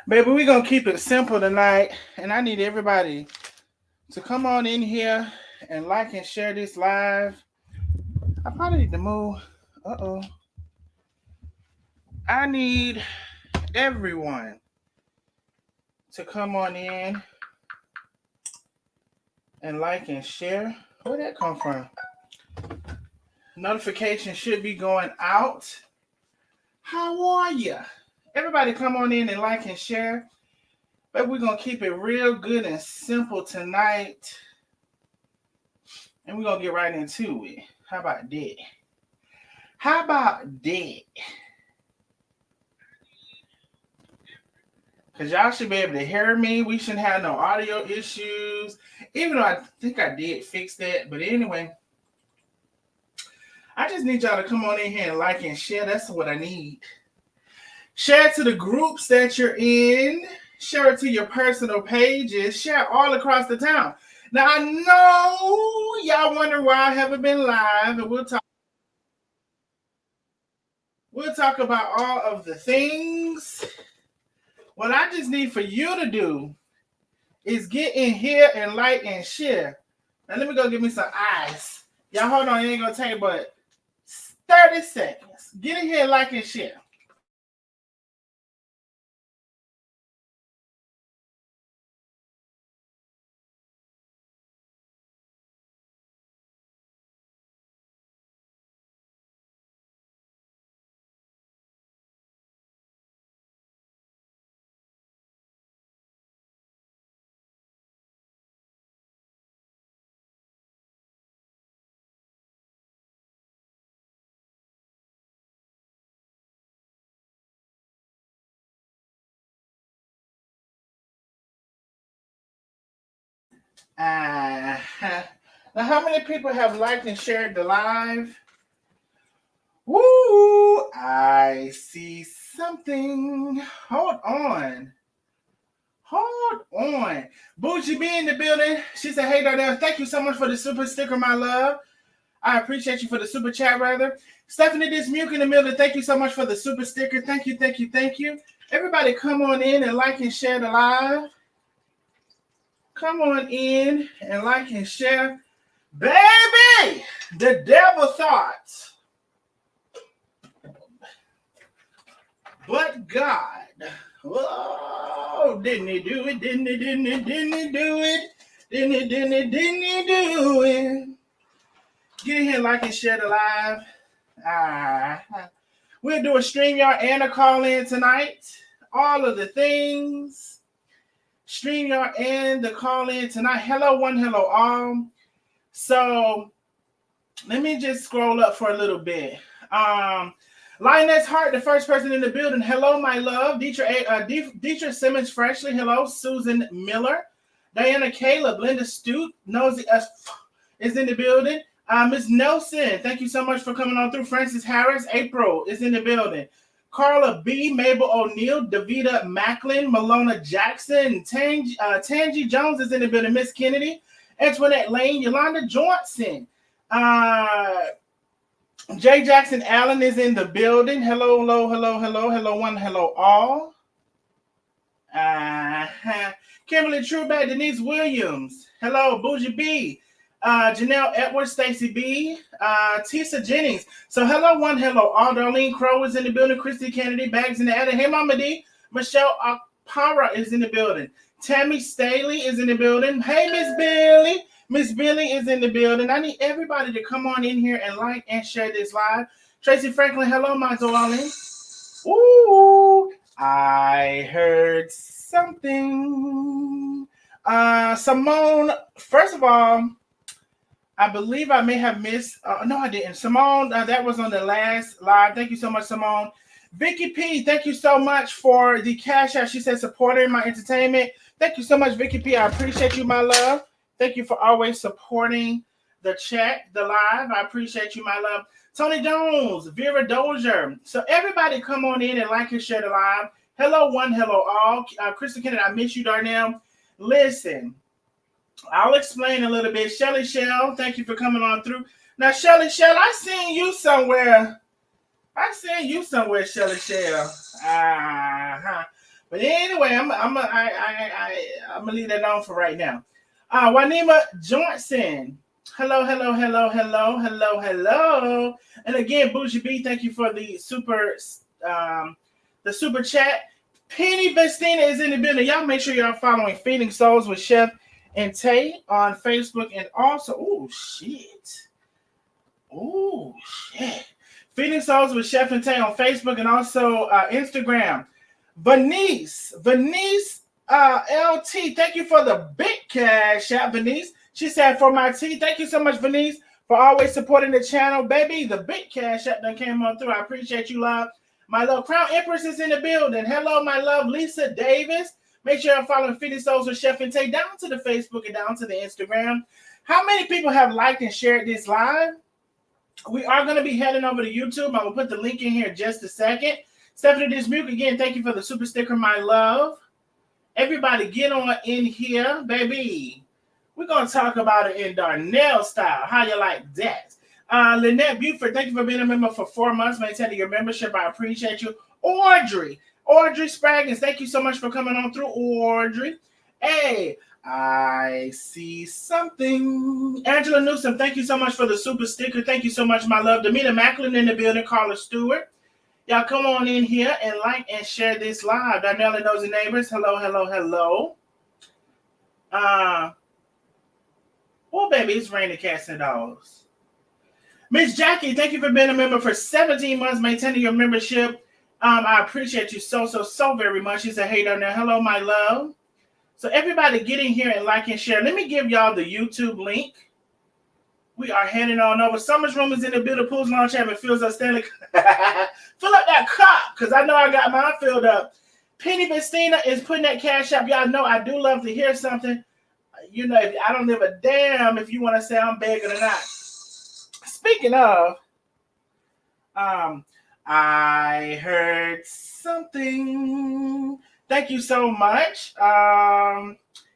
Baby, we're going to keep it simple tonight. And I need everybody to come on in here and like and share this live. I probably need to move. Uh-oh. I need everyone to come on in and like and share. Where'd that come from? Notification should be going out. How are you? Everybody come on in and like and share. But we're going to keep it real good and simple tonight. And we're going to get right into it. How about that? How about that? Because y'all should be able to hear me. We shouldn't have no audio issues. Even though I think I did fix that. But anyway, I just need y'all to come on in here and like and share. That's what I need. Share it to the groups that you're in. Share it to your personal pages. Share all across the town. Now, I know y'all wonder why I haven't been live. And we'll talk about all of the things. What I just need for you to do is get in here and like and share. Now, let me go get me some ice. Y'all hold on. It ain't going to take but 30 seconds. Get in here and like and share. Now, how many people have liked and shared the live? Woo! I see something. Hold on. Hold on. Bougie B in the building. She said, hey, Darnell, thank you so much for the super sticker, my love. I appreciate you for the super chat, rather. Stephanie Dismuke in the building. Thank you so much for the super sticker. Thank you, thank you, thank you. Everybody come on in and like and share the live. Come on in and like and share. Baby, the devil thought, but God. Oh, didn't he do it? Didn't he? Didn't he? Didn't he do it? Didn't he? Didn't he? Didn't he do it? Get in here, like and share the live. We'll do a StreamYard and a call-in tonight. All of the things. StreamYard and the call-in tonight. Hello, one, hello, all. So, let me just scroll up for a little bit. Lioness Hart, the first person in the building. Hello, my love. Deidre Simmons Freshly. Hello, Susan Miller. Diana Caleb. Linda Stute. Nosy is in the building. Miss Nelson, thank you so much for coming on through. Francis Harris. April is in the building. Carla B. Mabel O'Neill. Davita Macklin. Malona Jackson. Tangi Jones is in the building. Miss Kennedy. Antoinette Lane. Yolanda Johnson. Jay Jackson Allen is in the building. Hello, hello, hello, hello, hello, one, hello, all. Kimberly Trueback, Denise Williams. Hello, Bougie B. Janelle Edwards, Stacy B. Tisa Jennings. So hello, one, hello, all. Darlene Crow is in the building. Christy Kennedy, Bags in the attic. Hey, Mama D. Michelle Akpara is in the building. Tammy Staley is in the building. Hey, Miss Billy. Miss Billy is in the building. I need everybody to come on in here and like and share this live. Tracy Franklin, hello, my darling. Ooh, I heard something. Simone, first of all, I believe I may have missed. No, I didn't. Simone, that was on the last live. Thank you so much, Simone. Vicky P, thank you so much for the cash out. She said supporting my entertainment. Thank you so much, Vicky P. I appreciate you, my love. Thank you for always supporting the chat, the live. I appreciate you, my love. Tony Jones, Vera Dozier. So everybody come on in and like and share the live. Hello, one, hello, all. Krista Kennedy, I miss you, Darnell. Listen, I'll explain a little bit. Shelly Shell, thank you for coming on through. Now, Shelly Shell, I seen you somewhere. Shelly Shell. But anyway, I'm gonna leave that on for right now. Wanima Johnson. Hello, hello, hello, hello, hello, hello. And again, Bougie B, thank you for the super chat. Penny Vestina is in the building. Y'all make sure y'all following Feeding Souls with Chef and Tay on Facebook and also, Feeding Souls with Chef and Tay on Facebook and also Instagram. Venice LT, thank you for the big cash out, Venice. She said, for my tea, thank you so much, Venice, for always supporting the channel. Baby, the big cash out that came on through. I appreciate you, love. My love, Crown Empress is in the building. Hello, my love, Lisa Davis. Make sure you're following Feeding Souls with Chef and Tay down to the Facebook and down to the Instagram. How many people have liked and shared this live? We are going to be heading over to YouTube. I will put the link in here in just a second. Stephanie Dismuke, again, thank you for the super sticker, my love. Everybody get on in here, baby. We're going to talk about it in Darnell style. How you like that? Lynette Buford, thank you for being a member for 4 months. Maintaining your membership. I appreciate you. Audrey Spraggins, thank you so much for coming on through, Audrey. Hey, I see something. Angela Newsom, thank you so much for the super sticker. Thank you so much, my love. Demita Macklin in the building. Carla Stewart. Y'all come on in here and like and share this live. Darnell and Nosy Neighbors. Hello, hello, hello. Oh, baby, it's raining cats and dogs. Miss Jackie, thank you for being a member for 17 months, maintaining your membership. I appreciate you so very much. She said, hey, Darnell. Hello, my love. So everybody get in here and like and share. Let me give y'all the YouTube link. We are heading on over. Summer's Room is in the building. Pools Launch Having fills up Stanley. Fill up that cup, because I know I got mine filled up. Penny Vestina is putting that cash up. Y'all know I do love to hear something. You know, I don't give a damn if you want to say I'm begging or not. Speaking of, I heard something. Thank you so much.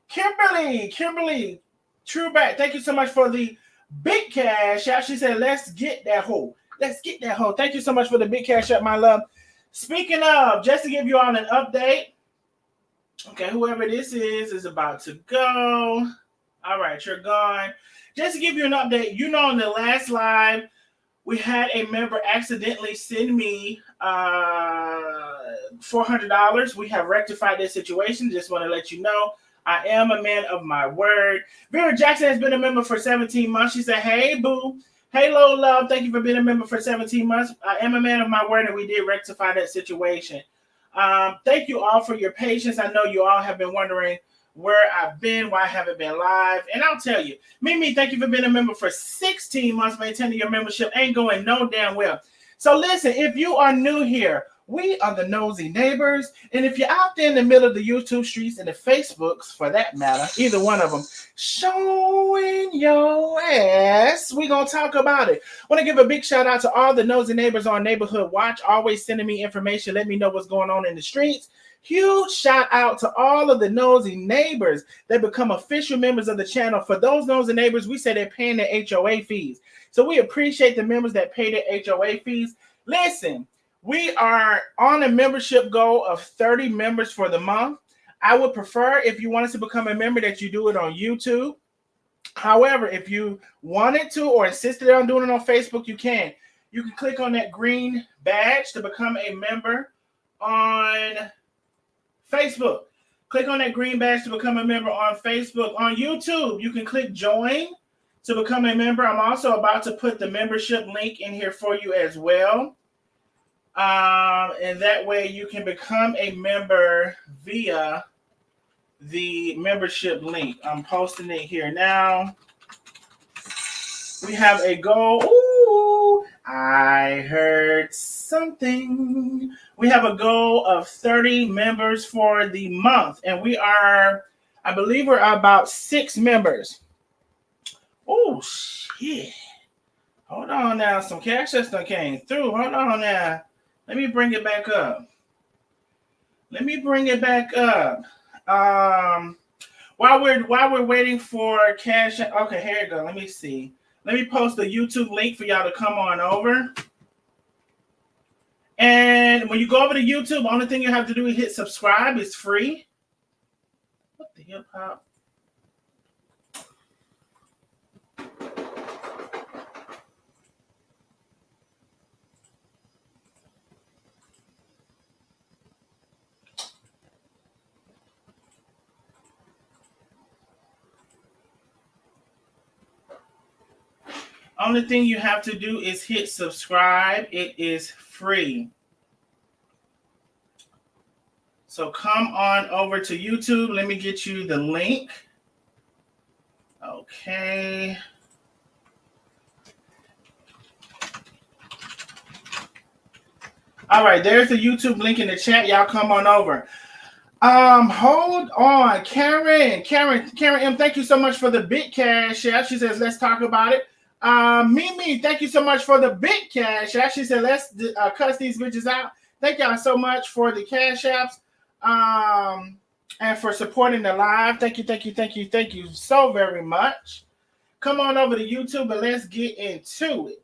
Kimberly, Trueback, thank you so much for the big cash out. She said, let's get that hoe. Let's get that hoe. Thank you so much for the big cash out, my love. Speaking of, just to give you all an update. Okay, whoever this is about to go. All right, you're gone. Just to give you an update, you know, in the last live, we had a member accidentally send me $400. We have rectified this situation. Just want to let you know. I am a man of my word. Vera Jackson has been a member for 17 months. She said, hey, boo. Hey, Low Love. Thank you for being a member for 17 months. I am a man of my word, and we did rectify that situation. Thank you all for your patience. I know you all have been wondering where I've been, why I haven't been live. And I'll tell you, Mimi, thank you for being a member for 16 months. Maintaining your membership ain't going no damn well. So listen, if you are new here, we are the Nosy Neighbors. And if you're out there in the middle of the YouTube streets and the Facebooks, for that matter, either one of them, showing your ass, we're going to talk about it. I want to give a big shout out to all the Nosy Neighbors on Neighborhood Watch, always sending me information, let me know what's going on in the streets. Huge shout out to all of the Nosy Neighbors that become official members of the channel. For those Nosy Neighbors, we say they're paying their HOA fees. So we appreciate the members that pay their HOA fees. Listen, we are on a membership goal of 30 members for the month. I would prefer, if you wanted to become a member, that you do it on YouTube. However, if you wanted to or insisted on doing it on Facebook, you can. You can click on that green badge to become a member on Facebook. Click on that green badge to become a member on Facebook. On YouTube, you can click join to become a member. I'm also about to put the membership link in here for you as well. And that way you can become a member via the membership link. I'm posting it here now. We have a goal. Ooh, I heard something. We have a goal of 30 members for the month. And we are, I believe we're about 6 members. Oh, shit. Hold on now. Some cash just came through. Hold on now. Let me bring it back up. While we're waiting for cash. Okay, here you go. Let me see. Let me post the YouTube link for y'all to come on over. And when you go over to YouTube, the only thing you have to do is hit subscribe. It's free. What the hip hop? Only thing you have to do is hit subscribe. It is free. So come on over to YouTube. Let me get you the link. Okay. All right, there's the YouTube link in the chat. Y'all come on over. Hold on. Karen M, thank you so much for the big cash app. She says, let's talk about it. Mimi, thank you so much for the big cash app. She said, let's cuss these bitches out. Thank y'all so much for the cash apps. And for supporting the live. Thank you so very much. Come on over to YouTube and let's get into it.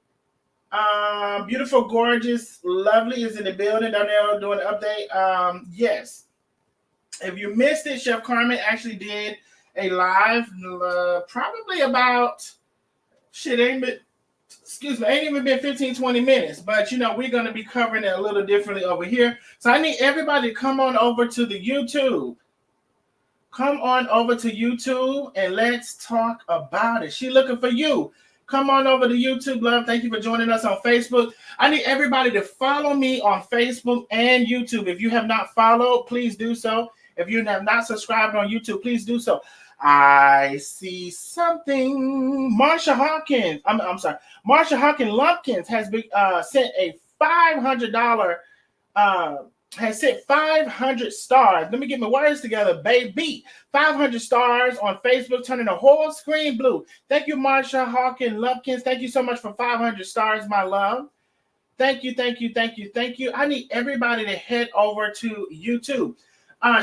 Beautiful, gorgeous, lovely is in the building. Down there doing an update. Yes. If you missed it, Chef Carmen actually did a live probably about ain't even been 15, 20 minutes. But we're going to be covering it a little differently over here. So I need everybody to come on over to the YouTube. Come on over to YouTube and let's talk about it. She looking for you. Come on over to YouTube, love. Thank you for joining us on Facebook. I need everybody to follow me on Facebook and YouTube. If you have not followed, please do so. If you have not subscribed on YouTube, please do so. I see something. Marsha Hawkins. I'm sorry. Marsha Hawkins Lumpkins has been sent a $500. Has sent 500 stars. Let me get my words together, baby. 500 stars on Facebook, turning the whole screen blue. Thank you, Marsha Hawkins Lumpkins. Thank you so much for 500 stars, my love. Thank you. I need everybody to head over to YouTube.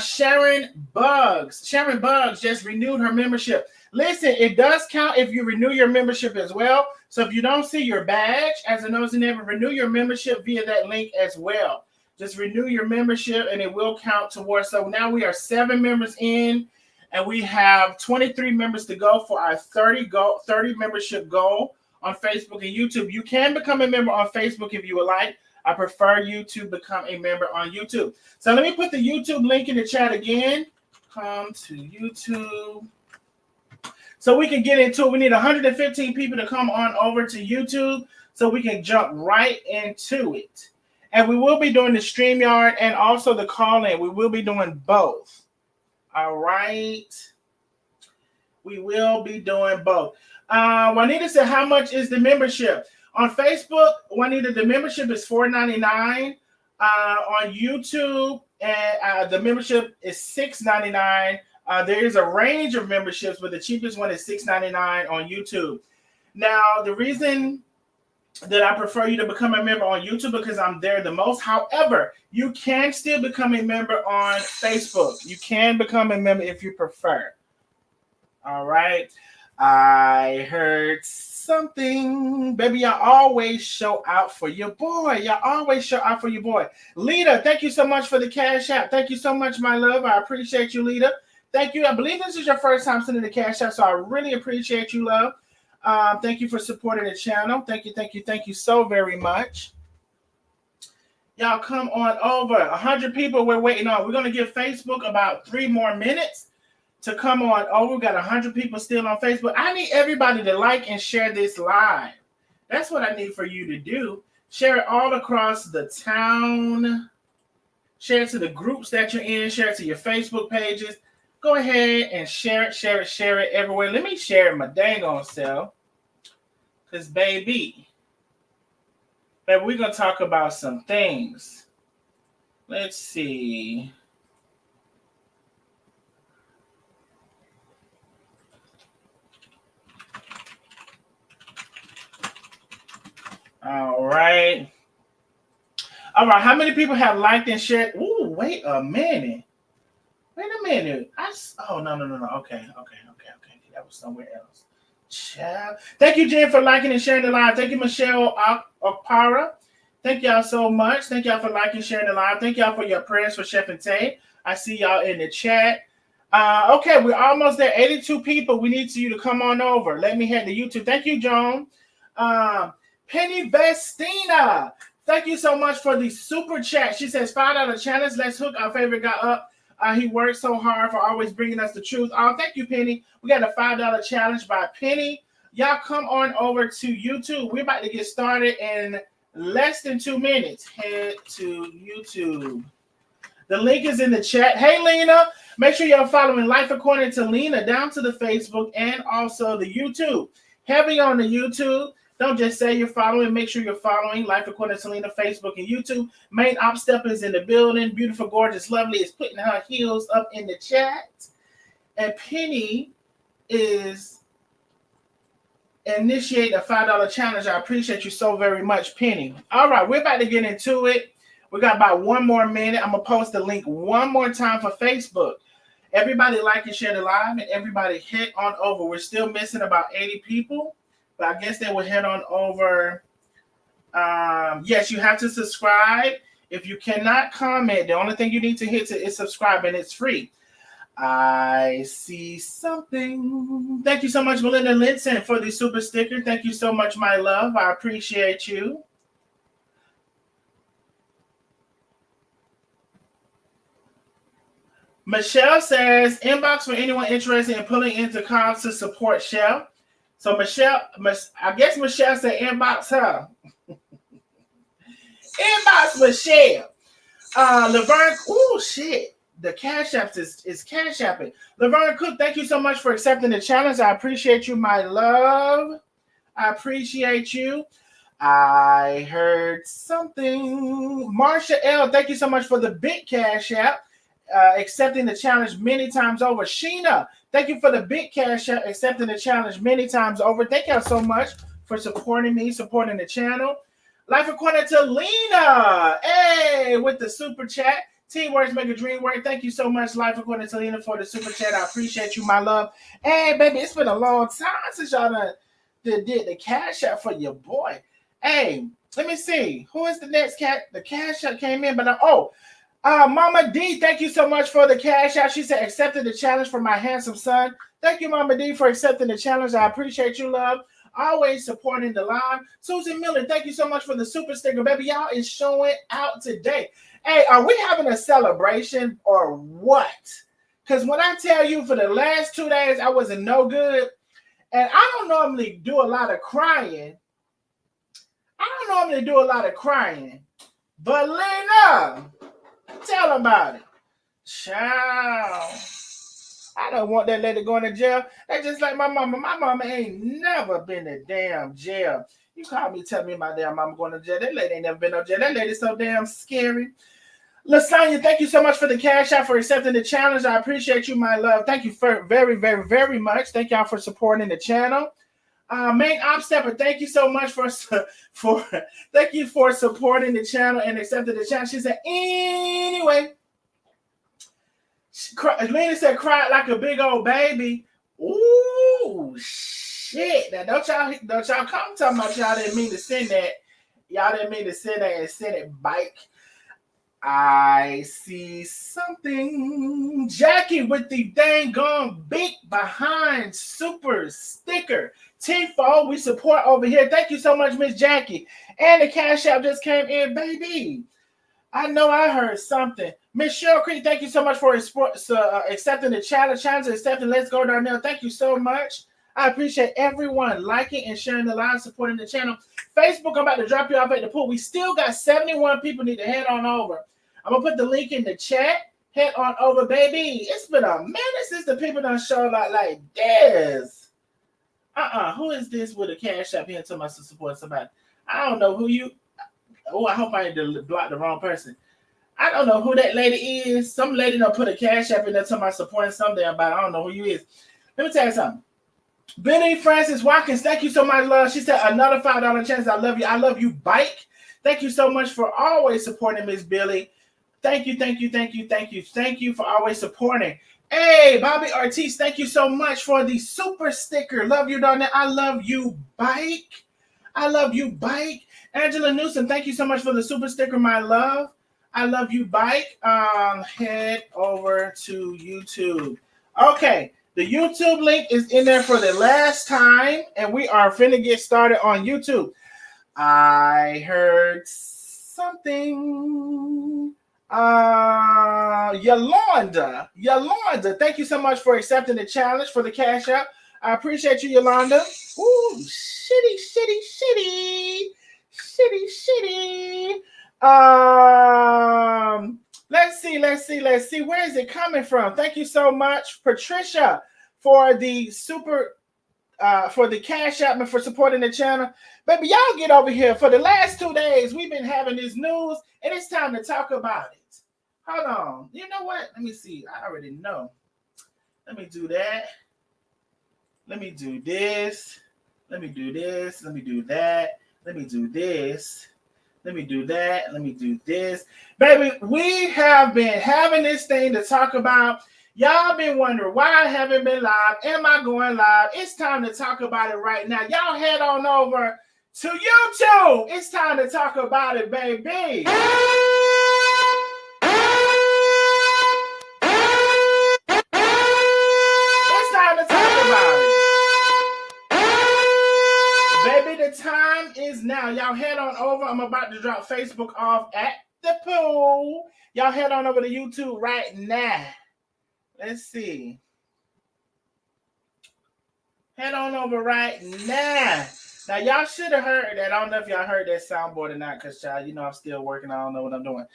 Sharon Bugs just renewed her membership. Listen, it does count if you renew your membership as well. So if you don't see your badge as a Nosy Neighbor, renew your membership via that link as well. Just renew your membership and it will count towards. So now we are 7 members in and we have 23 members to go for our 30 membership goal on Facebook and YouTube. You can become a member on Facebook if you would like. I prefer you to become a member on YouTube. So let me put the YouTube link in the chat again. Come to YouTube. So we can get into it. We need 115 people to come on over to YouTube so we can jump right into it. And we will be doing the StreamYard and also the call-in. We will be doing both. All right. We will be doing both. Juanita said, how much is the membership? On Facebook, Juanita, the membership is $4.99. On YouTube, and the membership is $6.99. There is a range of memberships, but the cheapest one is $6.99 on YouTube. Now, the reason that I prefer you to become a member on YouTube because I'm there the most. However, you can still become a member on Facebook. You can become a member if you prefer. All right. I heard something. Baby, y'all always show out for your boy. Lita, thank you so much for the cash app. Thank you so much, my love. I appreciate you, Lita. Thank you. I believe this is your first time sending the cash app, so I really appreciate you, love. Thank you for supporting the channel. Thank you so very much. Y'all come on over. 100 people we're waiting on. We're going to give Facebook about 3 more minutes to come on over. We got 100 people still on Facebook. I need everybody to like and share this live. That's what I need for you to do. Share it all across the town. Share it to the groups that you're in. Share it to your Facebook pages. Go ahead and share it everywhere. Let me share it my dang on self. Because, baby, we're going to talk about some things. Let's see. All right. How many people have liked and shared? Ooh, wait a minute. Oh, no. Okay. That was somewhere else. Child. Thank you, Jen, for liking and sharing the live. Thank you, Michelle Okpara. Thank y'all so much. Thank y'all for liking, sharing the live. Thank y'all for your prayers for Chef and Tay. I see y'all in the chat. Okay, we're almost there. 82 people. We need you to come on over. Let me head to YouTube. Thank you, Joan. Penny Vestina. Thank you so much for the super chat. She says, $5 challenge. Let's hook our favorite guy up. He worked so hard for always bringing us the truth. Oh, thank you, Penny. We got a $5 challenge by Penny. Y'all come on over to YouTube. We're about to get started in less than 2 minutes. Head to YouTube. The link is in the chat. Hey, Lena. Make sure you're following Life According to Lena down to the Facebook and also the YouTube. Heavy on the YouTube. Don't just say you're following. Make sure you're following Life According to Lena, Facebook and YouTube. Main Op Step is in the building. Beautiful, gorgeous, lovely is putting her heels up in the chat. And Penny is initiate a $5 challenge. I appreciate you so very much, Penny. All right, we're about to get into it. We got about 1 more minute. I'm going to post the link one more time for Facebook. Everybody like and share the live, and everybody head on over. We're still missing about 80 people, but I guess they will head on over. Yes, you have to subscribe. If you cannot comment, the only thing you need to hit is subscribe, and it's free. I see something. Thank you so much, Melinda Linson, for the super sticker. Thank you so much, my love. I appreciate you. Michelle says, inbox for anyone interested in pulling into calls to support Shell. So Michelle, I guess Michelle said inbox her. Inbox Michelle. Laverne, oh shit. The Cash App is Cash Apping. Laverne Cook, thank you so much for accepting the challenge. I appreciate you, my love. I appreciate you. I heard something. Marsha L, thank you so much for the big Cash App. Accepting the challenge many times over. Sheena, thank you for the big Cash App, accepting the challenge many times over. Thank y'all so much for supporting me, supporting the channel. Life According to Lena, hey, with the super chat. Teamwork make a dream work. Thank you so much, Life According to Lena, for the super chat. I appreciate you, my love. Hey, baby, it's been a long time since y'all did the Cash App for your boy. Hey, let me see. Who is the next cat? The Cash App came in, but Mama D, thank you so much for the Cash App. She said, accepted the challenge for my handsome son. Thank you, Mama D, for accepting the challenge. I appreciate you, love. Always supporting the live. Susan Miller, thank you so much for the super sticker. Baby, y'all is showing out today. Hey, are we having a celebration or what? Because when I tell you for the last 2 days, I wasn't no good. And I don't normally do a lot of crying. But Lena, tell them about it. Child. I don't want that lady going to jail. That's just like my mama. My mama ain't never been to damn jail. You call me, tell me my damn mama going to jail. That lady ain't never been to jail. That lady's so damn scary. Lasagna, thank you so much for the Cash App, for accepting the challenge. I appreciate you, my love. Thank you for very, very, very much. Thank y'all for supporting the channel. Main Op Stepper, thank you so much for thank you for supporting the channel and accepting the challenge. She said, anyway. Lena said, cried like a big old baby. Ooh, shit. Now, don't y'all come talking about y'all didn't mean to send that. Y'all didn't mean to send that and send it bike. I see something. Jackie with the dang gone big behind super sticker. Tenfold, we support over here. Thank you so much, Miss Jackie. And the Cash App just came in, baby. I know I heard something. Miss Cheryl Creek, thank you so much for accepting the challenge. Accepting Let's Go Down there. Thank you so much. I appreciate everyone liking and sharing the live, supporting the channel. Facebook, I'm about to drop you off at the pool. We still got 71 people need to head on over. I'm going to put the link in the chat. Head on over, baby. It's been a minute since the people done showed up like this. Who is this with a Cash App here to my support somebody? I don't know who you... Oh, I hope I didn't block the wrong person. I don't know who that lady is. Some lady done put a Cash App in there to my supporting something about. I don't know who you is. Let me tell you something. Benny Francis Watkins, thank you so much, love. She said, another $5 chance. I love you. I love you, bike. Thank you so much for always supporting Miss Billy. Thank you for always supporting. Hey, Bobby Ortiz, thank you so much for the super sticker. Love you, darling. I love you, bike. I love you, Bike. Angela Newsom, thank you so much for the super sticker, my love. I love you, Bike. Head over to YouTube. Okay, the YouTube link is in there for the last time, and we are finna get started on YouTube. I heard something. Yolanda, thank you so much for accepting the challenge for the Cash App. I appreciate you, Yolanda. Ooh, shitty. Let's see. Where is it coming from? Thank you so much, Patricia, for the super for the Cash App and for supporting the channel. Baby, y'all get over here. For the last 2 days, we've been having this news, and it's time to talk about it. Hold on. You know what? Let me see. I already know. Let me do that. Let me do this. Let me do this. Let me do that. Let me do this. Let me do that. Let me do this. Baby, we have been having this thing to talk about. Y'all been wondering why I haven't been live. Am I going live? It's time to talk about it right now. Y'all head on over to YouTube. It's time to talk about it, baby. It's time to talk about it. Baby, the time is now. Y'all head on over. I'm about to drop Facebook off at the pool. Y'all head on over to YouTube right now. Let's see. Head on over right now. Now, y'all should have heard that. I don't know if y'all heard that soundboard or not, because, y'all, you know, I'm still working. I don't know what I'm doing.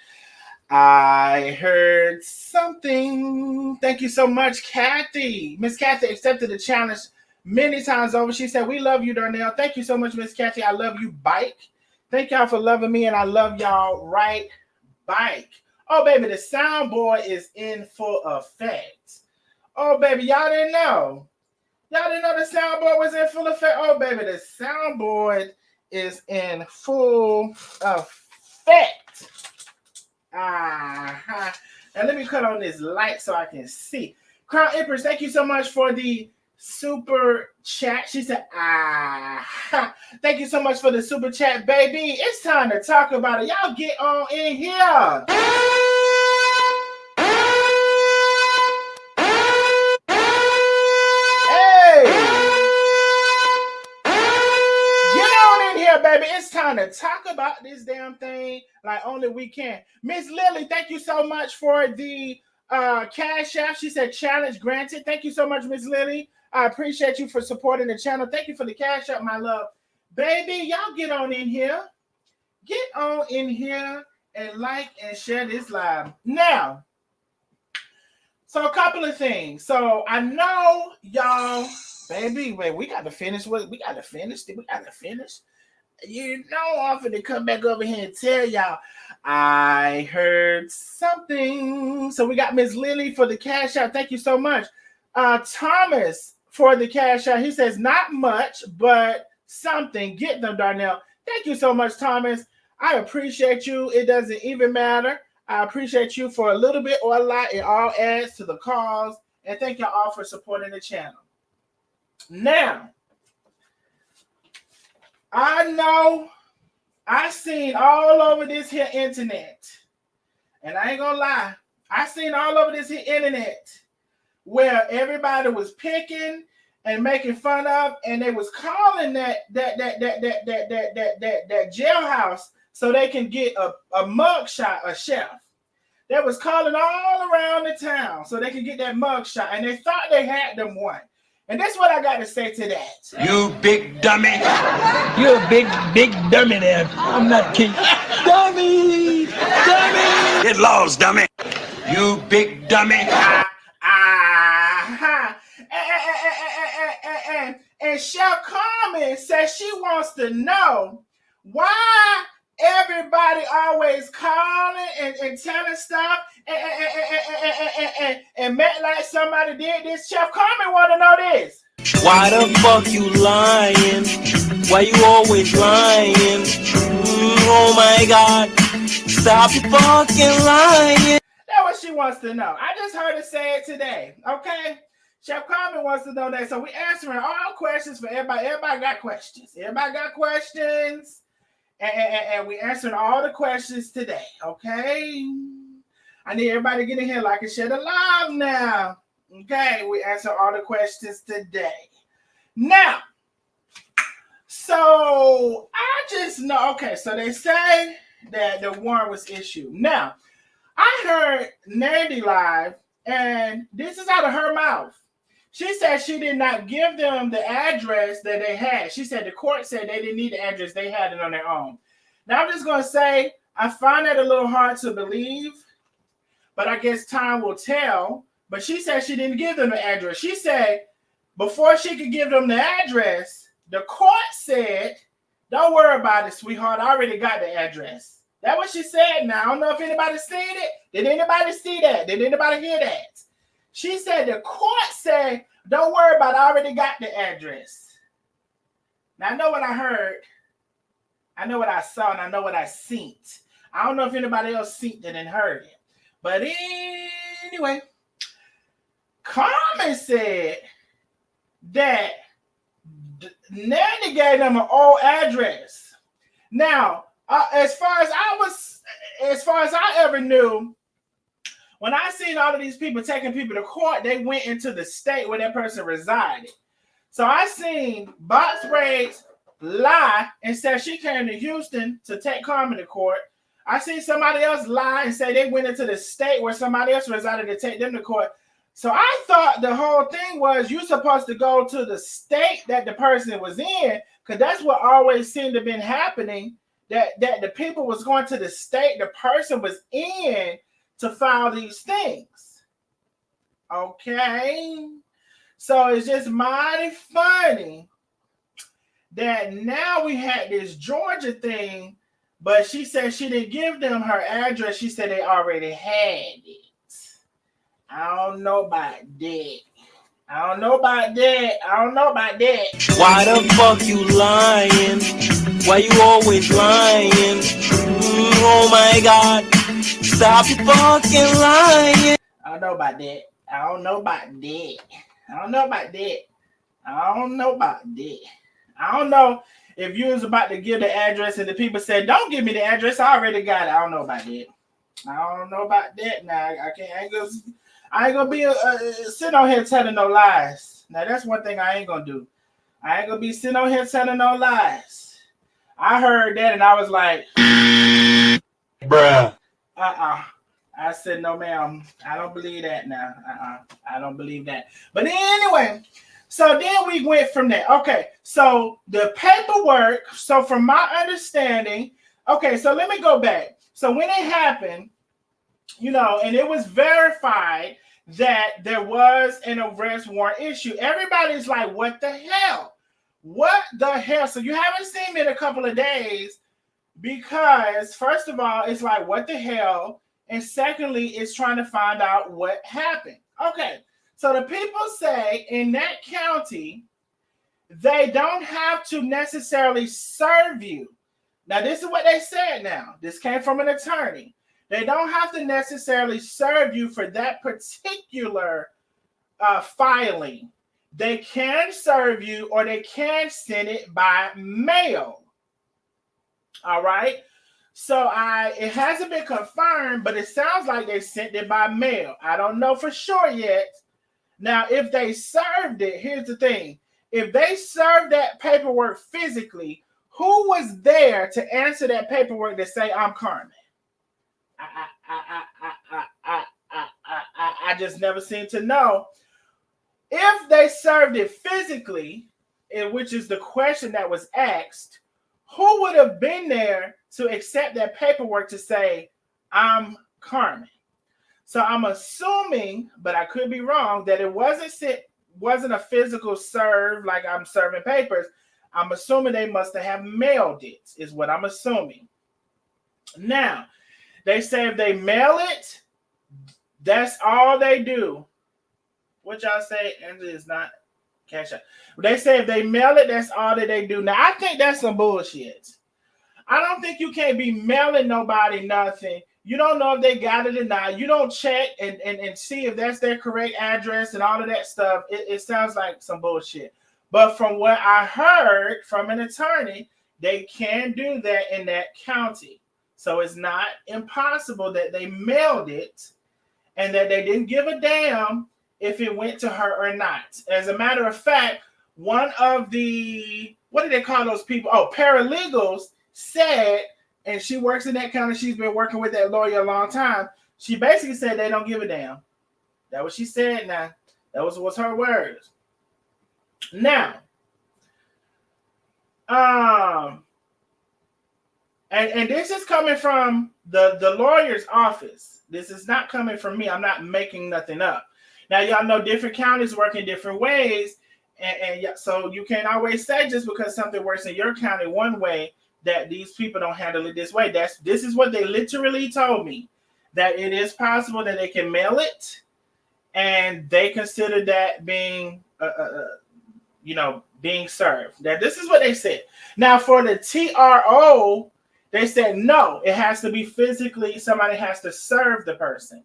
I heard something. Thank you so much, Kathy. Miss Kathy accepted the challenge many times over. She said, we love you, Darnell. Thank you so much, Miss Kathy. I love you, Bike. Thank y'all for loving me, and I love y'all right, Bike. Oh, baby, the soundboard is in full effect. Oh, baby, y'all didn't know. Y'all didn't know the soundboard was in full effect. Oh, baby, the soundboard is in full effect. Uh-huh. And let me cut on this light so I can see. Crown Empress, thank you so much for the super chat. She said, thank you so much for the super chat, baby. It's time to talk about it. Y'all get on in here. Hey, get on in here, baby. It's time to talk about this damn thing like only we can. Miss Lily, thank you so much for the Cash App. She said challenge granted. Thank you so much, Miss Lily. I appreciate you for supporting the channel. Thank you for the Cash App, my love. Baby, y'all get on in here. Get on in here and like and share this live. Now, so a couple of things. So I know y'all, baby, wait, we got to finish. We got to finish. You know, I'm finna come back over here and tell y'all. I heard something. So we got Miss Lily for the Cash App. Thank you so much. Thomas for the Cash App. He says, not much, but something. Get them, Darnell. Thank you so much, Thomas. I appreciate you. It doesn't even matter. I appreciate you for a little bit or a lot. It all adds to the cause. And thank y'all all for supporting the channel. Now, I know I seen all over this here internet, and I ain't gonna lie, I seen all over this here internet where everybody was picking and making fun of, and they was calling that jailhouse so they can get a mug shot, a chef. They was calling all around the town so they could get that mug shot, and they thought they had them one. And that's what I got to say to that. You big dummy. You're a big dummy there. I'm not kidding. Dummy. Get lost, dummy. You big dummy. And Chef Carmen says she wants to know why everybody always calling and telling stuff and met like somebody did this. Chef Carmen want to know this. Why the fuck you lying? Why you always lying? Oh my God. Stop fucking lying. That's what she wants to know. I just heard her say it today. Okay? Chef Carmen wants to know that. So we answering all questions for everybody. Everybody got questions. Everybody got questions. And we answering all the questions today. Okay. I need everybody to get in here like and share the live now. Okay. We answer all the questions today. Now, so I just know. Okay. So they say that the warrant was issued. Now, I heard Nandy live, and this is out of her mouth. She said she did not give them the address that they had. She said the court said they didn't need the address. They had it on their own. Now, I'm just going to say I find that a little hard to believe, but I guess time will tell. But she said she didn't give them the address. She said before she could give them the address, the court said, don't worry about it, sweetheart. I already got the address. That's what she said. Now, I don't know if anybody seen it. Did anybody see that? Did anybody hear that? She said the court said, don't worry about it. I already got the address. Now, I know what I heard. I know what I saw, and I know what I seen. I don't know if anybody else seen it and heard it. But anyway, Carmen said that Nanny gave them an old address. Now, as far as I ever knew, when I seen all of these people taking people to court, they went into the state where that person resided. So I seen Box Braids lie and said she came to Houston to take Carmen to court. I seen somebody else lie and say they went into the state where somebody else resided to take them to court. So I thought the whole thing was you're supposed to go to the state that the person was in, because that's what always seemed to have been happening, that the people was going to the state the person was in to file these things. Okay. So it's just mighty funny that now we had this Georgia thing, but she said she didn't give them her address. She said they already had it. I don't know about that. I don't know about that. Why the fuck you lying? Why you always lying? Oh my God. Stop fucking lying. I don't know about that. I don't know if you was about to give the address and the people said, don't give me the address. I already got it. I don't know about that. Now, I ain't gonna be sitting on here telling no lies. Now, that's one thing I ain't gonna do. I ain't gonna be sitting on here telling no lies. I heard that and I was like, bruh. I said, no, ma'am. I don't believe that now. I don't believe that. But anyway, so then we went from there. Okay, so the paperwork. So from my understanding, okay, so let me go back. So when it happened, and it was verified that there was an arrest warrant issue. Everybody's like, what the hell? What the hell? So you haven't seen me in a couple of days because, first of all, it's like, what the hell? And secondly, it's trying to find out what happened. Okay, so the people say in that county, they don't have to necessarily serve you. Now, this is what they said now. This came from an attorney. They don't have to necessarily serve you for that particular filing. They can serve you or they can send it by mail. All right. So it hasn't been confirmed, but it sounds like they sent it by mail. I don't know for sure yet. Now, if they served it, here's the thing. If they served that paperwork physically, who was there to answer that paperwork to say, I'm Carmen? I just never seem to know. If they served it physically, which is the question that was asked, who would have been there to accept that paperwork to say, I'm Carmen? So I'm assuming, but I could be wrong, that it wasn't a physical serve like I'm serving papers. I'm assuming they must have mailed it, is what I'm assuming. Now, they say if they mail it, that's all they do. What y'all say? Angela is not cash out. They say if they mail it, that's all that they do. Now, I think that's some bullshit. I don't think you can't be mailing nobody nothing You don't know if they got it or not. You don't check and see if that's their correct address and all of that stuff. It sounds like some bullshit. But from what I heard from an attorney, they can do that in that county. So it's not impossible that they mailed it and that they didn't give a damn if it went to her or not. As a matter of fact, one of the, what do they call those people? Oh, paralegals said, and she works in that county. She's been working with that lawyer a long time. She basically said they don't give a damn. That's what she said now. That was her words. Now, and this is coming from the lawyer's office. This is not coming from me. I'm not making nothing up. Now, y'all know different counties work in different ways. And so you can't always say just because something works in your county one way that these people don't handle it this way. This is what they literally told me, that it is possible that they can mail it and they consider that being, being served. That this is what they said. Now, for the TRO, they said no, it has to be physically, somebody has to serve the person.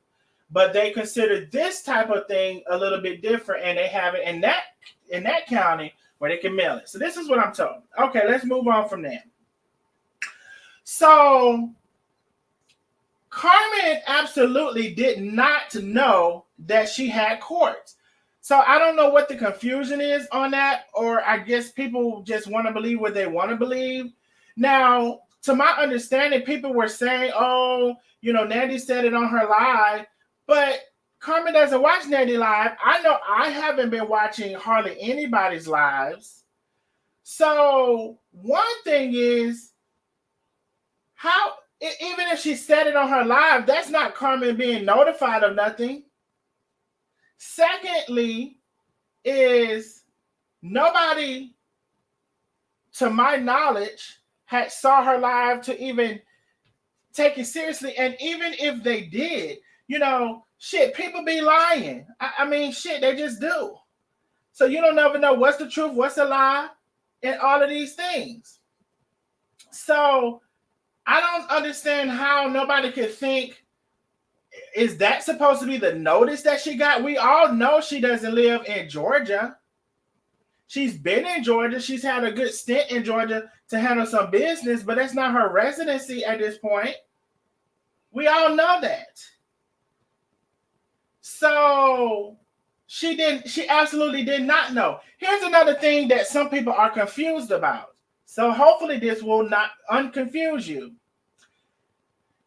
But they consider this type of thing a little bit different, and they have it in that county where they can mail it. So this is what I'm told. Okay, let's move on from there. So Carmen absolutely did not know that she had court. So I don't know what the confusion is on that, or I guess people just want to believe what they want to believe. Now, to my understanding, people were saying, oh, Nandy said it on her live, but Carmen doesn't watch Nandy live. I know I haven't been watching hardly anybody's lives. So one thing is, how, even if she said it on her live, that's not Carmen being notified of nothing. Secondly, is nobody, to my knowledge, had saw her live to even take it seriously. And even if they did, shit, people be lying. I mean, shit, they just do. So you don't never know what's the truth, what's a lie, and all of these things. So I don't understand how nobody could think, is that supposed to be the notice that she got? We all know she doesn't live in Georgia. She's been in Georgia. She's had a good stint in Georgia to handle some business, but that's not her residency at this point. We all know that. So she absolutely did not know. Here's another thing that some people are confused about. So hopefully this will not unconfuse you.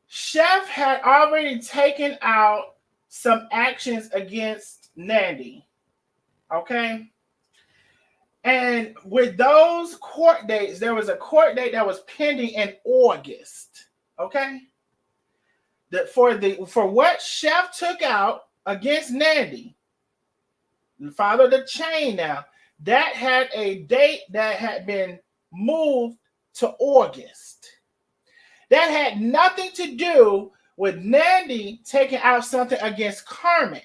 Chef had already taken out some actions against Nandy. Okay? And with those court dates, there was a court date that was pending in August. Okay? For what Chef took out against Nandy, follow the chain now, that had a date that had been moved to August. That had nothing to do with Nandy taking out something against Carmen.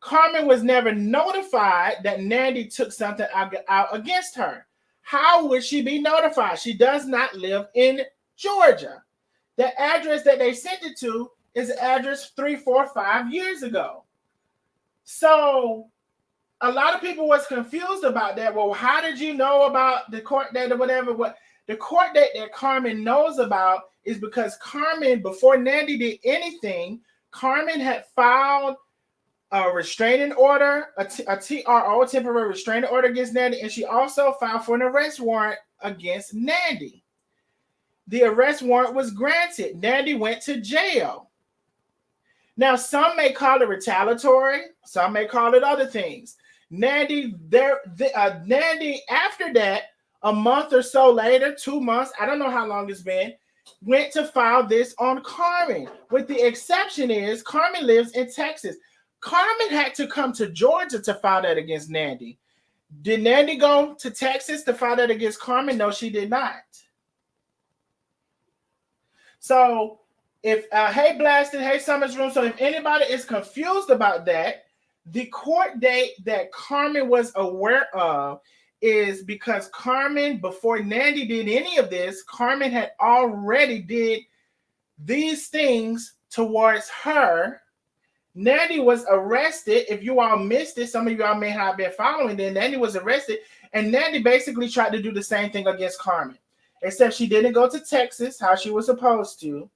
Carmen was never notified that Nandy took something out against her. How would she be notified? She does not live in Georgia. The address that they sent it to is an address 3, 4, 5 years ago. So a lot of people was confused about that. Well, how did you know about the court date or whatever? What the court date that Carmen knows about is because Carmen, before Nandy did anything, Carmen had filed a restraining order, a TRO, temporary restraining order against Nandy, and she also filed for an arrest warrant against Nandy. The arrest warrant was granted. Nandy went to jail. Now, some may call it retaliatory, some may call it other things. Nandy, Nandy, after that, a month or so later, 2 months, I don't know how long it's been, went to file this on Carmen. With the exception is, Carmen lives in Texas. Carmen had to come to Georgia to file that against Nandy. Did Nandy go to Texas to file that against Carmen? No, she did not. So, hey Blasted, hey Summers Room. So if anybody is confused about that, the court date that Carmen was aware of is because Carmen, before Nandy did any of this, Carmen had already did these things towards her. Nandy was arrested. If you all missed it, some of y'all may have been following. Then Nandy was arrested, and Nandy basically tried to do the same thing against Carmen, except she didn't go to Texas how she was supposed to,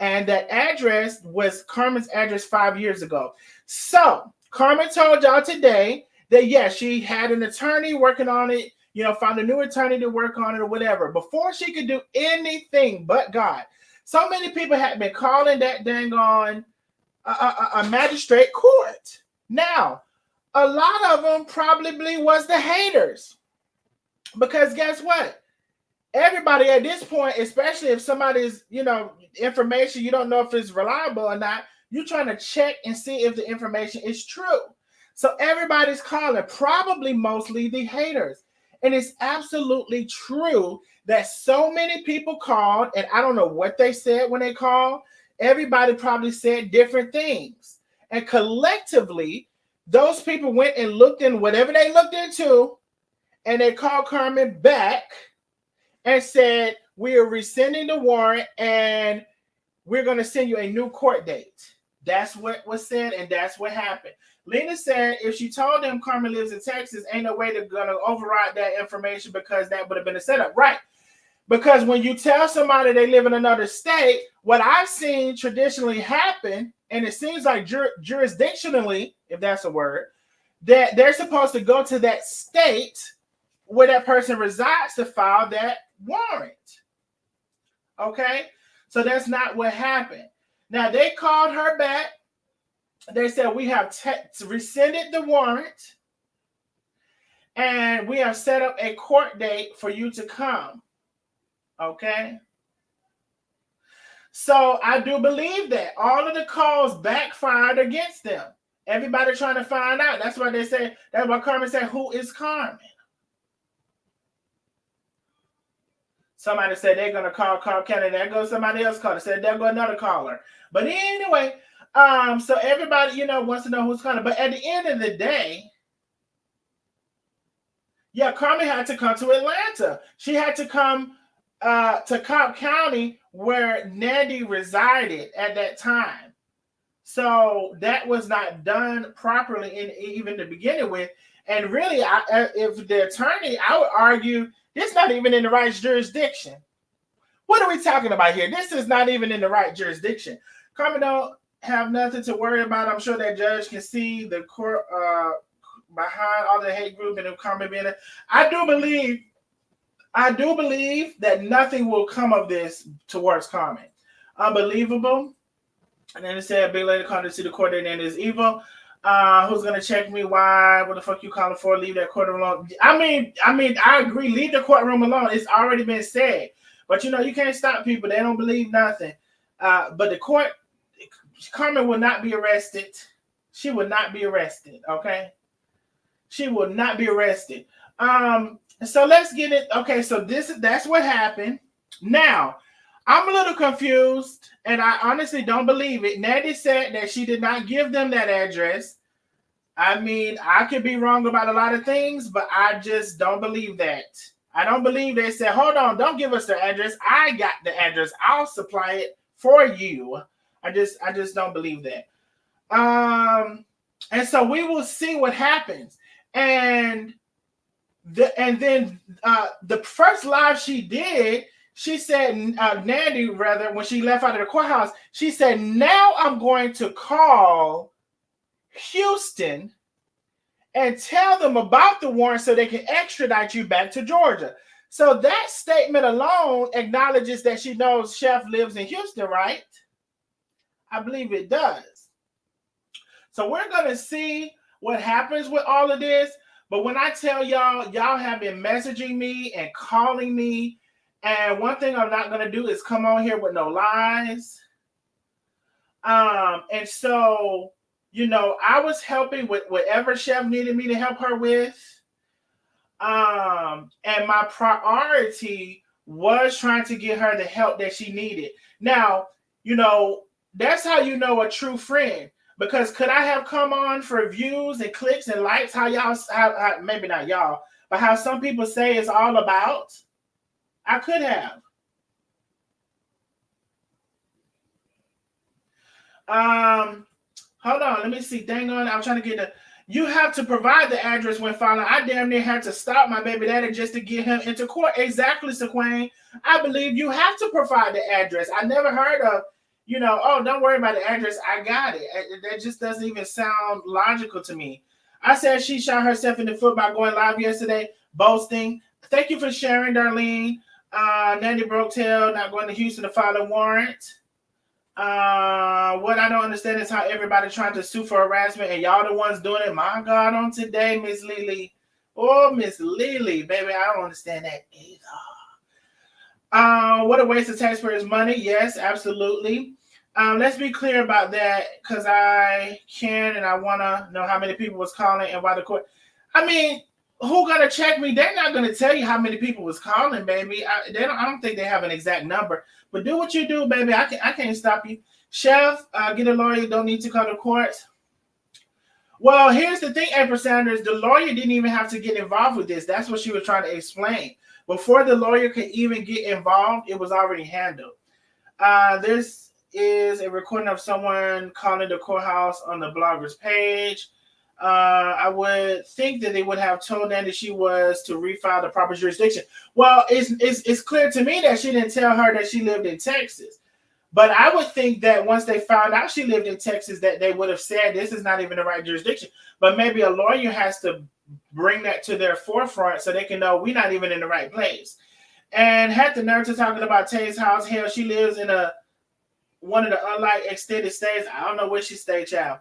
and that address was Carmen's address 5 years ago. So Carmen told y'all today that yes, she had an attorney working on it. Found a new attorney to work on it or whatever before she could do anything but God. So many people had been calling that dang on a magistrate court. Now, a lot of them probably was the haters. Because guess what? Everybody at this point, especially if somebody's, information, you don't know if it's reliable or not, you're trying to check and see if the information is true. So everybody's calling, probably mostly the haters. And it's absolutely true that so many people called, and I don't know what they said when they called. Everybody probably said different things. And collectively, those people went and looked in whatever they looked into, and they called Carmen back and said, we are rescinding the warrant and we're going to send you a new court date. That's what was said, and that's what happened. Lena said if she told them Carmen lives in Texas, ain't no way they're going to override that information because that would have been a setup. Right. Because when you tell somebody they live in another state, what I've seen traditionally happen, and it seems like jurisdictionally, if that's a word, that they're supposed to go to that state where that person resides to file that warrant. Okay? So that's not what happened. Now, they called her back. They said, we have rescinded the warrant, and we have set up a court date for you to come. Okay? So I do believe that all of the calls backfired against them. Everybody trying to find out. That's why they say, that's why Carmen said, who is Carmen? Somebody said they're going to call County. There goes somebody else called. Said there go another caller. But anyway, so everybody, wants to know who's calling. But at the end of the day, yeah, Carmen had to come to Atlanta. She had to come to Cobb County where Nandy resided at that time. So that was not done properly even to begin with. And really, if the attorney, I would argue, this is not even in the right jurisdiction. What are we talking about here? This is not even in the right jurisdiction. Carmen don't have nothing to worry about. I'm sure that judge can see the court behind all the hate group and Carmen being there. I do believe that nothing will come of this towards Carmen. Unbelievable. And then it said, big lady called to see the court and is evil. Who's gonna check me? Why? What the fuck you calling for? Leave that courtroom alone. I mean, I agree. Leave the courtroom alone. It's already been said. But you can't stop people. They don't believe nothing. But the court, Carmen will not be arrested. She will not be arrested. Okay. She will not be arrested. So let's get it. Okay, so that's what happened. Now, I'm a little confused, and I honestly don't believe it. Nandy said that she did not give them that address. I mean, I could be wrong about a lot of things, but I just don't believe that. I don't believe they said, hold on, don't give us the address. I got the address. I'll supply it for you. I just don't believe that. And so we will see what happens. And then the first live she did, she said, Nandy, rather, when she left out of the courthouse, she said, now I'm going to call Houston and tell them about the warrant so they can extradite you back to Georgia. So that statement alone acknowledges that she knows Chef lives in Houston, right? I believe it does. So we're going to see what happens with all of this. But when I tell y'all have been messaging me and calling me, and one thing I'm not going to do is come on here with no lies. And so, I was helping with whatever Chef needed me to help her with. And my priority was trying to get her the help that she needed. Now, that's how you know a true friend. Because could I have come on for views and clicks and likes, how maybe not y'all, but how some people say it's all about? I could have. Hold on, let me see. Dang on, I'm trying to get the. You have to provide the address when filing. I damn near had to stop my baby daddy just to get him into court. Exactly, Sequane. I believe you have to provide the address. I never heard of, oh, don't worry about the address. I got it. That just doesn't even sound logical to me. I said she shot herself in the foot by going live yesterday, boasting. Thank you for sharing, Darlene. Nandy Broketail not going to Houston to file a warrant. What I don't understand is how everybody trying to sue for harassment and y'all the ones doing it. My God, on today, Miss Lily. Oh, Miss Lily, baby, I don't understand that either. What a waste of taxpayers' money. Yes, absolutely. Let's be clear about that because I can and I want to know how many people was calling and why the court. I mean, who gonna check me? They're not gonna tell you how many people was calling, baby. I don't think they have an exact number. But do what you do, baby. I can't stop you. Chef, get a lawyer. Don't need to go to court. Well, here's the thing, April Sanders. The lawyer didn't even have to get involved with this. That's what she was trying to explain. Before the lawyer could even get involved, it was already handled. This is a recording of someone calling the courthouse on the blogger's page. I would think that they would have told Nandy she was to refile the proper jurisdiction. Well, it's clear to me that she didn't tell her that she lived in Texas. But I would think that once they found out she lived in Texas, that they would have said this is not even the right jurisdiction. But maybe a lawyer has to bring that to their forefront so they can know we're not even in the right place. And had the nerve to talking about Tay's house. Hell, she lives in one of the unlike extended states. I don't know where she stayed, child.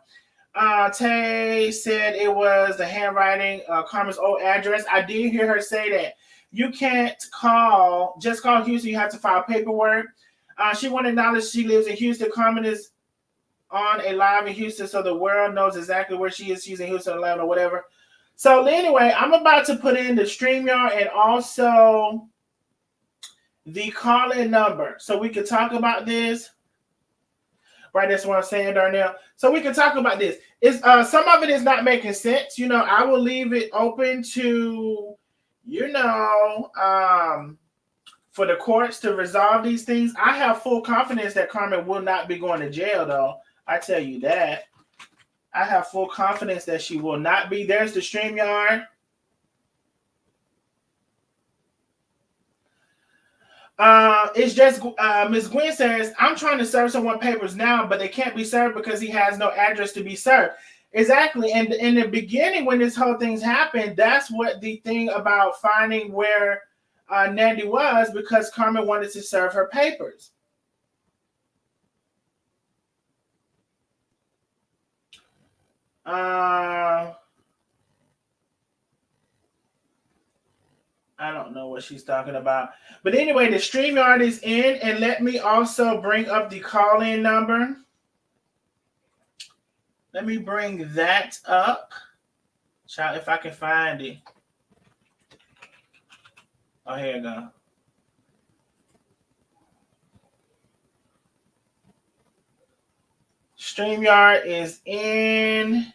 Tay said it was the handwriting, Carmen's old address. I did hear her say that. You can't just call Houston. You have to file paperwork. She wanted to acknowledge she lives in Houston. Carmen is on a live in Houston, so the world knows exactly where she is. She's in Houston, Atlanta, or whatever. So anyway, I'm about to put in the StreamYard and also the call-in number so we can talk about this. Right, that's what I'm saying, Darnell. So we can talk about this. Some of it is not making sense. I will leave it open to, for the courts to resolve these things. I have full confidence that Carmen will not be going to jail, though. I tell you that. I have full confidence that she will not be. There's the StreamYard. It's just Ms. Gwen says, I'm trying to serve someone papers now, but they can't be served because he has no address to be served. Exactly. And in the beginning, when this whole thing's happened, that's what the thing about finding where Nandy was, because Carmen wanted to serve her papers. I don't know what she's talking about. But anyway, the StreamYard is in. And let me also bring up the call-in number. Let me bring that up. Child, if I can find it. Oh, here you go. StreamYard is in.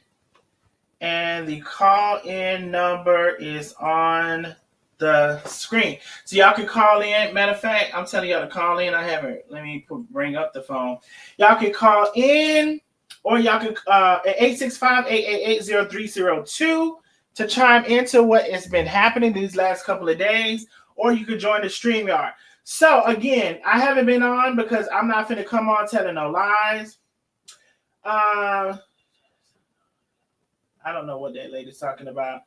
And the call-in number is on the screen. So y'all can call in. Matter of fact, I'm telling y'all to call in. I haven't. Let me bring up the phone. Y'all can call in, or y'all can at 865-888-0302 to chime into what has been happening these last couple of days, or you could join the StreamYard. So again, I haven't been on because I'm not finna come on telling no lies. I don't know what that lady's talking about.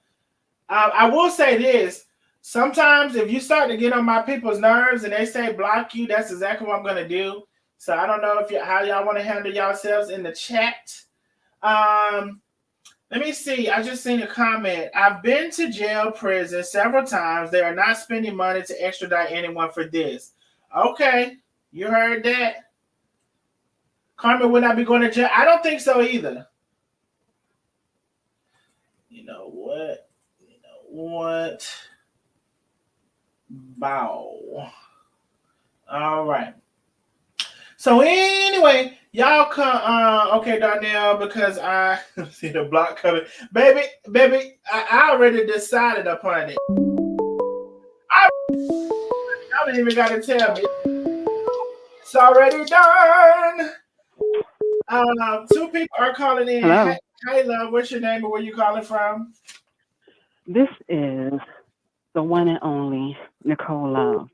I will say this. Sometimes if you start to get on my people's nerves and they say block you, that's exactly what I'm going to do. So I don't know how y'all want to handle yourselves in the chat. Let me see. I just seen a comment. I've been to jail, prison several times. They are not spending money to extradite anyone for this. Okay. You heard that? Carmen would not be going to jail. I don't think so either. You know what? Bow. All right. So anyway, y'all come. Okay, Darnell, because I see the block coming. Baby, I already decided upon it. I don't even got to tell me. It's already done. Two people are calling in. Hello. Hey, love, what's your name and where you calling from? This is the one and only Nicole Love.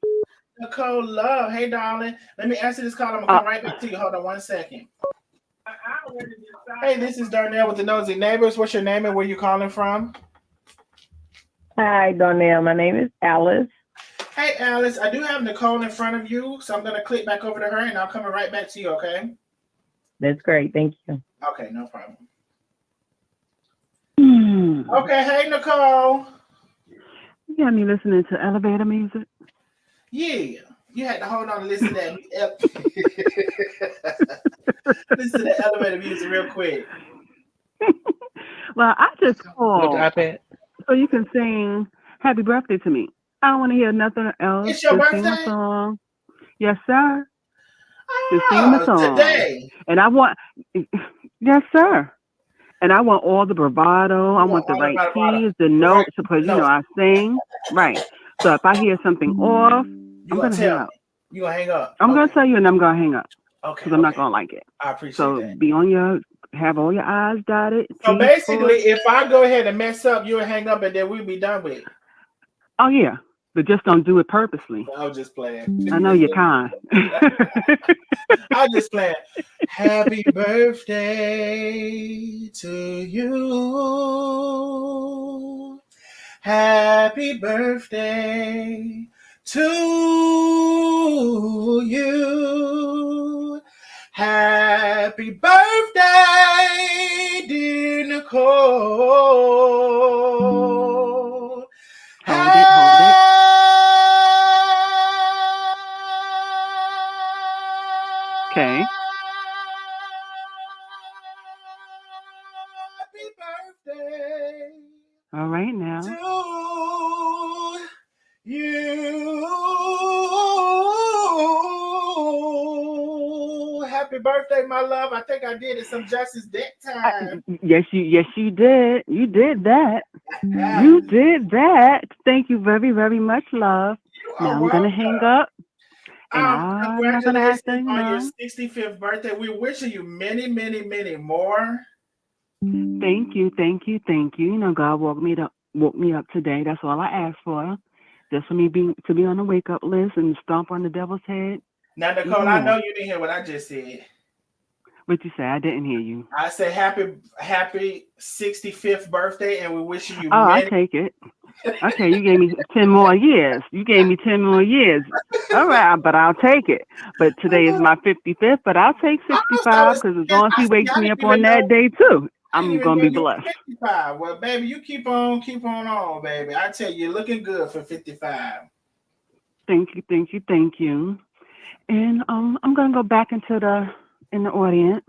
Nicole Love. Hey, darling. Let me answer this call. I'm going to come right back to you. Hold on 1 second. Hey, this is Darnell with the Nosy Neighbors. What's your name and where you calling from? Hi, Darnell. My name is Alice. Hey, Alice. I do have Nicole in front of you, so I'm going to click back over to her, and I'll come right back to you, okay? That's great. Thank you. Okay, no problem. Okay, hey, Nicole. You got me listening to elevator music? Yeah. You had to hold on and listen to that. Listen to the elevator music real quick. Well, I just called With the iPad. so you can sing happy birthday to me. I don't want to hear nothing else. It's your Just sing my birthday? song. Yes, sir. Just sing the song. Today. And I want, yes, sir. And I want all the bravado. I want the right keys, the notes, because, you know, I sing. Right. So if I hear something off, I'm going to hang up. You going to hang up? I'm going to tell you and I'm going to hang up. Okay. Because I'm not going to like it. I appreciate so that. Be on your, have all your I's dotted. So basically, if I go ahead and mess up, you'll hang up and then we'll be done with it. Oh, yeah. But just don't do it purposely. I was just playing. I know you're kind. I was just playing. Happy birthday to you. Happy birthday to you. Happy birthday, dear Nicole. Hold it. Okay. Happy birthday. All right now. To you. Happy birthday, my love. I think I did it some justice that time. Yes, you did. You did that. You did that. Thank you very, very much, love. Now I'm gonna hang up. Congratulations on your 65th birthday. We're wishing you many, many, many more. Thank you. You know, God woke me up today. That's all I asked for. Just for me to be on the wake up list and stomp on the devil's head. Now, Nicole, I know you didn't hear what I just said. What you say? I didn't hear you. I said happy 65th birthday, and we wish you. I'll take it. Okay, you gave me 10 more years. All right, but I'll take it. But today is my 55th, but I'll take 65 because as long as he wakes me up on that day too, I'm gonna be blessed. 55. Well, baby, you keep on, baby. I tell you, you're looking good for 55. Thank you. And I'm gonna go back in the audience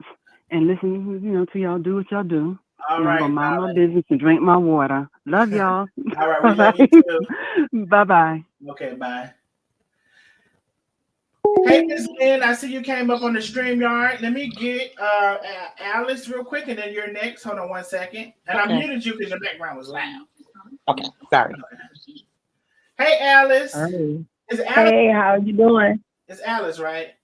and listen, you know, to y'all do what y'all do. All right. I'm gonna mind my business and drink my water. Love y'all. All right, we love you too. Bye. Okay, bye. Hey, Miss Lynn, I see you came up on the StreamYard. Let me get Alice real quick, and then you're next. Hold on 1 second. And I muted you because the background was loud. Okay, sorry. Hey, Alice. Hi. Is Alice? Hey, how are you doing? It's Alice, right?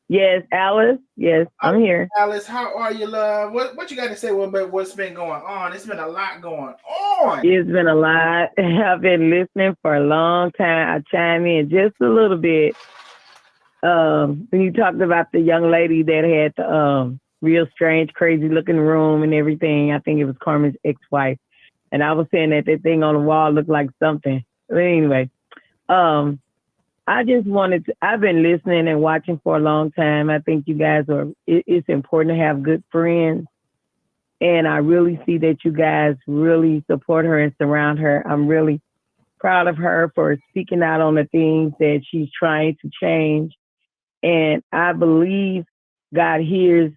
Yes, Alice. Yes, I'm here. Alice, how are you, love? What you got to say about what's been going on? It's been a lot going on. It's been a lot. I've been listening for a long time. I chime in just a little bit. When you talked about the young lady that had the real strange, crazy looking room and everything, I think it was Carmen's ex-wife. And I was saying that thing on the wall looked like something. But anyway, I just I've been listening and watching for a long time. I think you guys it's important to have good friends. And I really see that you guys really support her and surround her. I'm really proud of her for speaking out on the things that she's trying to change. And I believe God hears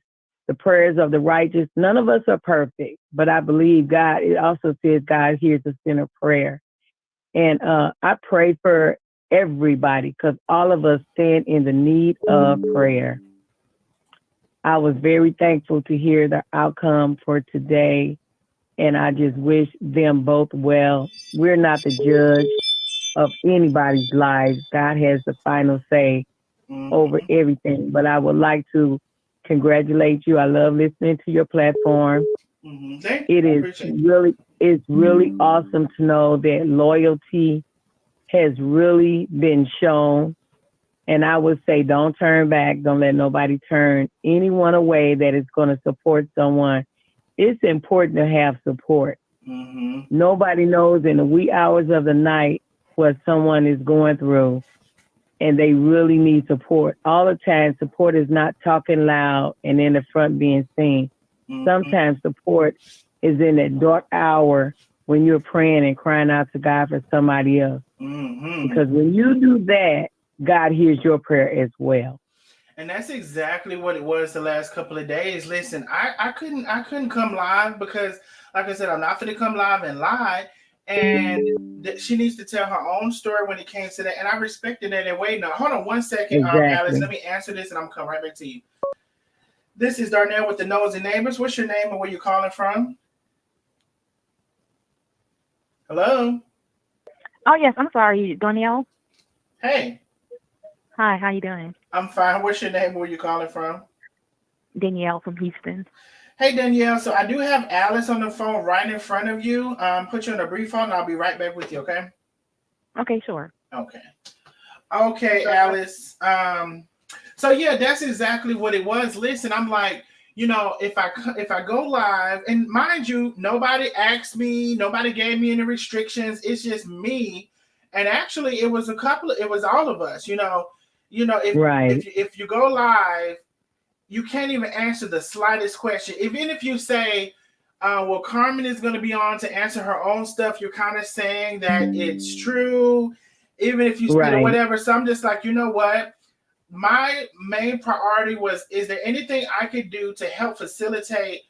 the prayers of the righteous. None of us are perfect, but I believe God, it also says God hears the sinner prayer. And I pray for everybody because all of us stand in the need of prayer. I was very thankful to hear the outcome for today, and I just wish them both well. We're not the judge of anybody's lives. God has the final say over everything, but I would like to congratulate you. I love listening to your platform. It's really awesome to know that loyalty has really been shown. And I would say, don't turn back. Don't let nobody turn anyone away that is going to support someone. It's important to have support. Nobody knows in the wee hours of the night what someone is going through, and they really need support. All the time, support is not talking loud and in the front being seen. Sometimes support is in that dark hour when you're praying and crying out to God for somebody else. Because when you do that, God hears your prayer as well. And that's exactly what it was the last couple of days. Listen, I couldn't come live because, like I said, I'm not going to come live and lie. And she needs to tell her own story when it came to that. And I respected that. And wait, now, hold on one second, Alice. Let me answer this and I'm coming right back to you. This is Darnell with the Nosy Neighbors. What's your name and where you calling from? Hello? Oh, yes. I'm sorry. Danielle? Hey. Hi. How you doing? I'm fine. What's your name and where you calling from? Danielle from Houston. Hey, Danielle. So I do have Alice on the phone right in front of you. Put you on a brief phone and I'll be right back with you, okay? Okay, sure. Okay, Alice. So yeah, that's exactly what it was. Listen, I'm like, you know, if I go live, and mind you, nobody asked me, nobody gave me any restrictions. It's just me. And actually it was all of us, you know, if you go live, you can't even answer the slightest question. Even if you say, well, Carmen is going to be on to answer her own stuff, you're kind of saying that it's true. Even if you say whatever. So I'm just like, you know what? My main priority was, is there anything I could do to help facilitate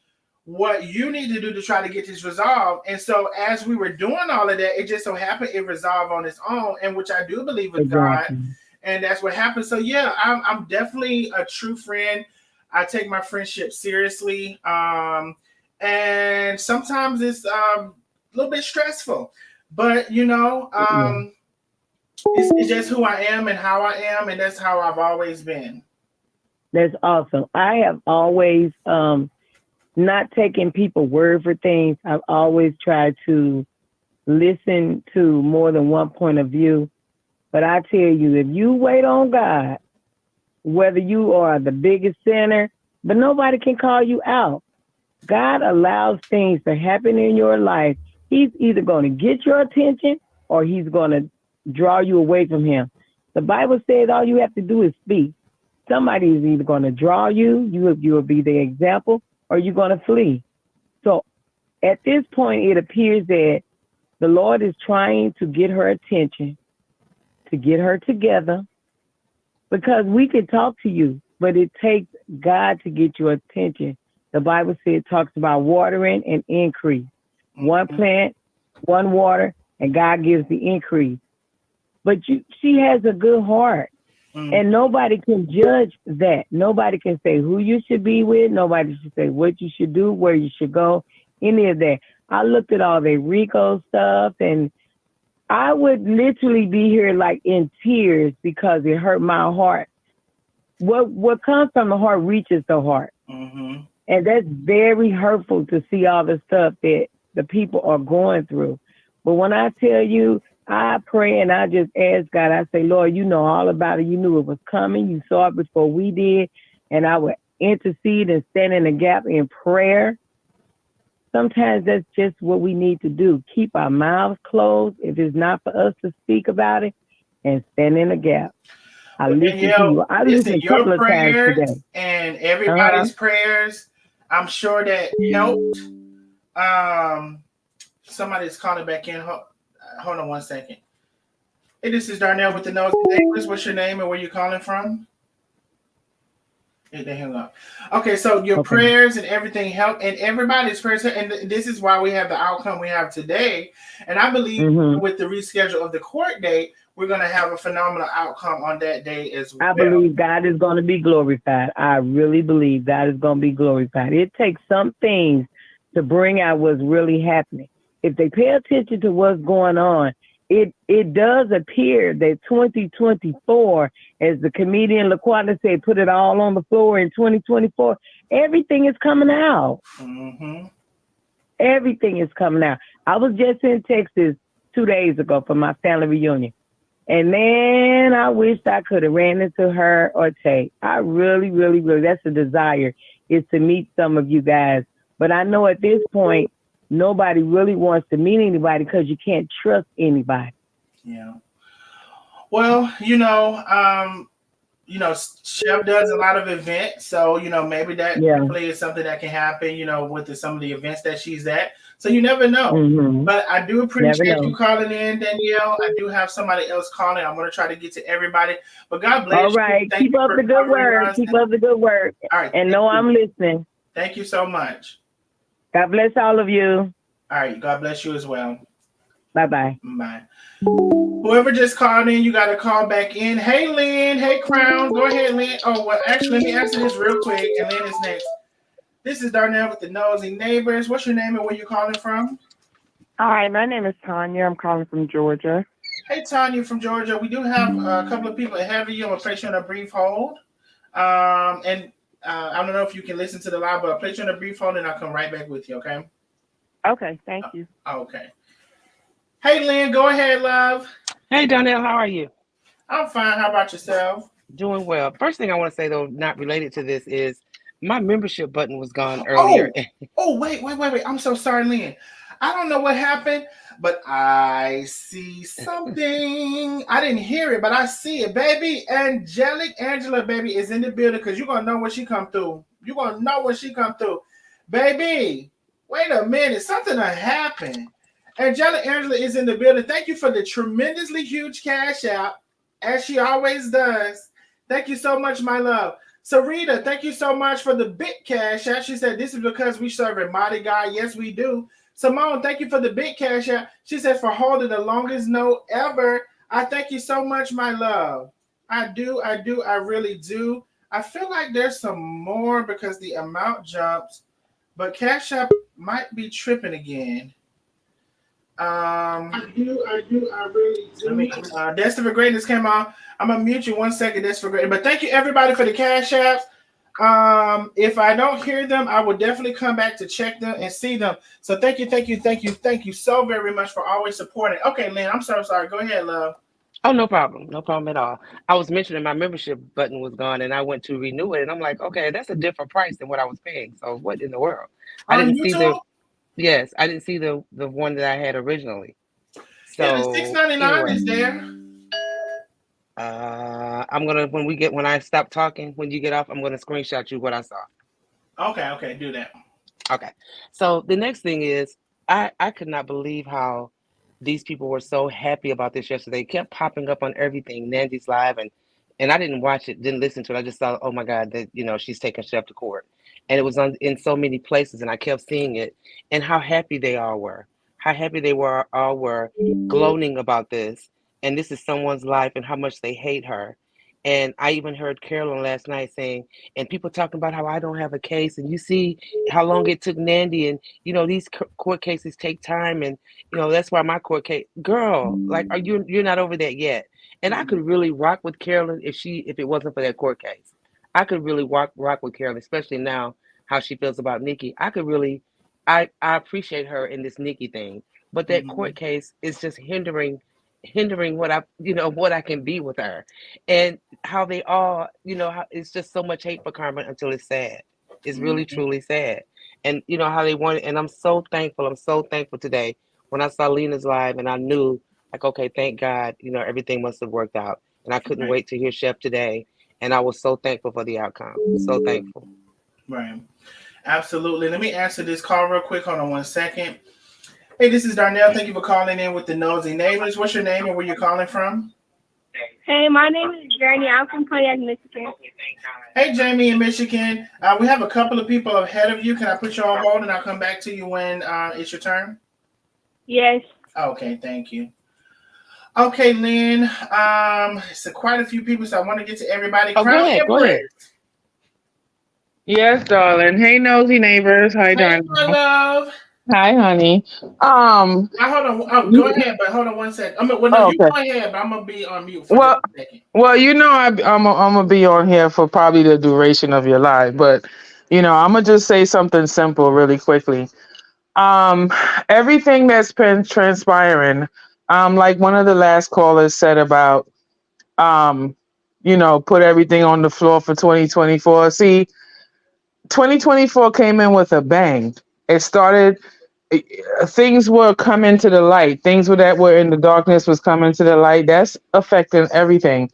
what you need to do to try to get this resolved? And so as we were doing all of that, it just so happened it resolved on its own, and which I do believe with God. And that's what happened. So yeah, I'm definitely a true friend. I take my friendship seriously. And sometimes it's a little bit stressful, but you know, it's just who I am and how I am, and that's how I've always been. That's awesome. I have always not taken people's word for things. I've always tried to listen to more than one point of view. But I tell you, if you wait on God, whether you are the biggest sinner, but nobody can call you out. God allows things to happen in your life. He's either going to get your attention or he's going to draw you away from him. The Bible says all you have to do is speak. Somebody is either going to draw you will be the example, or you're going to flee. So at this point, it appears that the Lord is trying to get her attention, to get her together, because we can talk to you, but it takes God to get your attention. The Bible says it talks about watering and increase. One plant, one water, and God gives the increase. But she has a good heart, and nobody can judge that. Nobody can say who you should be with. Nobody should say what you should do, where you should go, any of that. I looked at all the Rico stuff, and I would literally be here like in tears because it hurt my heart. What comes from the heart reaches the heart. And that's very hurtful to see all the stuff that the people are going through. But when I tell you, I pray and I just ask God, I say, Lord, you know all about it. You knew it was coming. You saw it before we did. And I would intercede and stand in the gap in prayer. Sometimes that's just what we need to do. Keep our mouths closed if it's not for us to speak about it, and stand in the gap. I listen to you. I listened a couple of times today. And everybody's prayers, I'm sure that helped. Somebody's calling back in. Hold on one second. Hey, this is Darnell with the Nosy Neighbors. What's your name and where you calling from? Hey, they hung up. Okay, so your prayers and everything help, and everybody's prayers, and this is why we have the outcome we have today. And I believe with the reschedule of the court date, we're going to have a phenomenal outcome on that day as well. I believe God is going to be glorified. I really believe God is going to be glorified. It takes some things to bring out what's really happening. If they pay attention to what's going on, it does appear that 2024, as the comedian LaQuanta said, put it all on the floor in 2024. Everything is coming out. Mm-hmm. Everything is coming out. I was just in Texas 2 days ago for my family reunion. And man, I wished I could have ran into her or Tay. I really, really, really, that's a desire, is to meet some of you guys. But I know at this point, nobody really wants to meet anybody because you can't trust anybody. Yeah. Well, Chef does a lot of events, so maybe that hopefully is something that can happen, with some of the events that she's at. So you never know. Mm-hmm. But I do appreciate you calling in, Danielle. I do have somebody else calling. I'm going to try to get to everybody. But God bless you. All right. Keep up the good work. Keep up the good work. All right. And know I'm listening. Thank you so much. God bless all of you. All right. God bless you as well. Bye-bye. Bye. Whoever just called in, you got to call back in. Hey, Lynn. Hey, Crown. Go ahead, Lynn. Oh, well, actually, let me answer this real quick, and Lynn is next. This is Darnell with the Nosy Neighbors. What's your name and where you calling from? Hi, my name is Tanya. I'm calling from Georgia. Hey, Tanya from Georgia. We do have a couple of people ahead of you. I'm going to place you on a brief hold. I don't know if you can listen to the live, but I'll place you on a brief hold, and I'll come right back with you, okay? Okay, thank you. Okay. Hey, Lynn, go ahead, love. Hey, Darnell, how are you? I'm fine. How about yourself? Doing well. First thing I want to say, though, not related to this, is my membership button was gone earlier. Wait. I'm so sorry, Lynn. I don't know what happened, but I see something. I didn't hear it, but I see it. Baby, Angela, baby, is in the building because you're going to know when she come through. You're going to know when she come through. Baby, wait a minute. Something happened. Angela is in the building. Thank you for the tremendously huge cash out, as she always does. Thank you so much, my love. Sarita, thank you so much for the big cash out. She said, this is because we serve a mighty God. Yes, we do. Simone, thank you for the big cash out. She said, for holding the longest note ever. I thank you so much, my love. I do. I really do. I feel like there's some more because the amount jumps, but Cash App might be tripping again. I do. I really do. That's for Greatness came on. I'm gonna mute you 1 second. That's for Greatness. But thank you everybody for the Cash Apps. If I don't hear them, I will definitely come back to check them and see them. So thank you so very much for always supporting. Okay, Lynn, I'm so sorry. Go ahead, love. Oh, no problem. No problem at all. I was mentioning my membership button was gone and I went to renew it and I'm like, okay, that's a different price than what I was paying. So what in the world? I didn't see the one that I had originally. So the $6.99 is there. I'm gonna when I stop talking, when you get off, I'm gonna screenshot you what I saw. Okay, do that. Okay. So the next thing is I could not believe how these people were so happy about this yesterday. It kept popping up on everything, Nandy's live, and I didn't watch it, didn't listen to it. I just thought, oh my God, that she's taking Chef to court. And it was in so many places and I kept seeing it and how happy they all were. How happy they all were gloating about this. And this is someone's life and how much they hate her. And I even heard Carolyn last night saying, and people talking about how I don't have a case. And you see how long it took Nandy. And, these court cases take time. And, that's why my court case, girl, like, you're not over that yet. And I could really rock with Carolyn if it wasn't for that court case. I could really rock with Carolyn, especially now how she feels about Nikki. I appreciate her in this Nikki thing. But that court case is just hindering what I can be with her, and how they all, how it's just so much hate for Carmen until it's sad. It's really truly sad, and how they want it. And I'm so thankful. I'm so thankful today when I saw Lena's live, and I knew like, okay, thank God, everything must have worked out, and I couldn't wait to hear Chef today, and I was so thankful for the outcome. So thankful. Right, absolutely. Let me answer this call real quick. Hold on 1 second. Hey, this is Darnell. Thank you for calling in with the Nosy Neighbors. What's your name and where you're calling from? Hey, my name is Journey. I'm from Pontiac, Michigan. Hey, Jamie in Michigan. We have a couple of people ahead of you. Can I put you on hold and I'll come back to you when it's your turn? Yes. Okay, thank you. Okay, Lynn. It's quite a few people, so I want to get to everybody. Oh, go ahead. Yes, darling. Hey, Nosy Neighbors. Hi, Hey, darling. my love. Hi, honey. Now, hold on. Oh, go ahead, but hold on one second. Well, no, you Okay. go ahead, but I'm gonna be on mute for just Well, a second. I'm gonna be on here for probably the duration of your life, but I'm gonna just say something simple really quickly. Um, Everything that's been transpiring, like one of the last callers said about, um, put everything on the floor for 2024. See, 2024 came in with a bang. It started. Things were coming to the light. Things that were in the darkness was coming to the light. That's affecting everything.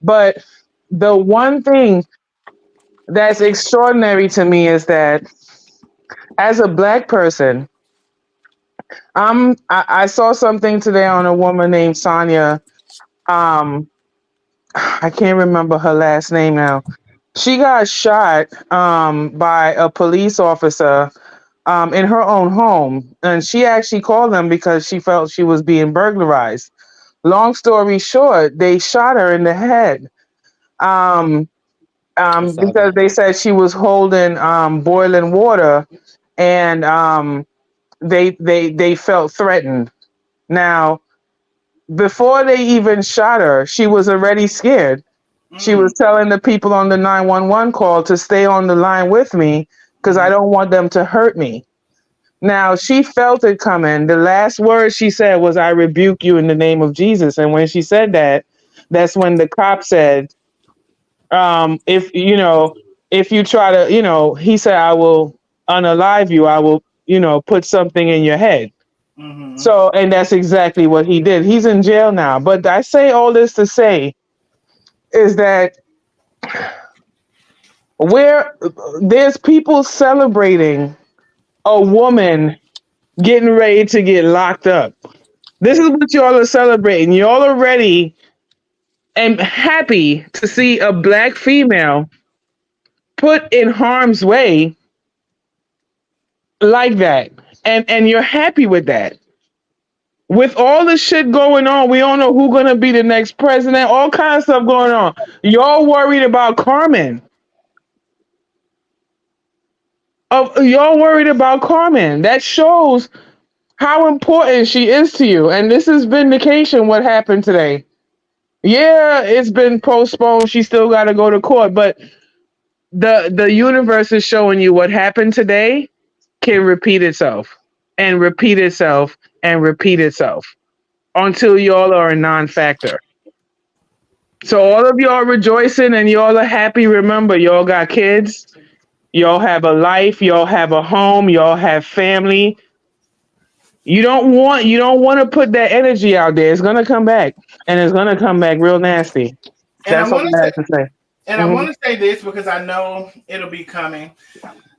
But the one thing that's extraordinary to me is that as a black person, I saw something today on a woman named Sonia. Um, I can't remember her last name now. She got shot by a police officer in her own home, and she actually called them because she felt she was being burglarized. Long story short, they shot her in the head. Um, I saw because that. they said she was holding boiling water, and they felt threatened. Now, before they even shot her, she was already scared. She Mm, was telling the people on the 911 call to stay on the line with me because I mm, don't want them to hurt me. Now, she felt it coming. The last word she said was, "I rebuke you in the name of Jesus." And when she said that, that's when the cop said, if if you try to, he said, "I will unalive you. I will, put something in your head." mm-hmm. So, and that's exactly what he did. He's in jail now. But I say all this to say is that where there's people celebrating a woman getting ready to get locked up. This is what y'all are celebrating. Y'all are ready and happy to see a black female put in harm's way like that. And you're happy with that. With all the shit going on, we don't know who's gonna be the next president, all kinds of stuff going on. Y'all worried about Carmen. Y'all worried about Carmen. That shows how important she is to you. And this is vindication what happened today. Yeah, it's been postponed. She still gotta go to court, but the universe is showing you what happened today can repeat itself and repeat itself and repeat itself until y'all are a non-factor. So all of y'all rejoicing and y'all are happy. Remember, y'all got kids, y'all have a life, y'all have a home, y'all have family. You don't want to put that energy out there. It's gonna come back, and it's gonna come back real nasty. And I That's all want to I say, have to say. and I Mhm. want to say this because I know it'll be coming.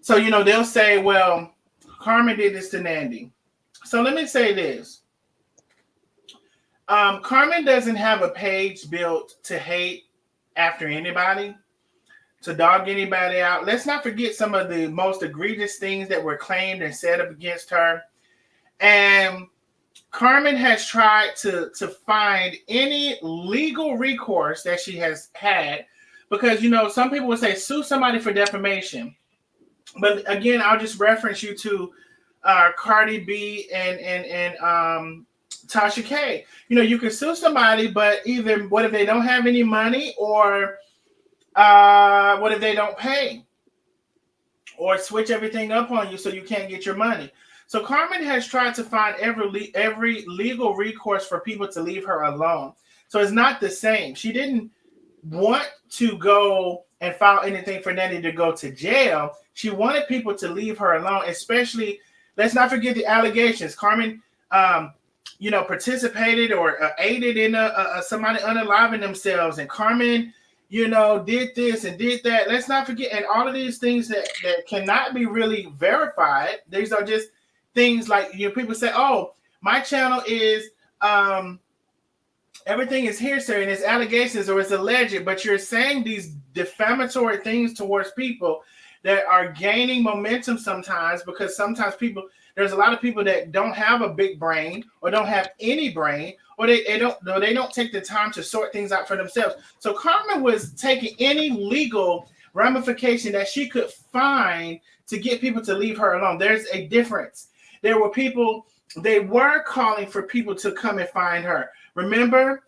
So they'll say, "Well, Carmen did this to Nandy." So let me say this: Carmen doesn't have a page built to hate after anybody, to dog anybody out. Let's not forget some of the most egregious things that were claimed and said up against her. And Carmen has tried to find any legal recourse that she has had because some people would say sue somebody for defamation. But again, I'll just reference you to Cardi B and Tasha K. You can sue somebody, but either what if they don't have any money, or what if they don't pay, or switch everything up on you so you can't get your money. So Carmen has tried to find every legal recourse for people to leave her alone. So it's not the same. She didn't want to go and file anything for Nanny to go to jail. She wanted people to leave her alone, especially, let's not forget the allegations. Carmen, participated or aided in somebody unaliving themselves. And Carmen, did this and did that. Let's not forget, and all of these things that cannot be really verified. These are just things like, people say, "Oh, my channel is everything is hearsay and it's allegations or it's alleged," but you're saying these defamatory things towards people that are gaining momentum sometimes, because sometimes there's a lot of people that don't have a big brain or don't have any brain, or they don't take the time to sort things out for themselves. So Carmen was taking any legal ramification that she could find to get people to leave her alone. There's a difference. there were people, they were calling for people to come and find her. Remember?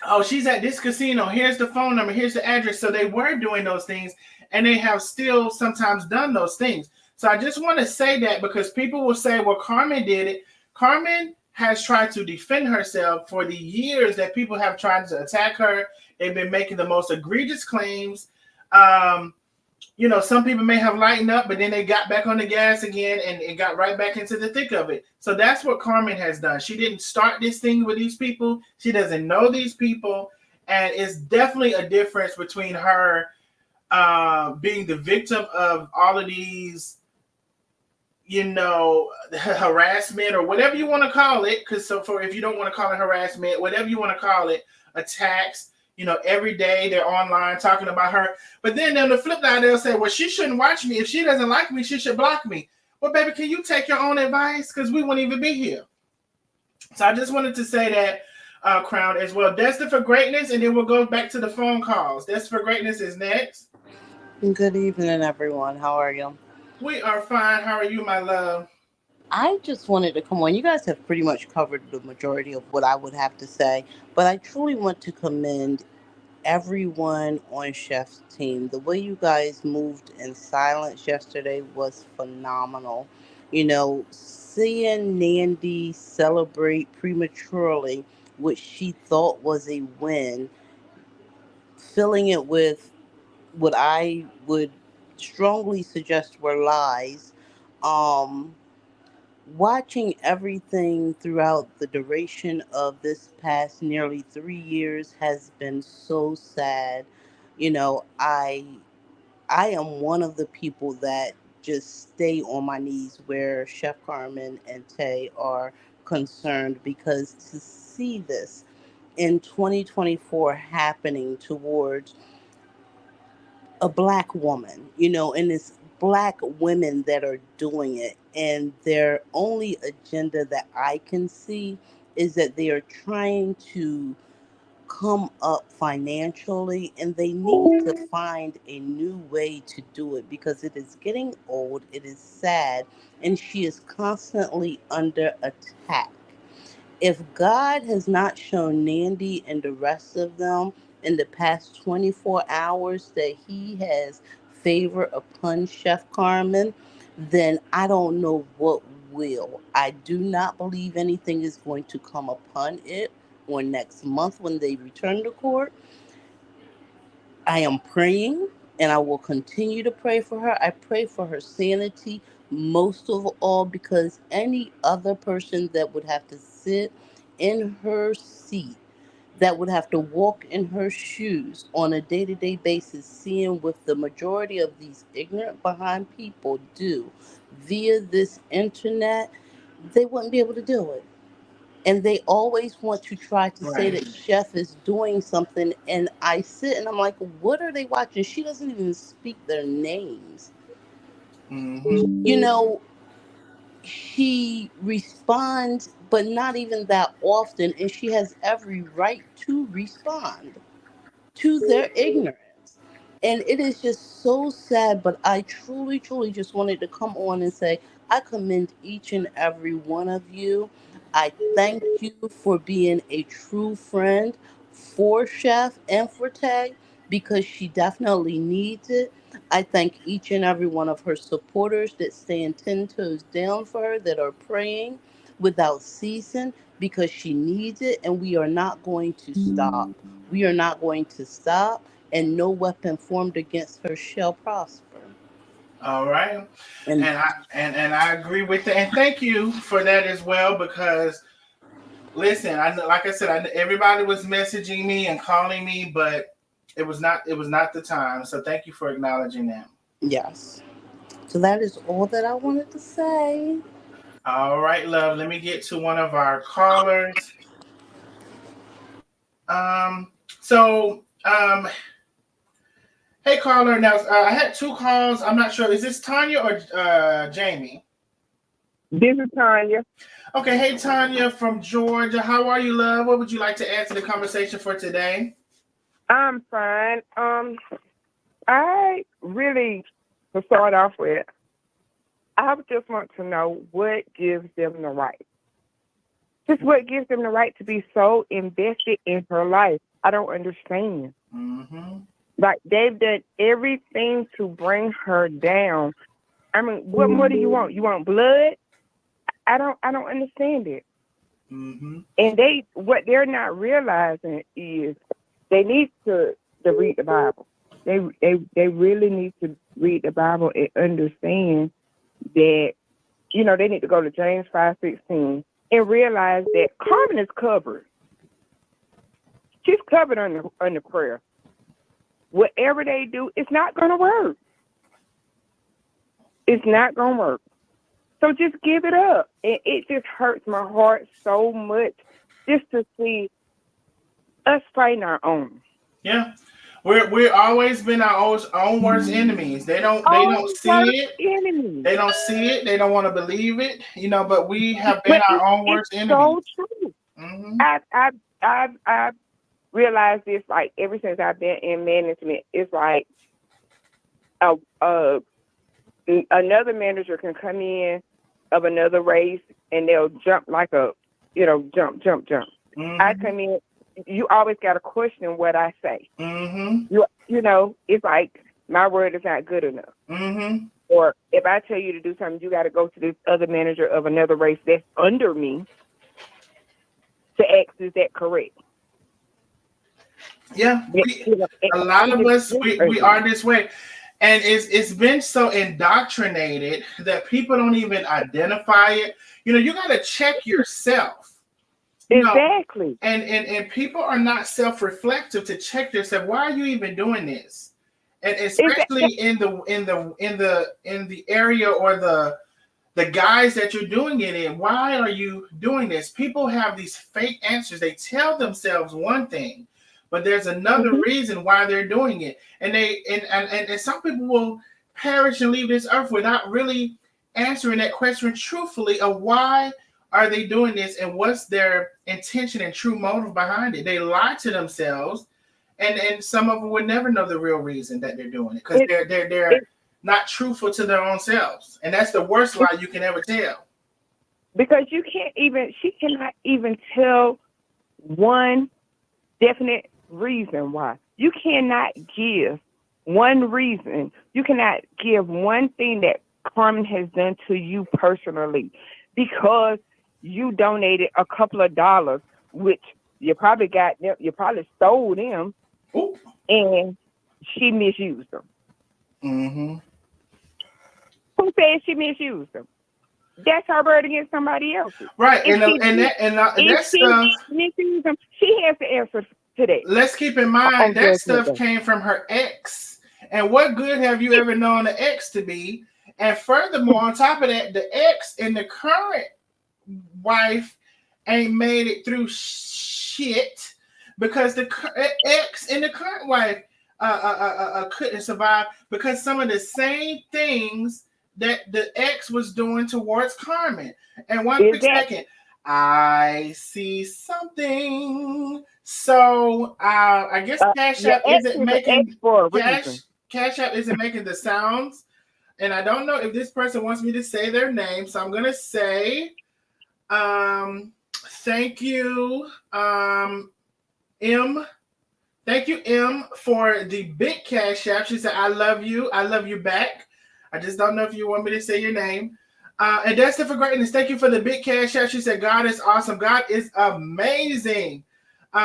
Oh, she's at this casino. Here's the phone number. Here's the address. So they were doing those things, and they have still sometimes done those things. So I just want to say that because people will say, well, Carmen did it. Carmen has tried to defend herself for the years that people have tried to attack her. They've been making the most egregious claims. Some people may have lightened up, but then they got back on the gas again and it got right back into the thick of it. So that's what Carmen has done. She didn't start this thing with these people. She doesn't know these people. And it's definitely a difference between her being the victim of all of these, harassment or whatever you want to call it. Because if you don't want to call it harassment, whatever you want to call it, attacks. Every day they're online talking about her. But then on the flip side, they'll say, well, she shouldn't watch me. If she doesn't like me, she should block me. Well, baby, can you take your own advice? Because we wouldn't even be here. So I just wanted to say that, Crown, as well. Destined for Greatness, and then we'll go back to the phone calls. Destined for Greatness is next. Good evening, everyone. How are you? We are fine. How are you, my love? I just wanted to come on. You guys have pretty much covered the majority of what I would have to say, but I truly want to commend everyone on Chef's team. The way you guys moved in silence yesterday was phenomenal. Seeing Nandy celebrate prematurely what she thought was a win, filling it with what I would strongly suggest were lies. Um, Watching everything throughout the duration of this past nearly 3 years has been so sad. I am one of the people that just stay on my knees where Chef Carmen and Tay are concerned, because to see this in 2024 happening towards a black woman, and it's black women that are doing it. And their only agenda that I can see is that they are trying to come up financially, and they need to find a new way to do it because it is getting old, it is sad, and she is constantly under attack. If God has not shown Nandy and the rest of them in the past 24 hours that he has favor upon Chef Carmen, then I don't know what will. I do not believe anything is going to come upon it or next month when they return to court. I am praying, and I will continue to pray for her. I pray for her sanity most of all, because any other person that would have to sit in her seat, that would have to walk in her shoes on a day-to-day basis, seeing what the majority of these ignorant behind people do via this internet, they wouldn't be able to do it. And they always want to try to say Right. that Chef is doing something, and I sit and I'm like, what are they watching? She doesn't even speak their names. Mm-hmm. You know, she responds, but not even that often, and she has every right to respond to their ignorance. And it is just so sad, but I truly, truly just wanted to come on and say, I commend each and every one of you. I thank you for being a true friend for Chef and for Tay, because she definitely needs it. I thank each and every one of her supporters that stand 10 toes down for her, that are praying without ceasing, because she needs it, and we are not going to stop. We are not going to stop, and no weapon formed against her shall prosper. All right. And And I agree with that. And thank you for that as well, because listen, I know, like I said, everybody was messaging me and calling me, but it was not the time. So thank you for acknowledging that. yes, so that is all that I wanted to say. All right, love. Let me get to one of our callers. Um, so hey caller. Now I had two calls. I'm not sure. Is this Tanya or Jamie? This is Tanya. Okay, hey Tanya from Georgia. How are you, love? What would you like to add to the conversation for today? I'm fine. I really, to start off with, I just want to know what gives them the right. Just what gives them the right to be so invested in her life. I don't understand. Mm-hmm. Like, they've done everything to bring her down. I mean, what more do you want? You want blood? I don't understand it. Mm-hmm. And what they're not realizing is they need to read the Bible. They really need to read the Bible and understand that, they need to go to James 5:16 and realize that Carmen is covered. She's covered under prayer. Whatever they do, it's not going to work. It's not going to work. So just give it up. And it just hurts my heart so much just to see us fighting our own. Yeah. We're always been our own worst enemies. They don't see it. Enemies. They don't see it. They don't want to believe it. But we have been our own worst enemies. So true. Mm-hmm. I've realized this, like, ever since I've been in management. It's like another manager can come in of another race and they'll jump like jump. Mm-hmm. I come in, you always got to question what I say. Mm-hmm. It's like my word is not good enough. Mm-hmm. Or if I tell you to do something, you got to go to this other manager of another race that's under me to ask, is that correct? Yeah, a lot of us, we are this way. And it's been so indoctrinated that people don't even identify it. You got to check yourself. Exactly. And people are not self-reflective to check yourself. Why are you even doing this? And especially in the area or the guys that you're doing it in. Why are you doing this? People have these fake answers. They tell themselves one thing, but there's another reason why they're doing it. And some people will perish and leave this earth without really answering that question truthfully of why are they doing this and what's their intention and true motive behind it. They lie to themselves, and some of them would never know the real reason that they're doing it because they're not truthful to their own selves. And that's the worst lie you can ever tell. Because she cannot even tell one definite reason why. You cannot give one reason. You cannot give one thing that Carmen has done to you personally because you donated a couple of dollars, which you probably stole them. Ooh. And she misused them. Mm-hmm. Who said she misused them? That's her word against somebody else's. Right. That stuff, misused them, she has to answer to that. Let's keep in mind that stuff came from her ex. And what good have you ever known the ex to be? And furthermore, on top of that, the ex and the current wife ain't made it through shit because the ex and the current wife couldn't survive because some of the same things that the ex was doing towards Carmen. And one quick second, I see something. So I guess Cash App isn't making Cash App isn't making the sounds. And I don't know if this person wants me to say their name, so I'm gonna say thank you, M. Thank you, M, for the big Cash App. She said, I love you back. I just don't know if you want me to say your name. And Destined for Greatness, thank you for the big Cash App. She said, God is awesome. God is amazing.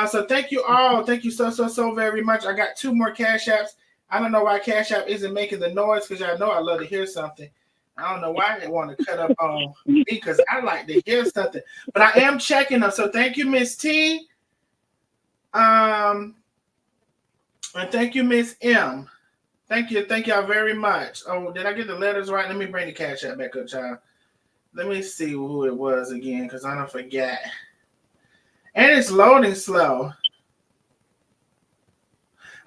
So thank you all. Thank you so very much. I got 2 more Cash Apps. I don't know why Cash App isn't making the noise because y'all know I love to hear something. I don't know why they want to cut up on me because I like to hear something. But I am checking them. So thank you, Miss T. And thank you, Miss M. Thank y'all very much. Oh, did I get the letters right? Let me bring the Cash App back up, child. Let me see who it was again because I don't forget. And it's loading slow.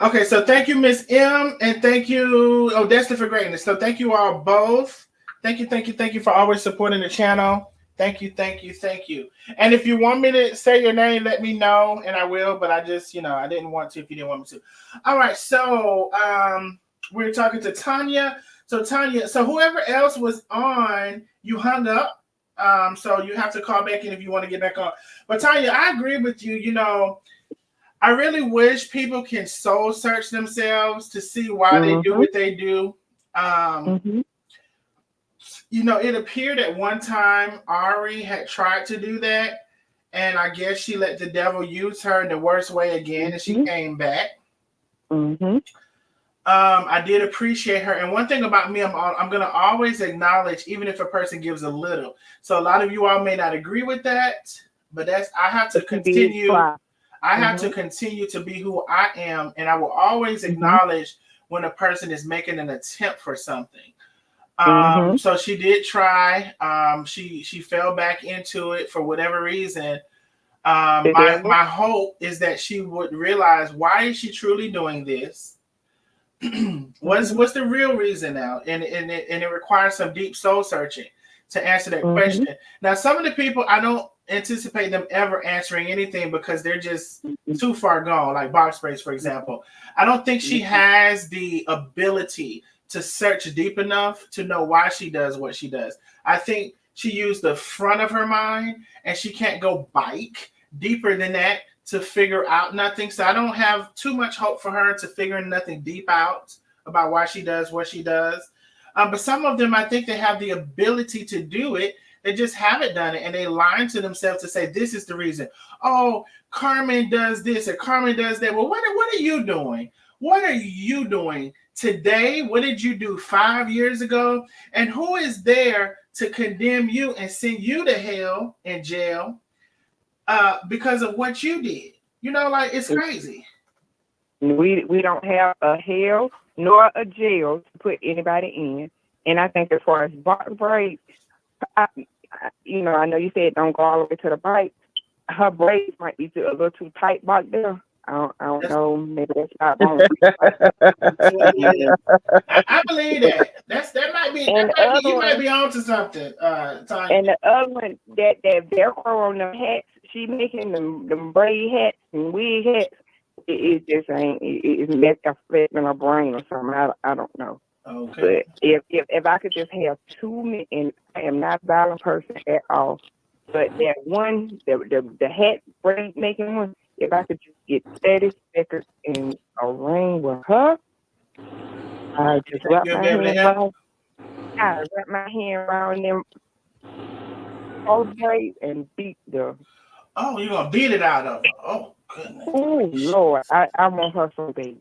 Okay, so thank you, Miss M, and thank you, Destined for Greatness. So thank you all both. Thank you for always supporting the channel. Thank you. And if you want me to say your name, let me know, and I will, but I just, I didn't want to if you didn't want me to. All right, so we're talking to Tanya. So So Tanya, so whoever else was on, you hung up. So you have to call back in if you want to get back on. But Tanya, I agree with you. You know, I really wish people can soul search themselves to see why they do what they do. You know, it appeared at one time Ari had tried to do that, and I guess she let the devil use her in the worst way again, and she came back. I did appreciate her, and one thing about me, I'm going to always acknowledge, even if a person gives a little. So a lot of you all may not agree with that, but I have to continue. I have to continue to be who I am, and I will always acknowledge when a person is making an attempt for something. So she did try. She fell back into it for whatever reason. My hope is that she would realize, why is she truly doing this? What's the real reason now? And it requires some deep soul searching to answer that question. Now, some of the people, I don't anticipate them ever answering anything because they're just too far gone, like Box Sprays, for example. I don't think she has the ability to search deep enough to know why she does what she does. I think she used the front of her mind, and she can't go bike deeper than that to figure out nothing. So I don't have too much hope for her to figure nothing deep out about why she does what she does. But some of them, I think they have the ability to do it. They just haven't done it, and they lie to themselves to say, this is the reason. Oh, Carmen does this or Carmen does that. Well, what are you doing? What are you doing today? What did you do 5 years ago? And who is there to condemn you and send you to hell and jail because of what you did? You know, like, it's crazy. We don't have a hell nor a jail to put anybody in. And I think as far as braids, I know you said don't go all the way to the bite. Her braids might be a little too tight back there. I don't know. Maybe that's not wrong. I believe that. That might be. You might be onto something, Tanya. And the other one, that Velcro on them hats, she making them braid hats and wig hats. It just ain't. It's affecting her brain or something. I don't know. Okay. But if I could just have two, and I am not a violent person at all, but that one, the hat braid making one, if I could just get 30 seconds in a ring with her, I just wrap my hand around them old braids and beat the. Oh, you're gonna beat it out of her. Oh, goodness. Oh Lord, I want her so bad.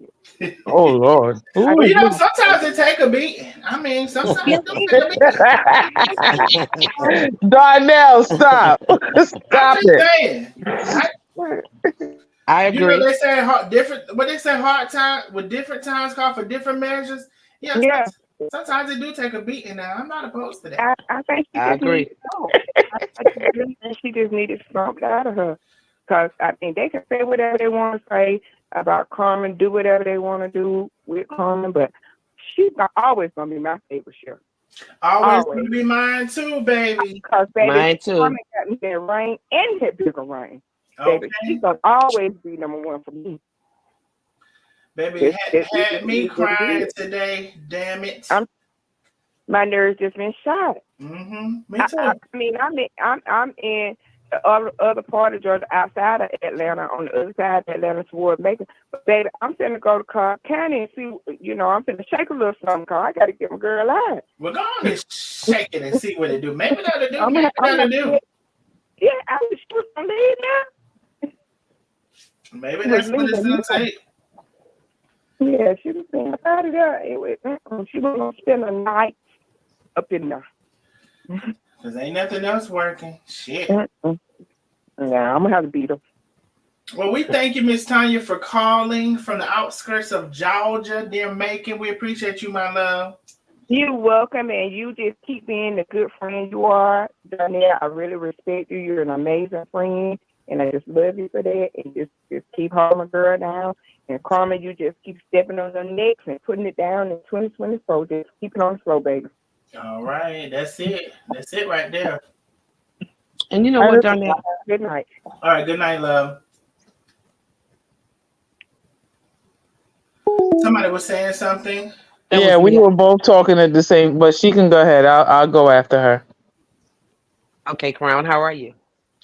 Oh Lord. Well, you know, sometimes it take a beating. I mean, sometimes it take a beating. Darnell, stop. Stop it. I agree. You know, they say hard time with different times call for different measures. Yeah. Sometimes it do take a beating. Now, I'm not opposed to that. I think I agree. She just needed something out of her. Because, I mean, they can say whatever they want to say about Carmen, do whatever they want to do with Carmen, but she's always going to be my favorite show. Always going to be mine too, baby. Because, baby, mine too. Carmen got me that ring and that bigger ring. Okay. Baby, she's going to always be number one for me. Baby, had me crying today. Damn it. My nerves just been shot. Me too. I mean, I'm in the other part of Georgia, outside of Atlanta, on the other side of Atlanta toward Macon. But baby, I'm finna go to Cobb County and see. I'm finna shake a little something. Cause I gotta get my girl out. We're going to shake it and see what it do. Maybe that'll do. Maybe that'll do. Yeah, I was supposed to leave now. Maybe that's what it's gonna take. Yeah, she was saying out of there. She was gonna spend a night up in there. Cause ain't nothing else working. Shit. Yeah, I'm gonna have to beat her. Well, we thank you, Miss Tanya, for calling from the outskirts of Georgia, dear Macon. We appreciate you, my love. You're welcome, and you just keep being the good friend you are, Danielle. I really respect you. You're an amazing friend, and I just love you for that. And just keep holding my girl down. And Carmen, you just keep stepping on her necks and putting it down in 2024. Just keep it on the slow, baby. All right, that's it. That's it right there. And you know what, Danielle? Good night. All right, good night, love. Somebody was saying something. That Yeah, was we me. were both talking at the same, but she can go ahead. I'll go after her. Okay, Crown, how are you?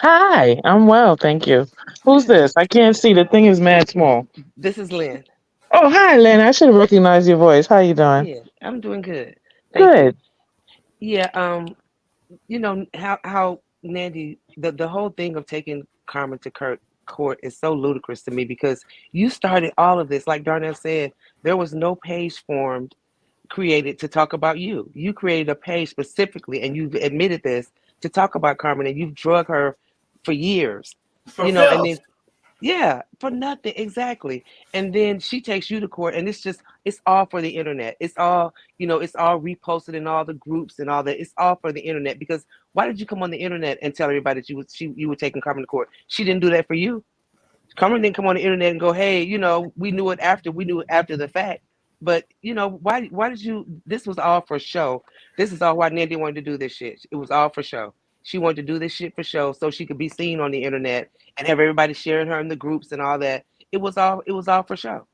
Hi, I'm well, thank you. Who's Good. this? I can't see. The thing is mad small. This is Lynn. Oh, hi, Lynn. I should have recognized your voice. How you doing? Yeah, I'm doing good. Thank you. Good. Yeah, you know how Nandy, the whole thing of taking Carmen to court is so ludicrous to me because you started all of this. Like Darnell said, there was no page formed created to talk about you. You created a page specifically, and you've admitted this, to talk about Carmen, and you've drug her for years. For And filth. then yeah, for nothing, exactly. And then she takes you to court, and it's all for the internet. It's all, it's all reposted in all the groups and all that. It's all for the internet because why did you come on the internet and tell everybody that you were taking Carmen to court? She didn't do that for you. Carmen didn't come on the internet and go, hey, we knew it after the fact. But why did you? This was all for show. This is all why Nandy wanted to do this shit. It was all for show. She wanted to do this shit for show so she could be seen on the internet and have everybody sharing her in the groups and all that. It was all for show.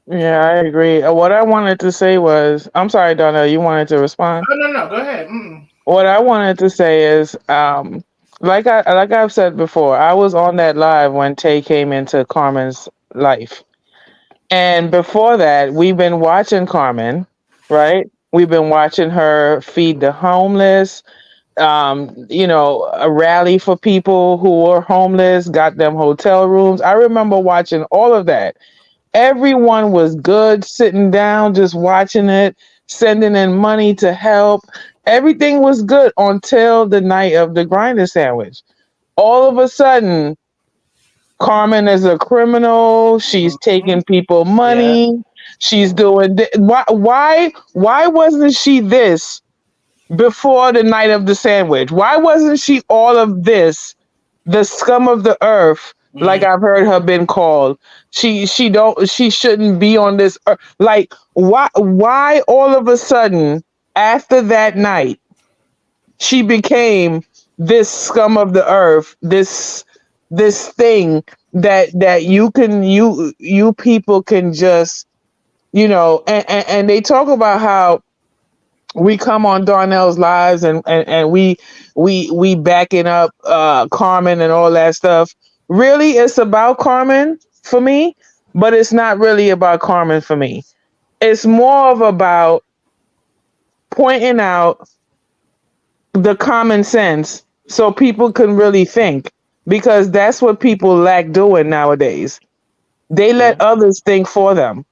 Yeah, I agree. What I wanted to say was, I'm sorry, Donna, you wanted to respond? Oh, no, no, go ahead. Mm. What I wanted to say is, like I've said before, I was on that live when Tay came into Carmen's life. And before that, we've been watching Carmen, right? We've been watching her feed the homeless, a rally for people who were homeless, got them hotel rooms. I remember watching all of that. Everyone was good, sitting down, just watching it, sending in money to help. Everything was good until the night of the grinder sandwich. All of a sudden, Carmen is a criminal. She's Mhm. taking people Yeah. money. She's doing why wasn't she this before the night of the sandwich? Why wasn't she all of this, the scum of the earth, like Mm. I've heard her been called? She shouldn't be on this earth. Like why all of a sudden after that night she became this scum of the earth, this thing that you people can just and they talk about how we come on Darnell's lives and we backing up Carmen and all that stuff. Really, it's about Carmen for me, but it's not really about Carmen for me. It's more of about pointing out the common sense so people can really think, because that's what people lack doing nowadays. They let Yeah, others think for them.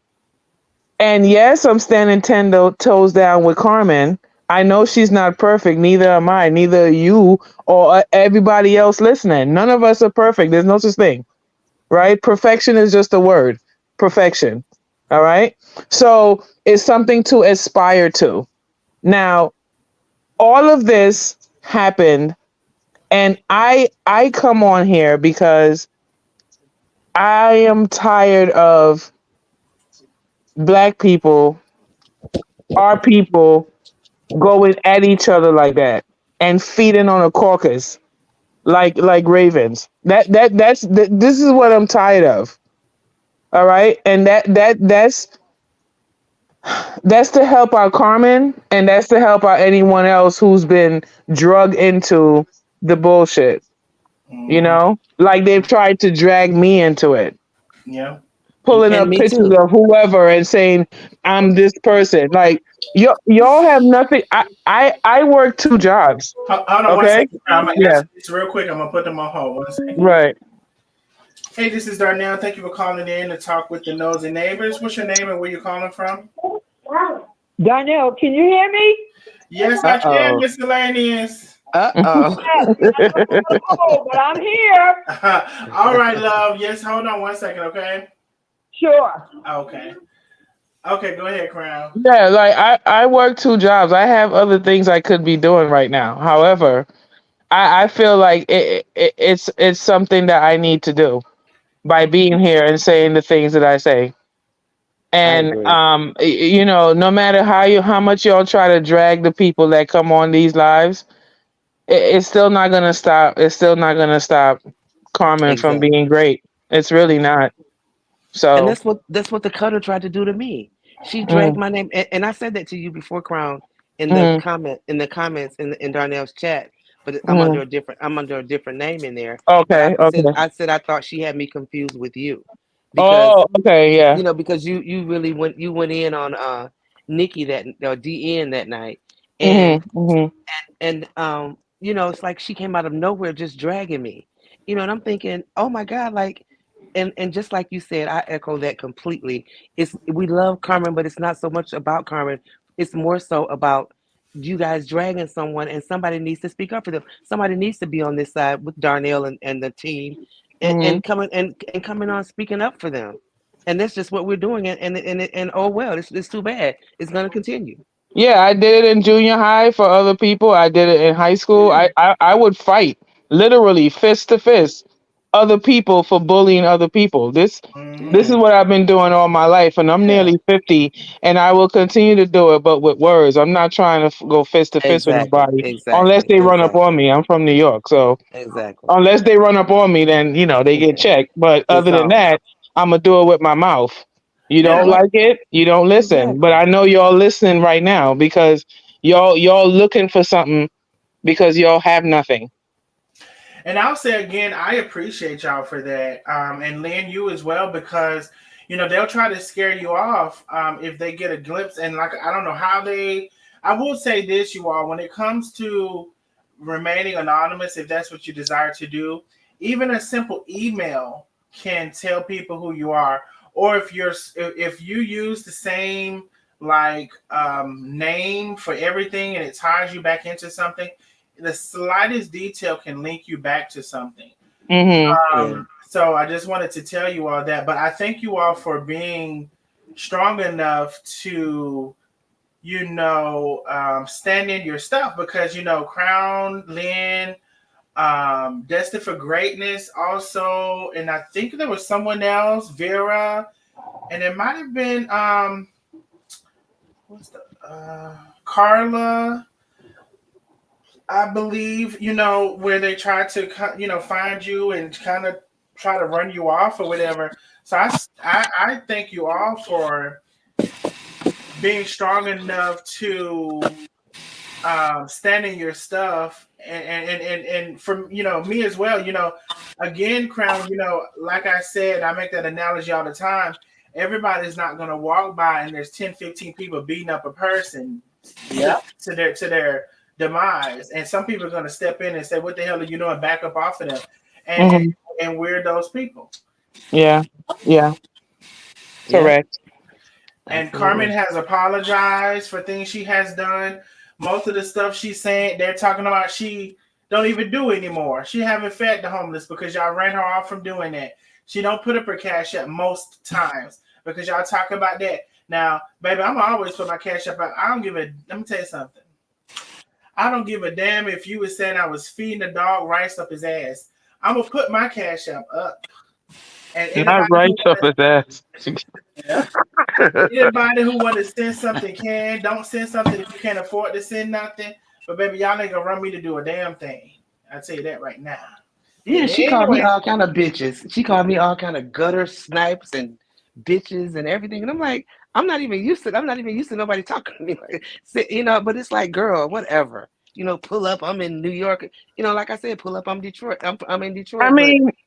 And yes, I'm standing toes down with Carmen. I know she's not perfect. Neither am I. Neither are you or everybody else listening. None of us are perfect. There's no such thing, right? Perfection is just a word. Perfection. All right. So it's something to aspire to. Now, all of this happened, and I come on here because I am tired of black people, our people, going at each other like that and feeding on a caucus like ravens. This is what I'm tired of. All right, and that's to help out Carmen, and that's to help out anyone else who's been drug into the bullshit. Mhm. Like they've tried to drag me into it, Yeah. pulling and up me pictures too. of whoever and saying I'm this person. Like y'all have nothing. I work two jobs. Hold on one Okay. second. I'm gonna Yeah. answer this real quick. I'm gonna put them on hold. One second. Right. Hey, this is Darnell. Thank you for calling in to talk with the Nosy Neighbors. What's your name and where you calling from? Darnell, can you hear me? Yes, I can, Uh-oh. miscellaneous. Uh-oh. Oh, but I'm here. All right, love. Yes, hold on one second, okay? Sure. Okay. Okay, go ahead, Crown. Yeah, like I work two jobs. I have other things I could be doing right now. However, I feel like it's something that I need to do by being here and saying the things that I say. I And agree. no matter how much y'all try to drag the people that come on these lives, it's still not gonna stop. It's still not gonna stop Carmen from Exactly. being great. It's really not. And So that's what the cutter tried to do to me. She dragged my name, and I said that to you before, Crown, in the comments in Darnell's chat. But I'm under a different name in there. But Okay, okay. I said I thought she had me confused with you, because Oh, okay, yeah. because you really went in on Nikki that or DN that night, and Mm-hmm, mm-hmm. it's like she came out of nowhere just dragging me, and I'm thinking, oh my God, like, and just like you said, I echo that completely. We love Carmen, but it's not so much about Carmen. It's more so about you guys dragging someone, and somebody needs to speak up for them. Somebody needs to be on this side with Darnell and the team, Mm-hmm. and coming on speaking up for them. And that's just what we're doing. And oh well, it's too bad. It's gonna continue. Yeah, I did it in junior high for other people. I did it in high school. Yeah. I would fight literally fist to fist other people for bullying other people. This is Yeah. what I've been doing all my life, and I'm Yeah. nearly 50, and I will continue to do it, but with words. I'm not trying to go fist to fist with Exactly. nobody unless Exactly. they run up on Exactly. me. I'm from New York, so Exactly. unless they run up on me, then they get Yeah. checked. But It's other than on. that, I'm gonna do it with my mouth. You Yeah. don't like it, you don't listen. But Exactly. I know y'all listening right now because y'all looking for something because y'all have nothing. And I'll say again, I appreciate y'all for that, and Lynn, you as well, because they'll try to scare you off if they get a glimpse. And like, I don't know how they. I will say this, you all, when it comes to remaining anonymous, if that's what you desire to do, even a simple email can tell people who you are, or if you use the same like name for everything and it ties you back into something, the slightest detail can link you back to something. Mhm. Yeah. So I just wanted to tell you all that. But I thank you all for being strong enough to, stand in your stuff, because, Crown, Lynn, Destined for Greatness also. And I think there was someone else, Vera, and it might have been, Carla, I believe, where they try to, find you and kind of try to run you off or whatever. So I thank you all for being strong enough to stand in your stuff, and from, me as well, again, Crown, like I said, I make that analogy all the time. Everybody's not going to walk by and there's 10, 15 people beating up a person to their demise. And some people are going to step in and say, what the hell are you doing? Back up off of them. And, and, Mhm. and we're those people. Yeah. Yeah. Yeah. Correct. And Carmen Absolutely. has apologized for things she has done. Most of the stuff she's saying, they're talking about, she don't even do anymore. She haven't fed the homeless because y'all ran her off from doing that. She don't put up her cash up most times because y'all talk about that. Now, baby, I'm always put my cash up. I don't give a. Let me tell you something. I don't give a damn if you was saying I was feeding a dog rice up his ass. I'm gonna put my cash up. And Not right up his ass. anybody who want to send something can. Don't send something if you can't afford to send nothing. But baby, y'all ain't gonna run me to do a damn thing. I'll tell you that right now. Yeah, she called me Anyway, all kind of bitches. She called me all kind of gutter snipes and bitches and everything. And I'm like, I'm not even used to nobody talking to me like, but it's like, girl, whatever. Pull up. I'm in New York. Like I said, pull up. I'm Detroit. I'm in I Detroit,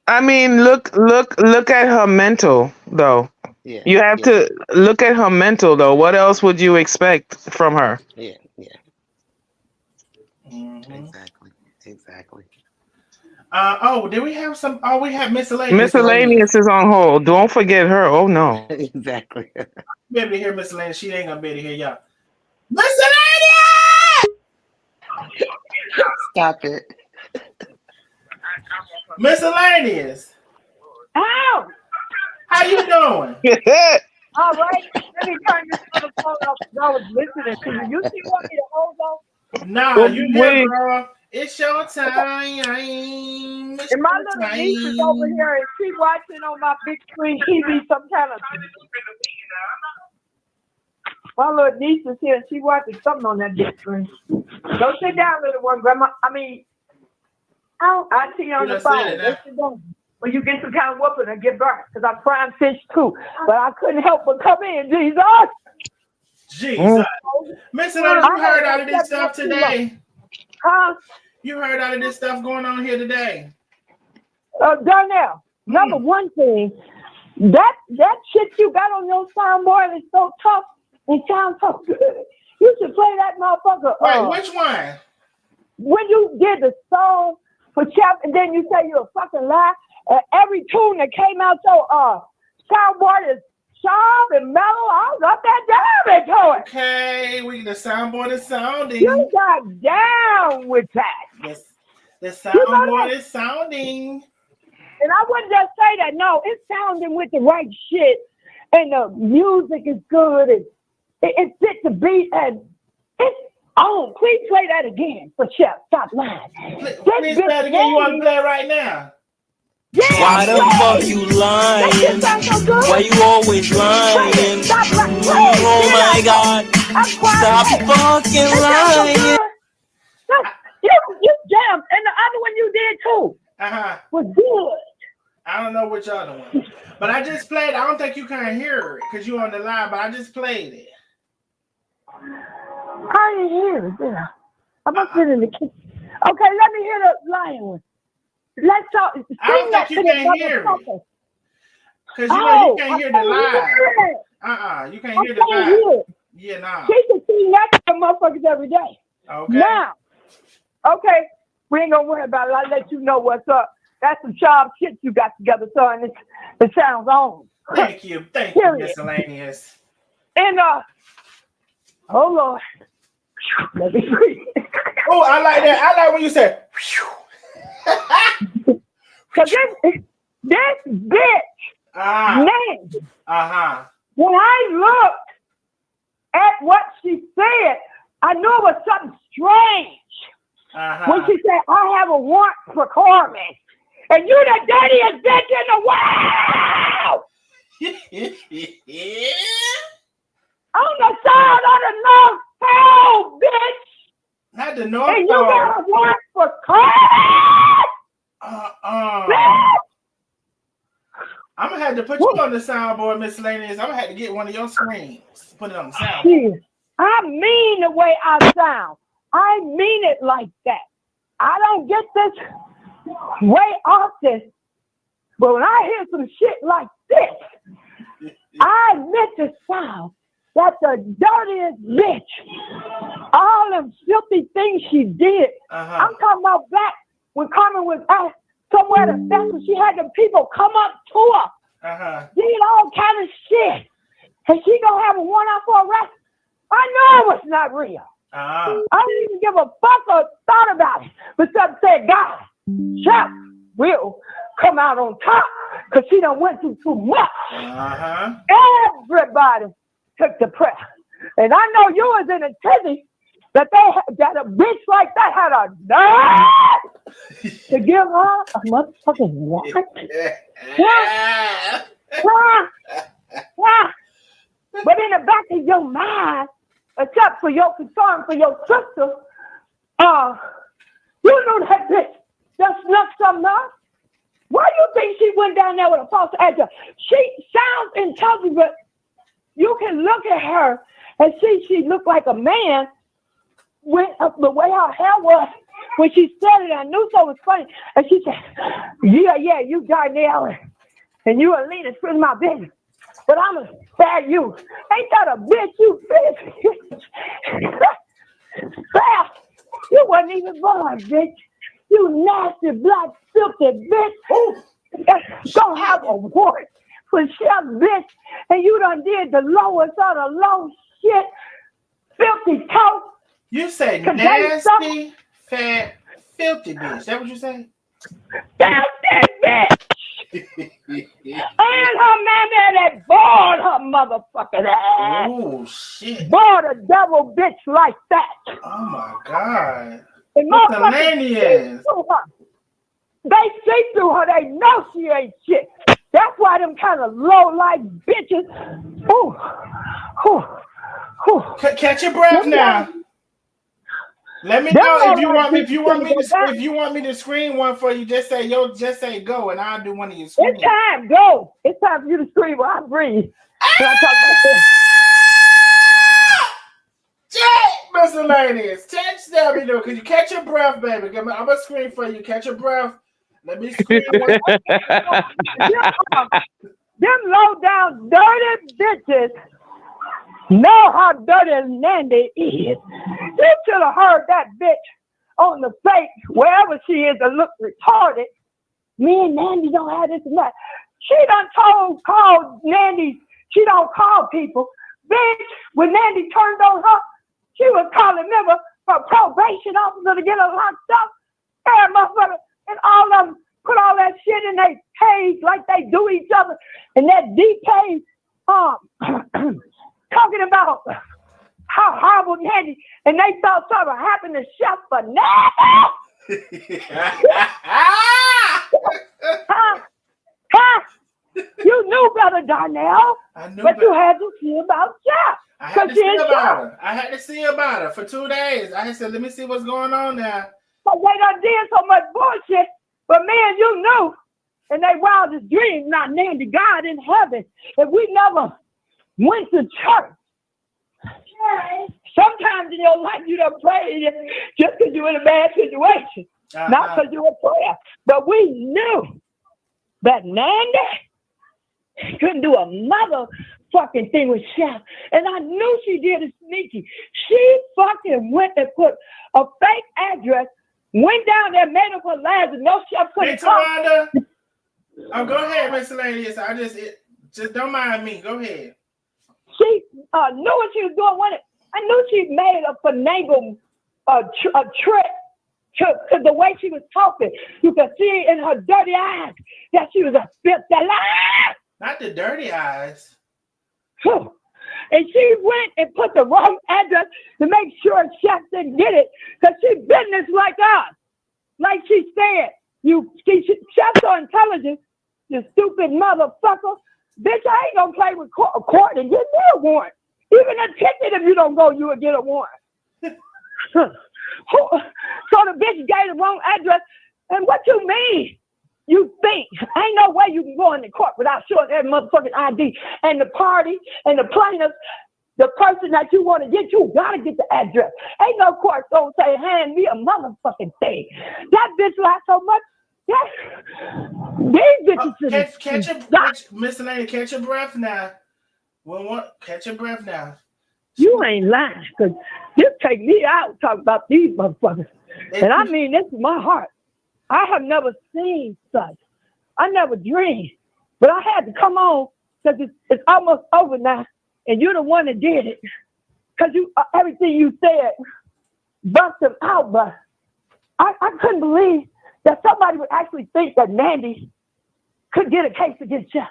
but mean, look at her mental though. yeah, You have yeah, to look at her mental though. What else would you expect from her? yeah, yeah. mhm. Exactly. Did we have some? Oh, we have miscellaneous. Miscellaneous is on hold. Don't forget her. Oh no. Exactly. Be able to hear miscellaneous. She ain't gonna be able to hear y'all. Miscellaneous. Stop it. Miscellaneous. Ow! How you doing? All right. Let me turn this other phone off. I was listening to you. You see want me to hold on? Nah, Oh, you here, wait. bro. It's your time. It's And my your little niece is over time. here and she watching on my big screen TV some kind of. My little niece is here and she watching something on that big screen. Go sit down, little one, grandma. I mean, Auntie on You the done said it phone. now. Go sit down. when you get some kind of whooping and get burnt, because I'm frying fish too. But I couldn't help but come in, Jesus. Jesus. Miss Neighbor, you heard all of this stuff today. Huh? You heard all of this stuff going on here today. Darnell, number one thing, that shit you got on your soundboard is so tough and sounds so good. You should play that motherfucker. Wait, which one? When you did the song for Chef, and then you say you're a fucking lie, every tune that came out your soundboard is sharp and mellow. I was up there down into it. Okay, the soundboard is sounding. You got down with that. The soundboard is sounding. And I wouldn't just say that. No, it's sounding with the right shit. And the music is good. And it fits the beat. And it's on. Please play that again for Chef. Stop lying. Please play it again. You want to play it right now? Yeah, why the fuck you lying? Why you always lying? Oh my God. Stop fucking lying. You jammed. And the other one you did too. Was good. I don't know which other one. But I just played. I don't think you can hear it because you're on the line, but I just played it. I didn't hear it, did I? I must have been in the kitchen. Okay, let me hear the lion one. Let's talk. I don't think you can hear it. Because you can't hear the live. You can't hear the live. Yeah, nah. She can see that to motherfuckers every day. Okay. Now, okay, we ain't gonna worry about it. I'll let you know what's up. That's some sharp shit you got together, son. It sounds on. Thank you, miscellaneous. And oh Lord, let me breathe. Oh, I like that. I like when you said. Cause this bitch, man. When I looked at what she said, I knew it was something strange. When she said, "I have a warrant for Carmen," and you the dirtiest bitch in the world. On the side of the North Pole, bitch. Not the North Pole. And you got a warrant for Carmen. I'm gonna have to put you on the soundboard, miscellaneous. I'm gonna have to get one of your screens, put it on the soundboard. I mean the way I sound. I mean it like that. I don't get this way off this, but when I hear some shit like this, I admit to sound that the dirtiest bitch, all them filthy things she did. I'm talking about back when Carmen was at somewhere to festival, she had the people come up to her, did all kind of shit, and she gonna have a warrant for arrest. I know it was not real. I didn't even give a fuck or thought about it, but some said, God, Chef will come out on top because she done went through too much. Everybody took the press, and I know you was in attendance that a bitch like that had a nerve to give her a motherfucking warrant. But in the back of your mind, except for your concern for your sister, you knew that bitch just snuck something up. Why do you think she went down there with a false address? She sounds intelligent, but you can look at her and see she looked like a man with the way her hair was when she said it. I knew so it was funny. And she said, yeah, you Darnell, and you Alina, it's my business. But I'm going to spare you. Ain't that a bitch, you bitch? You wasn't even born, bitch. You nasty, black, filthy bitch. Don't have a warrant for Chef, bitch. And you done did the lowest of the low shit. Filthy toe. You say nasty, fat, filthy bitch. That what you say? Filthy bitch. And her mammy that bored her motherfucking ass. Oh, shit. Bored a devil bitch like that. Oh, my God. And motherfuckers they see through her. They know she ain't shit. That's why them kind of low-life bitches. Catch your breath now. Let me Them know low if you life want me. bitches can't go down. If you want me to screen one for you, just say go, and I'll do one of your It's screens. time, go. It's time for you to scream while I breathe. When I talk about this. Miscellaneous. Tell me though, could you catch your breath, baby? I'm gonna scream for you. Catch your breath. Let me scream one. Them low down dirty bitches know how dirty Nandy is. You should have heard that bitch on the face, wherever she is, and look retarded. Me and Nandy don't have this and that. She done called Nandy. She don't call people. Bitch, when Nandy turned on her, she was calling member for probation officer to get her locked up. And motherfucker, and all of them put all that shit in their page like they do each other. And that deep page, talking about how horrible Nandy, and they thought something happened to Chef for Nandy. You knew better, Darnell. But you had to see about Chef. I had to see about her. I had to see about her for 2 days. I said, let me see what's going on now. But they done did so much bullshit. But man, you knew in their wildest dreams, not Nandy, God in heaven, if we never went to church. Sometimes in your life you don't pray just because you're in a bad situation, not because you're in prayer. But we knew that Nandy couldn't do a motherfucking thing with Chef. And I knew she did it sneaky. She fucking went and put a fake address, went down there, made up her lies, and no Chef couldn't come. Go ahead, Miscellaneous. Just don't mind me. Go ahead. She knew what she was doing. I knew she made a finagle trick to the way she was talking. You could see in her dirty eyes that she was a filthy liar. Not the dirty eyes. And she went and put the wrong address to make sure Chef didn't get it, because she business like us. Like she said, Chef's so intelligent, you stupid motherfucker. Bitch, I ain't gonna play with court and get me a warrant. Even a ticket, if you don't go, you will get a warrant. So the bitch gave the wrong address. And what you mean? You think? Ain't no way you can go into court without showing that motherfucking ID. And the party and the plaintiff, the person that you want to get, you gotta get the address. Ain't no court gonna say, hand me a motherfucking thing. That bitch lied so much. These bitches Miscellaneous, catch your breath now. Catch your breath now. You ain't lying, because this take me out talking about these motherfuckers. And I mean this is my heart. I have never seen such. I never dreamed. But I had to come on because it's almost over now. And you're the one that did it. Because everything you said bust them out. But I couldn't believe that somebody would actually think that Nandy could get a case against Chef.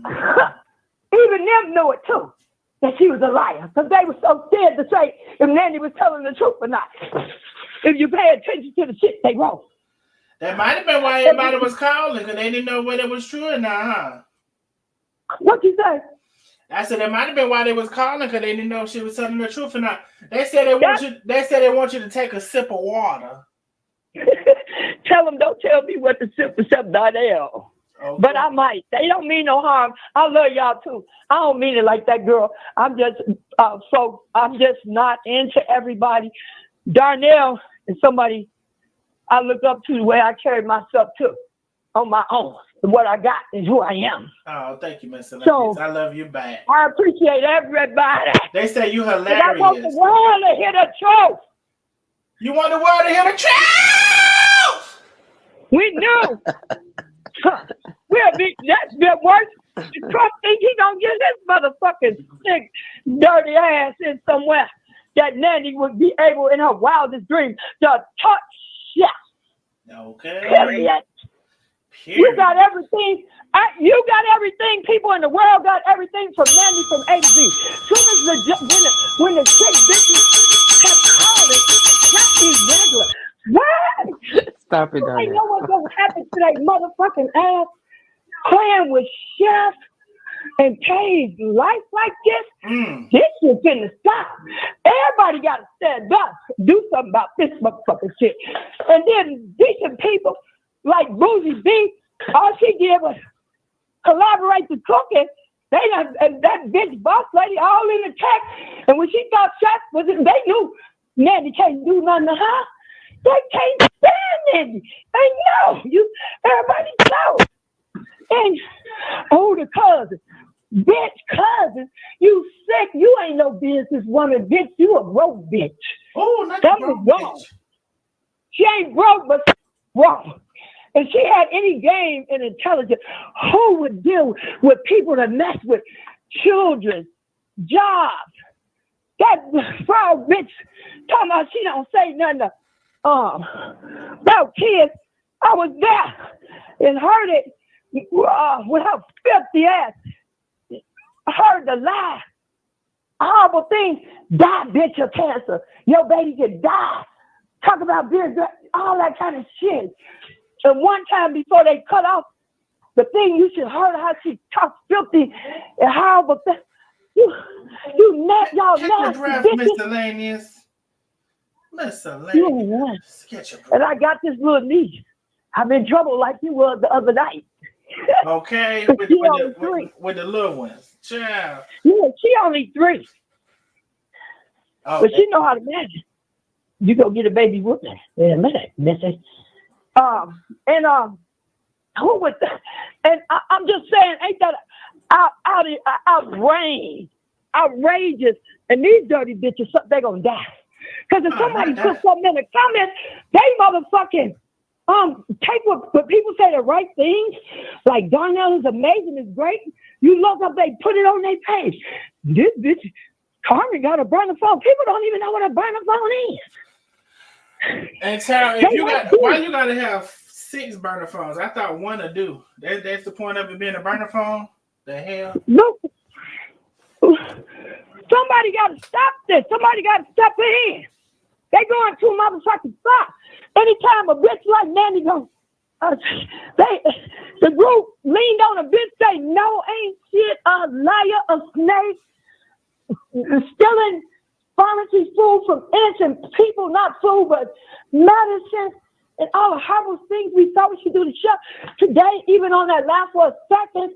Even them knew it too, that she was a liar, because they were so scared to say if Nandy was telling the truth or not. If you pay attention to the shit they wrote. That might have been why everybody was calling, because they didn't know whether it was true or not, huh? What you say? I said that might have been why they was calling, because they didn't know if she was telling the truth or not. They said they want you to take a sip of water. Tell them don't tell me what to sip except Darnell. Okay. But I might. They don't mean no harm. I love y'all too. I don't mean it like that, girl. I'm just folks. I'm just not into everybody. Darnell is somebody I look up to, the way I carry myself too, on my own. What I got is who I am. Oh, thank you, Mr. So, I love you back. I appreciate everybody. They say you hilarious. And I want the world to hear the truth. You want the world to hear the truth? We knew. That's been worse. Trump think he gonna get his motherfucking sick, dirty ass in somewhere that Nandy would be able, in her wildest dream, to touch Chef. Okay. Period. You got everything. You got everything. People in the world got everything from Nandy from A to Z. Soon as when the chick bitches kept calling, that's irregular. What? Stop it, Darnell. I know what's gonna happen to that motherfucking ass playing with Chef. and change life like this shit's finna stop. Everybody got to stand up, do something about this motherfucking shit. And then decent people like Boozy B, all she did was collaborate to cooking. They and that bitch boss lady all in the text. And when she thought Chef was it, they knew Nanny can't do nothing to her. They can't stand Nanny. They know you. Everybody knows. And the cousin, bitch, cousin, you sick. You ain't no business woman, bitch. You a broke bitch. Oh, not something's wrong. She ain't broke, but wrong. If she had any game and intelligence, who would deal with people that mess with children, jobs? That frog bitch talking about she don't say nothing about kids. I was there and heard it with her filthy ass. I heard the lie. Horrible things. Die, bitch, of cancer. Your baby can die. Talk about being all that kind of shit. And one time before they cut off the thing, you should heard how she talks filthy and horrible things. Y'all nasty bitches. Miscellaneous. And I got this little niece. I'm in trouble like you was the other night. Okay, with the little ones. Child. Yeah, she only 3. Okay. But she know how to manage. You go get a baby whooping in a minute, missy. Who was that? And I'm just saying, ain't that outrageous? And these dirty bitches, they gonna die. Because if somebody put something in the comments, they motherfucking take what people say the right things. Like Darnell is amazing, is great. You look up, they put it on their page. This bitch, Carmen got a burner phone. People don't even know what a burner phone is. And Tara, why you gotta have 6 burner phones? I thought one to do. That's the point of it being a burner phone. The hell? No. Somebody got to stop this. Somebody got to step in. They going too motherfucking far. Anytime a bitch like Nanny goes, the group leaned on a bitch say, no, ain't shit, a liar, a snake, stealing pharmacy food from innocent people, not food, but medicine, and all the horrible things we thought we should do to show. Today, even on that last 1 second,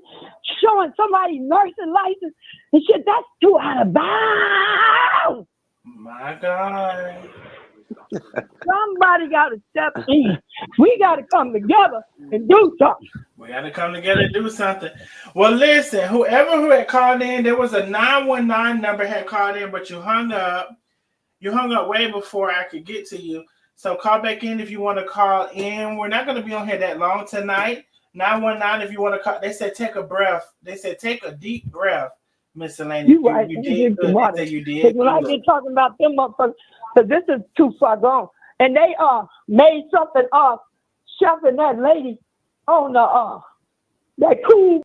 showing somebody nursing license and shit, that's too out of bounds. My God. Somebody got to step in. We got to come together and do something. We got to come together and do something. Well, listen, who had called in, there was a 919 number had called in, but you hung up. You hung up way before I could get to you. So call back in if you want to call in. We're not going to be on here that long tonight. 919 if you want to call. They said take a breath. They said take a deep breath, Miscellaneous. You right. You did good. They said you did when I get talking about them motherfuckers, because this is too far gone. And they made something of Chef and that lady on the that cool.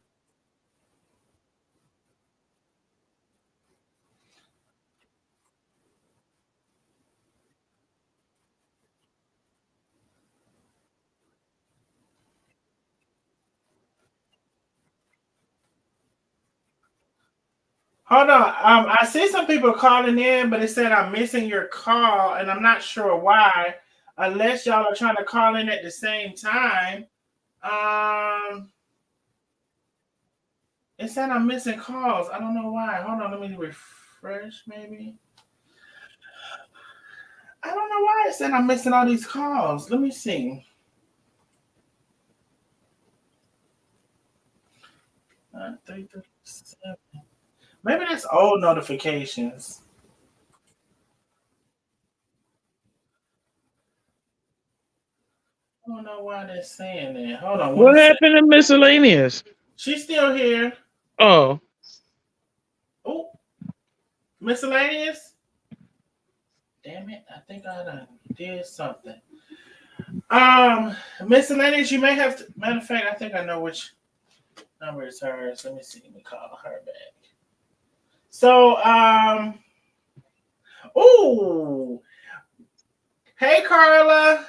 Hold on. I see some people calling in, but it said I'm missing your call, and I'm not sure why. Unless y'all are trying to call in at the same time. It said I'm missing calls. I don't know why. Hold on, let me refresh maybe. I don't know why it said I'm missing all these calls. Let me see. 337. Maybe that's old notifications. I don't know why they're saying that. Hold on. What happened to Miscellaneous? She's still here. Oh. Oh. Miscellaneous? Damn it. I think I done did something. Miscellaneous, you may have to. Matter of fact, I think I know which number is hers. Let me see. Let me call her back. So, ooh. Hey, Carla.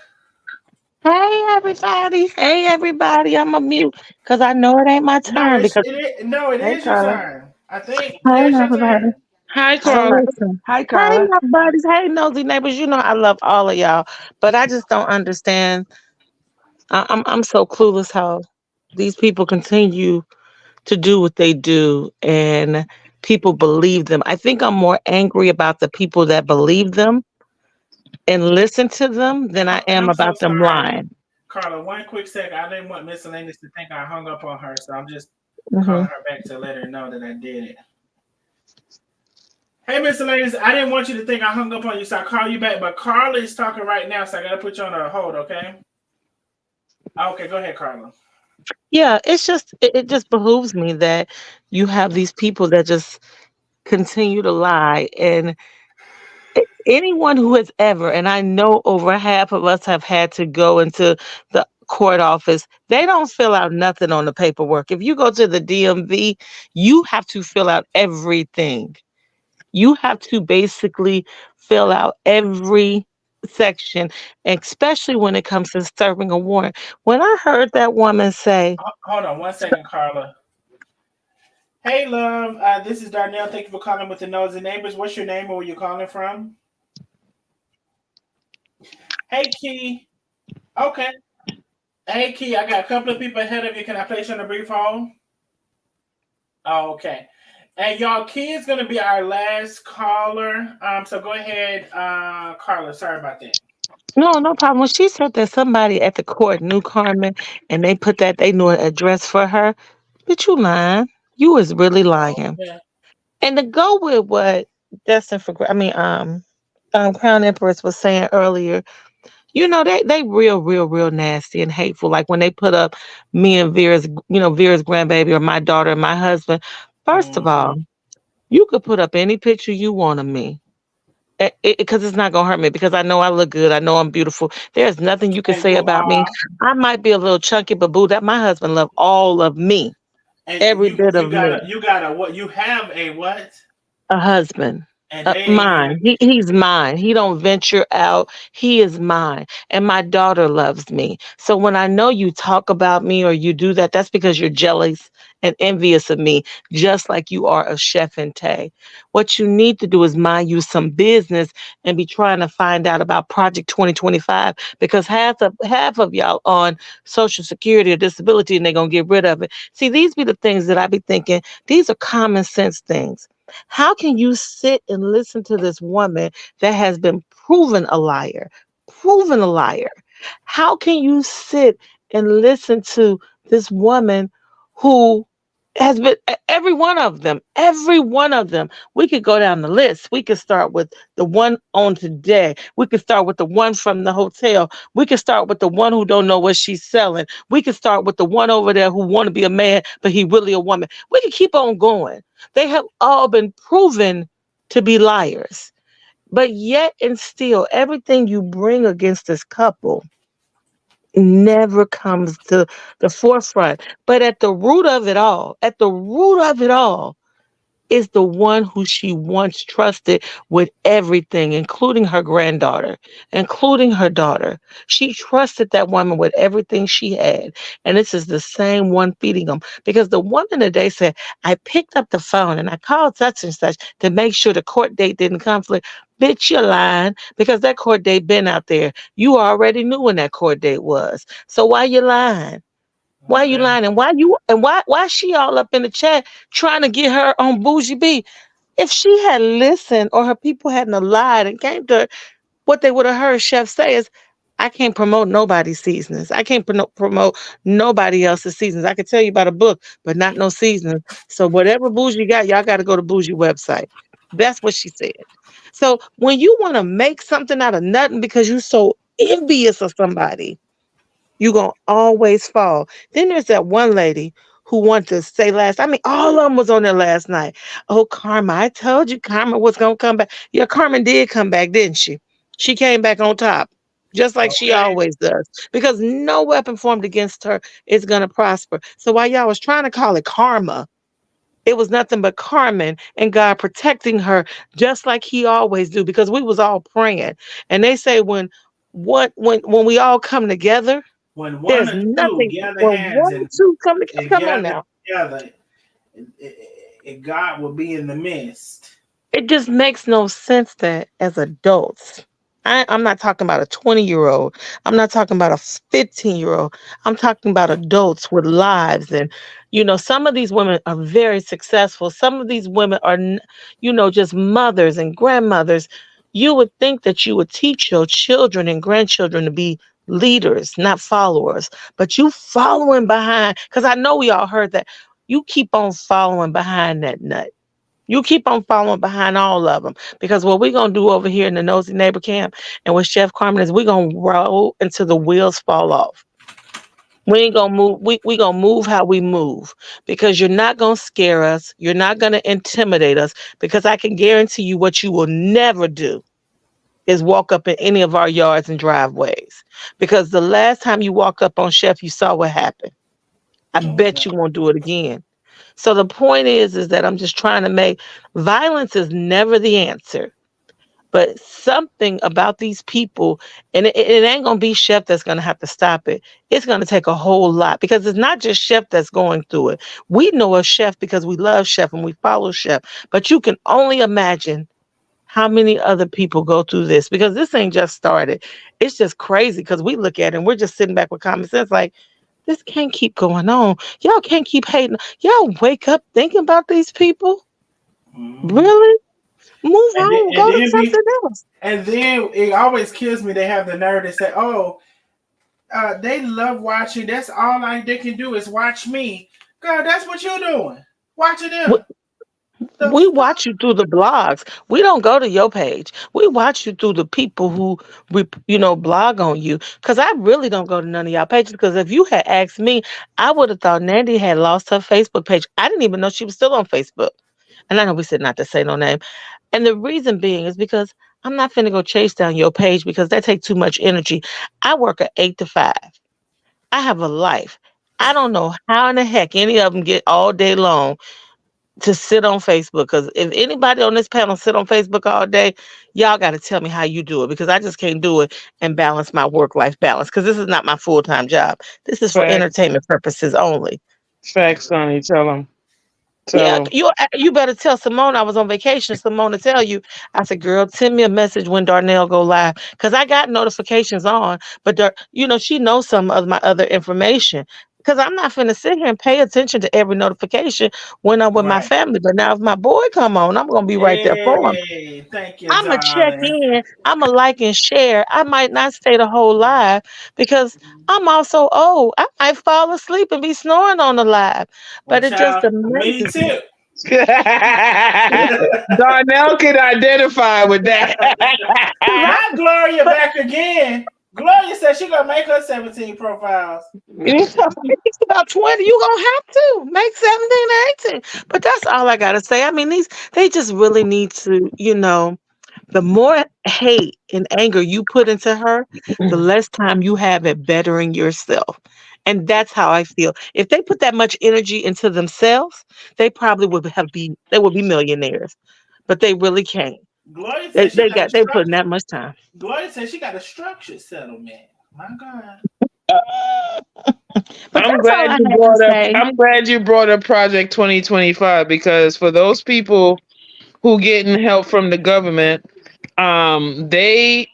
Hey everybody. Hey everybody. I'm a mute because I know it ain't my No, turn because it hey is your Carla. turn. I think, Hi, yeah, it's your everybody. turn. Hi So Carla. listen, Hi hey, Carla. my Buddies. Hey nosy neighbors. You know I love all of y'all, but I just don't understand. I'm so clueless how these people continue to do what they do and people believe them. I think I'm more angry about the people that believe them and listen to them than I And am I'm so about them sorry, lying. Carla. One quick sec. I didn't want miscellaneous to think I hung up on her, so I'm just Hmm. calling her back to let her know that I did it. Hey, miscellaneous. I didn't want you to think I hung up on you, so I call you back. But Carla is talking right now, so I gotta put you on a hold. Okay? Okay, go ahead, Carla. Yeah, it's just it just behooves me that you have these people that just continue to lie and anyone who has ever, and I know over half of us have had to go into the court office, they don't fill out nothing on the paperwork. If you go to the DMV, you have to fill out everything. You have to basically fill out every section, especially when it comes to serving a warrant. When I heard that woman say, Hold on 1 second, Carla. Hey, love. This is Darnell. Thank you for calling with the Nosy Neighbors. What's your name or where you calling from? Hey, Key. Okay. Hey, Key. I got a couple of people ahead of you. Can I place you on a brief hold? Oh, okay. And y'all, Key is going to be our last caller. So go ahead, Carla. Sorry about that. no, no problem. When she said that somebody at the court knew Carmen and they put that they knew an address for her, bitch, you lying. You was really lying. Yeah. And to go with what Destin for I mean, Crown Empress was saying earlier, you know, they real nasty and hateful. Like when they put up me and Vera's grandbaby or my daughter and my husband. First of all, Mm-hmm. you could put up any picture you want of me because it's not gonna hurt me because I know I look good. I know I'm beautiful. There's nothing you can And say you about me. are, I might be a little chunky, but boo, that my husband love all of me, and every you bit you of got me. a you got a what? You have a what? A husband. And Mine. He's mine. He don't venture out. He is mine. And my daughter loves me. So when I know you talk about me or you do that, that's because you're jealous and envious of me, just like you are of Chef and Tay. What you need to do is mind you some business and be trying to find out about Project 2025 because half of y'all on Social Security or disability and they're gonna get rid of it. See, these be the things that I be thinking. These are common sense things. How can you sit and listen to this woman that has been proven a liar? Proven a liar. How can you sit and listen to this woman who has been every one of them. We could go down the list. We could start with the one on today. We could start with the one from the hotel. We could start with the one who don't know what she's selling. We could start with the one over there who want to be a man, but he really a woman. We could keep on going. They have all been proven to be liars. But yet and still, everything you bring against this couple never comes to the forefront. But at the root of it all, is the one who she once trusted with everything, including her granddaughter, including her daughter. She trusted that woman with everything she had. And this is the same one feeding them. Because the woman today said, I picked up the phone and I called such and such to make sure the court date didn't conflict. Bitch, you're lying because that court date been out there. You already knew when that court date was. So why you lying? Why you okay. lying? And why she all up in the chat trying to get her on Bougie B? If she had listened or her people hadn't lied and came to her, what they would have heard Chef say is, I can't promote nobody's seasonings. I can't promote nobody else's seasonings. I could tell you about a book, but not no seasonings. So whatever Bougie got, y'all got to go to Bougie website. That's what she said. So when you want to make something out of nothing because you're so envious of somebody, you're going to always fall. Then there's that one lady who wanted to say last. I mean, all of them was on there last night. Oh, Carmen, I told you Carmen was going to come back. Yeah, Carmen did come back, didn't she? She came back on top, just like she Okay. always does, because no weapon formed against her is going to prosper. So while y'all was trying to call it karma, it was nothing but Carmen and God protecting her just like he always do because we was all praying. And they say when when we all come together, When one there's or two nothing. gather When hands one or two come together, and come on gather now. together, God will be in the midst. It just makes no sense that as adults, I'm not talking about a 20-year-old. I'm not talking about a 15-year-old. I'm talking about adults with lives. And, some of these women are very successful. Some of these women are, just mothers and grandmothers. You would think that you would teach your children and grandchildren to be leaders, not followers. But you following behind, because I know we all heard that. You keep on following behind that nut. You keep on following behind all of them because what we're going to do over here in the Nosy Neighbor camp and with Chef Carmen is we're going to roll until the wheels fall off. We ain't going to move. We going to move how we move because you're not going to scare us. You're not going to intimidate us because I can guarantee you what you will never do is walk up in any of our yards and driveways because the last time you walk up on Chef, you saw what happened. I bet you won't do it again. So the point is that I'm just trying to make violence is never the answer, but something about these people, and it ain't gonna be Chef that's gonna have to stop it. It's gonna take a whole lot because it's not just Chef that's going through it. We know a Chef because we love Chef and we follow Chef, but you can only imagine how many other people go through this because this ain't just started. It's just crazy because we look at it and we're just sitting back with common sense like, this can't keep going on. Y'all can't keep hating. Y'all wake up thinking about these people. Really? Move on. Go to something else. And then it always kills me. They have the nerve to say, "Oh, they love watching. That's all they can do is watch me." God, that's what you're doing. Watching them. We watch you through the blogs. We don't go to your page. We watch you through the people who, blog on you. Because I really don't go to none of y'all pages. Because if you had asked me, I would have thought Nandy had lost her Facebook page. I didn't even know she was still on Facebook. And I know we said not to say no name. And the reason being is because I'm not finna go chase down your page because that takes too much energy. I work at 8 to 5. I have a life. I don't know how in the heck any of them get all day long to sit on Facebook. Because if anybody on this panel sit on Facebook all day, y'all got to tell me how you do it because I just can't do it and balance my work-life balance because this is not my full-time job. This is for entertainment purposes only. Facts, honey. Tell them. Yeah, you better tell Simone I was on vacation. Simone to tell you. I said, girl, send me a message when Darnell go live because I got notifications on, but she knows some of my other information because I'm not finna sit here and pay attention to every notification when I'm with my family. But now if my boy come on, I'm gonna be right there for him. Hey, thank you, I'm gonna check darling. in. I'm gonna like and share. I might not stay the whole live because I'm also old. I might fall asleep and be snoring on the live. But it just Me amazes me. too. Darnell can identify with that. Not Gloria back again. Gloria said she gonna make her 17 profiles. It's about 20. You gonna have to make 17 or 18. But that's all I gotta say. I mean, they just really need to, the more hate and anger you put into her, the less time you have at bettering yourself. And that's how I feel. If they put that much energy into themselves, they probably would be millionaires. But they really can't. Gloria said They putting that much time. Gloria said she got a structured settlement. My God. But I'm glad you brought up Project 2025 because for those people who getting help from the government, they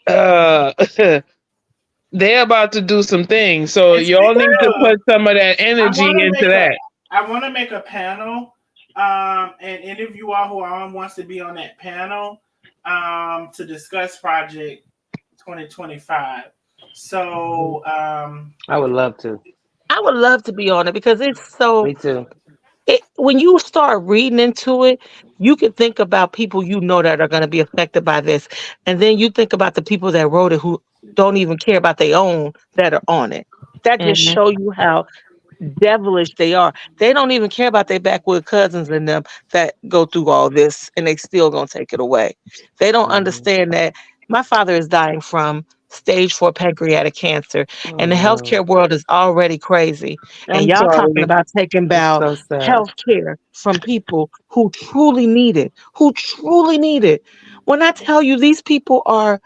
they're about to do some things. So y'all need to put some of that energy into that. I want to make a panel, and any of you all who are on wants to be on that panel, to discuss Project 2025. So, I would love to. I would love to be on it because it's so. Me too. When you start reading into it, you can think about people that are going to be affected by this, and then you think about the people that wrote it who don't even care about their own that are on it. That just show you how devilish they are. They don't even care about their backwood cousins and them that go through all this, and they still gonna take it away. They don't understand that my father is dying from stage 4 pancreatic cancer, and the healthcare world is already crazy. And I'm y'all talking sorry. about taking about so sad. healthcare from people who truly need it, When I tell you these people are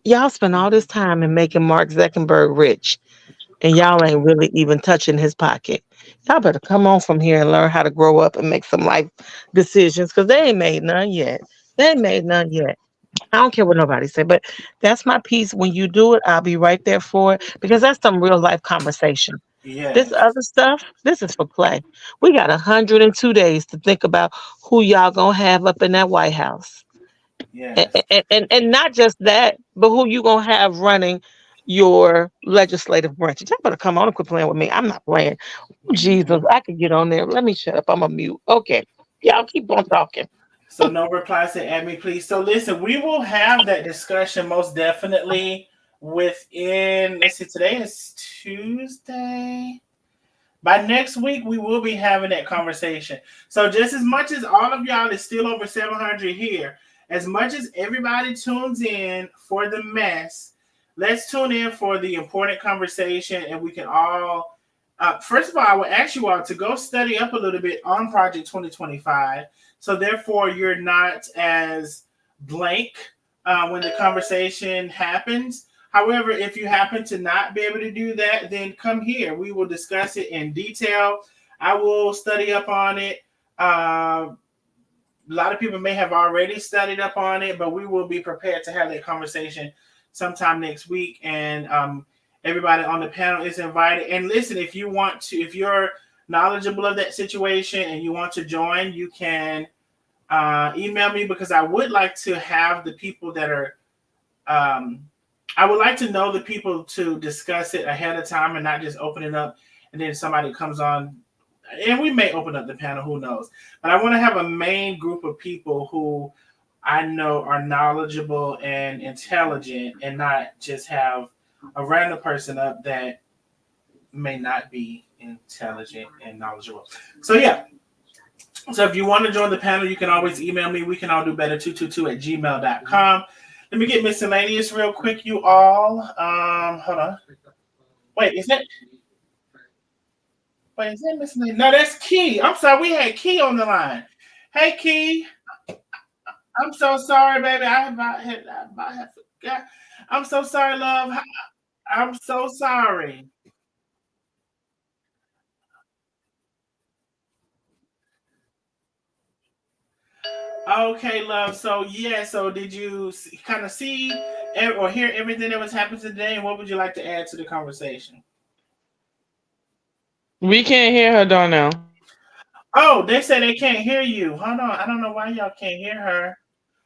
Y'all spend all this time in making Mark Zuckerberg rich, and y'all ain't really even touching his pocket. Y'all better come on from here and learn how to grow up and make some life decisions, because they ain't made none yet. They ain't made none yet. I don't care what nobody say, but that's my piece. When you do it, I'll be right there for it, because that's some real life conversation. This Yes. other stuff, this is for play. We got 102 days to think about who y'all gonna have up in that White House. And, Yes. and not just that, but who you gonna have running your legislative branches. Y'all better come on and quit playing with me. I'm not playing. Jesus, I could get on there. Let me shut up. I'm a mute. Okay. Y'all keep on talking. So no replies to add me, please. So listen, we will have that discussion most definitely within. Let's see, today is Tuesday. By next week, we will be having that conversation. So just as much as all of y'all is still over 700 here, as much as everybody tunes in for the mess, let's tune in for the important conversation, and we can all. First of all, I would ask you all to go study up a little bit on Project 2025. So therefore, you're not as blank when the conversation happens. However, if you happen to not be able to do that, then come here. We will discuss it in detail. I will study up on it. A lot of people may have already studied up on it, but we will be prepared to have that conversation sometime next week. And everybody on the panel is invited. And listen, if you're knowledgeable of that situation and you want to join, you can email me, because I would like to have the people that are. I would like to know the people to discuss it ahead of time and not just open it up and then somebody comes on, and we may open up the panel, who knows. But I want to have a main group of people who I know are knowledgeable and intelligent, and not just have a random person up that may not be intelligent and knowledgeable. So yeah. So if you want to join the panel, you can always email me. We can all do better 222@gmail.com. Let me get miscellaneous real quick, you all. Hold on. Wait, is that miscellaneous? No, that's Key. I'm sorry, we had Key on the line. Hey Key. I'm so sorry, baby. I about had forgot. I'm so sorry, love. I'm so sorry. Okay, love. So yeah, so did you kind of see or hear everything that was happening today, and what would you like to add to the conversation? We can't hear her, Darnell. Oh, they say they can't hear you. Hold on. I don't know why y'all can't hear her.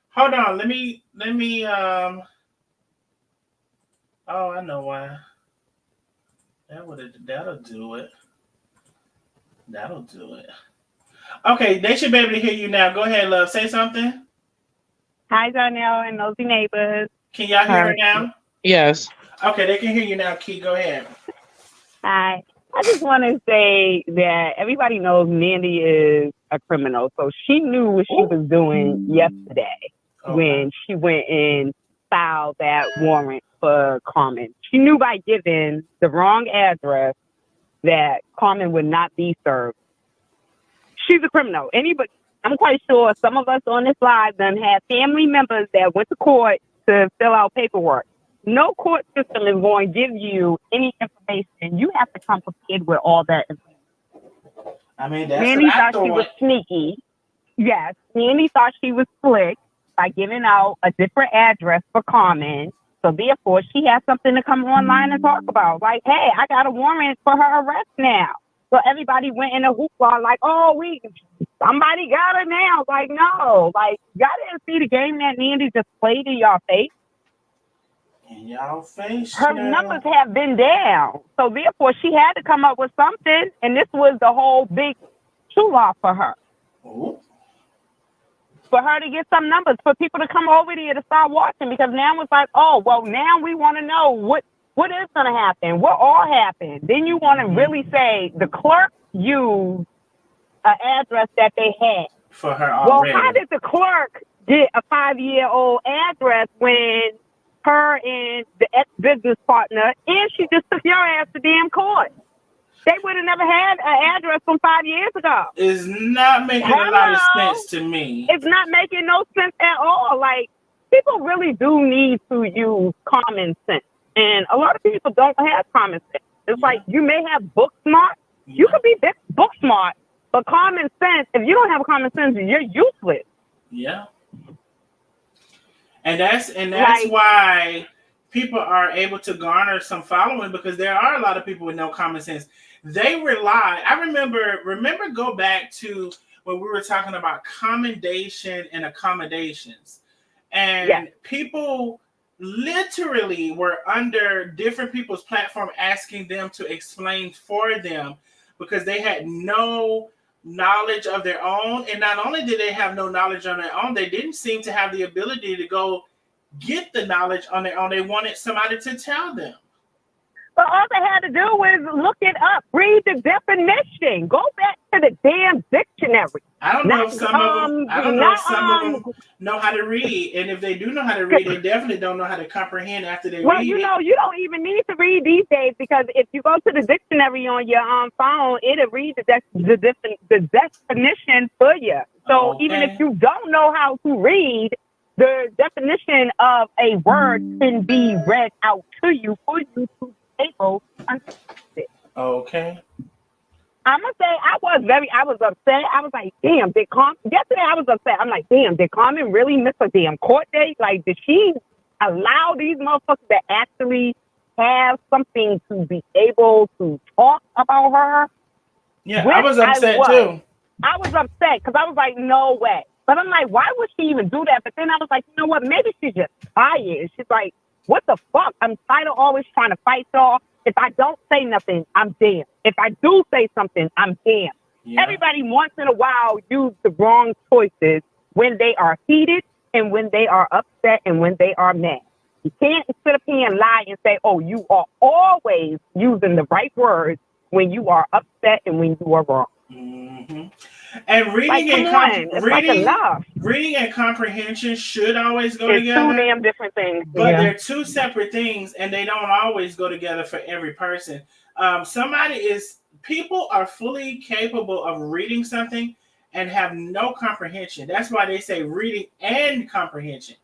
Hold on. Let me. Oh, I know why. That'll do it. That'll do it. Okay, they should be able to hear you now. Go ahead, love. Say something. Hi, Donnell and Nosy Neighbors. Can y'all hear her now? Yes. Okay, they can hear you now, Key. Go ahead. Hi. I just want to say that everybody knows Mandy is a criminal. So she knew what she was doing yesterday when she went and filed that warrant for Carmen. She knew by giving the wrong address that Carmen would not be served. She's a criminal. Anybody, I'm quite sure some of us on this live then have family members that went to court to fill out paperwork. No court system is going to give you any information. You have to come prepared with all that information. I mean, that's Mandy what I thought thought. she was sneaky. Yes, Mandy thought she was slick by giving out a different address for Carmen. So therefore, she has something to come online and talk about. Like, hey, I got a warrant for her arrest now. So everybody went in a hoopla like, oh, somebody got her now. Like, no. Like, y'all didn't see the game that Mandy just played in y'all face. In y'all face. Her numbers have been down. So therefore, she had to come up with something. And this was the whole big shoot-off for her. Ooh. For her to get some numbers, for people to come over there to start watching, because now it's like, oh, well, now we want to know what is going to happen, what all happened. Then you want to really say the clerk used an address that they had. For her already. Well, how did the clerk get a 5-year-old address when her and the ex-business partner, and she just took your ass to damn court? They would have never had an address from 5 years ago. It's not making a lot of sense to me. It's not making no sense at all. Like, people really do need to use common sense. And a lot of people don't have common sense. It's like you may have book smart. You could be book smart, but common sense, if you don't have common sense, you're useless. Yeah. And that's why people are able to garner some following, because there are a lot of people with no common sense. They rely. I remember go back to when we were talking about commendation and accommodations. And people literally were under different people's platform asking them to explain for them because they had no knowledge of their own. And not only did they have no knowledge on their own, they didn't seem to have the ability to go get the knowledge on their own. They wanted somebody to tell them. But all they had to do was look it up, read the definition, go back to the damn dictionary. I don't know if some of them know how to read, and if they do know how to read, they definitely don't know how to comprehend after they read. Well, you know, you don't even need to read these days, because if you go to the dictionary on your phone, it'll read the definition for you. So even if you don't know how to read, the definition of a word can be read out to you for you to be able to understand it. Okay. I'm gonna say I was upset. I was like, damn, yesterday I was upset. I'm like, damn, did Carmen really miss a damn court date? Like, did she allow these motherfuckers to actually have something to be able to talk about her? Yeah, I was upset too. I was upset because I was like, no way. But I'm like, why would she even do that? But then I was like, you know what? Maybe she's just tired. She's like, what the fuck? I'm tired of always trying to fight y'all. If I don't say nothing, I'm damned. If I do say something, I'm damned. Yeah. Everybody once in a while use the wrong choices when they are heated and when they are upset and when they are mad. You can't sit up here and lie and say, oh, you are always using the right words when you are upset and when you are wrong. Mm-hmm. And reading and comprehension should always go together. Two damn different things. But they're two separate things, and they don't always go together for every person. People are fully capable of reading something and have no comprehension. That's why they say reading and comprehension.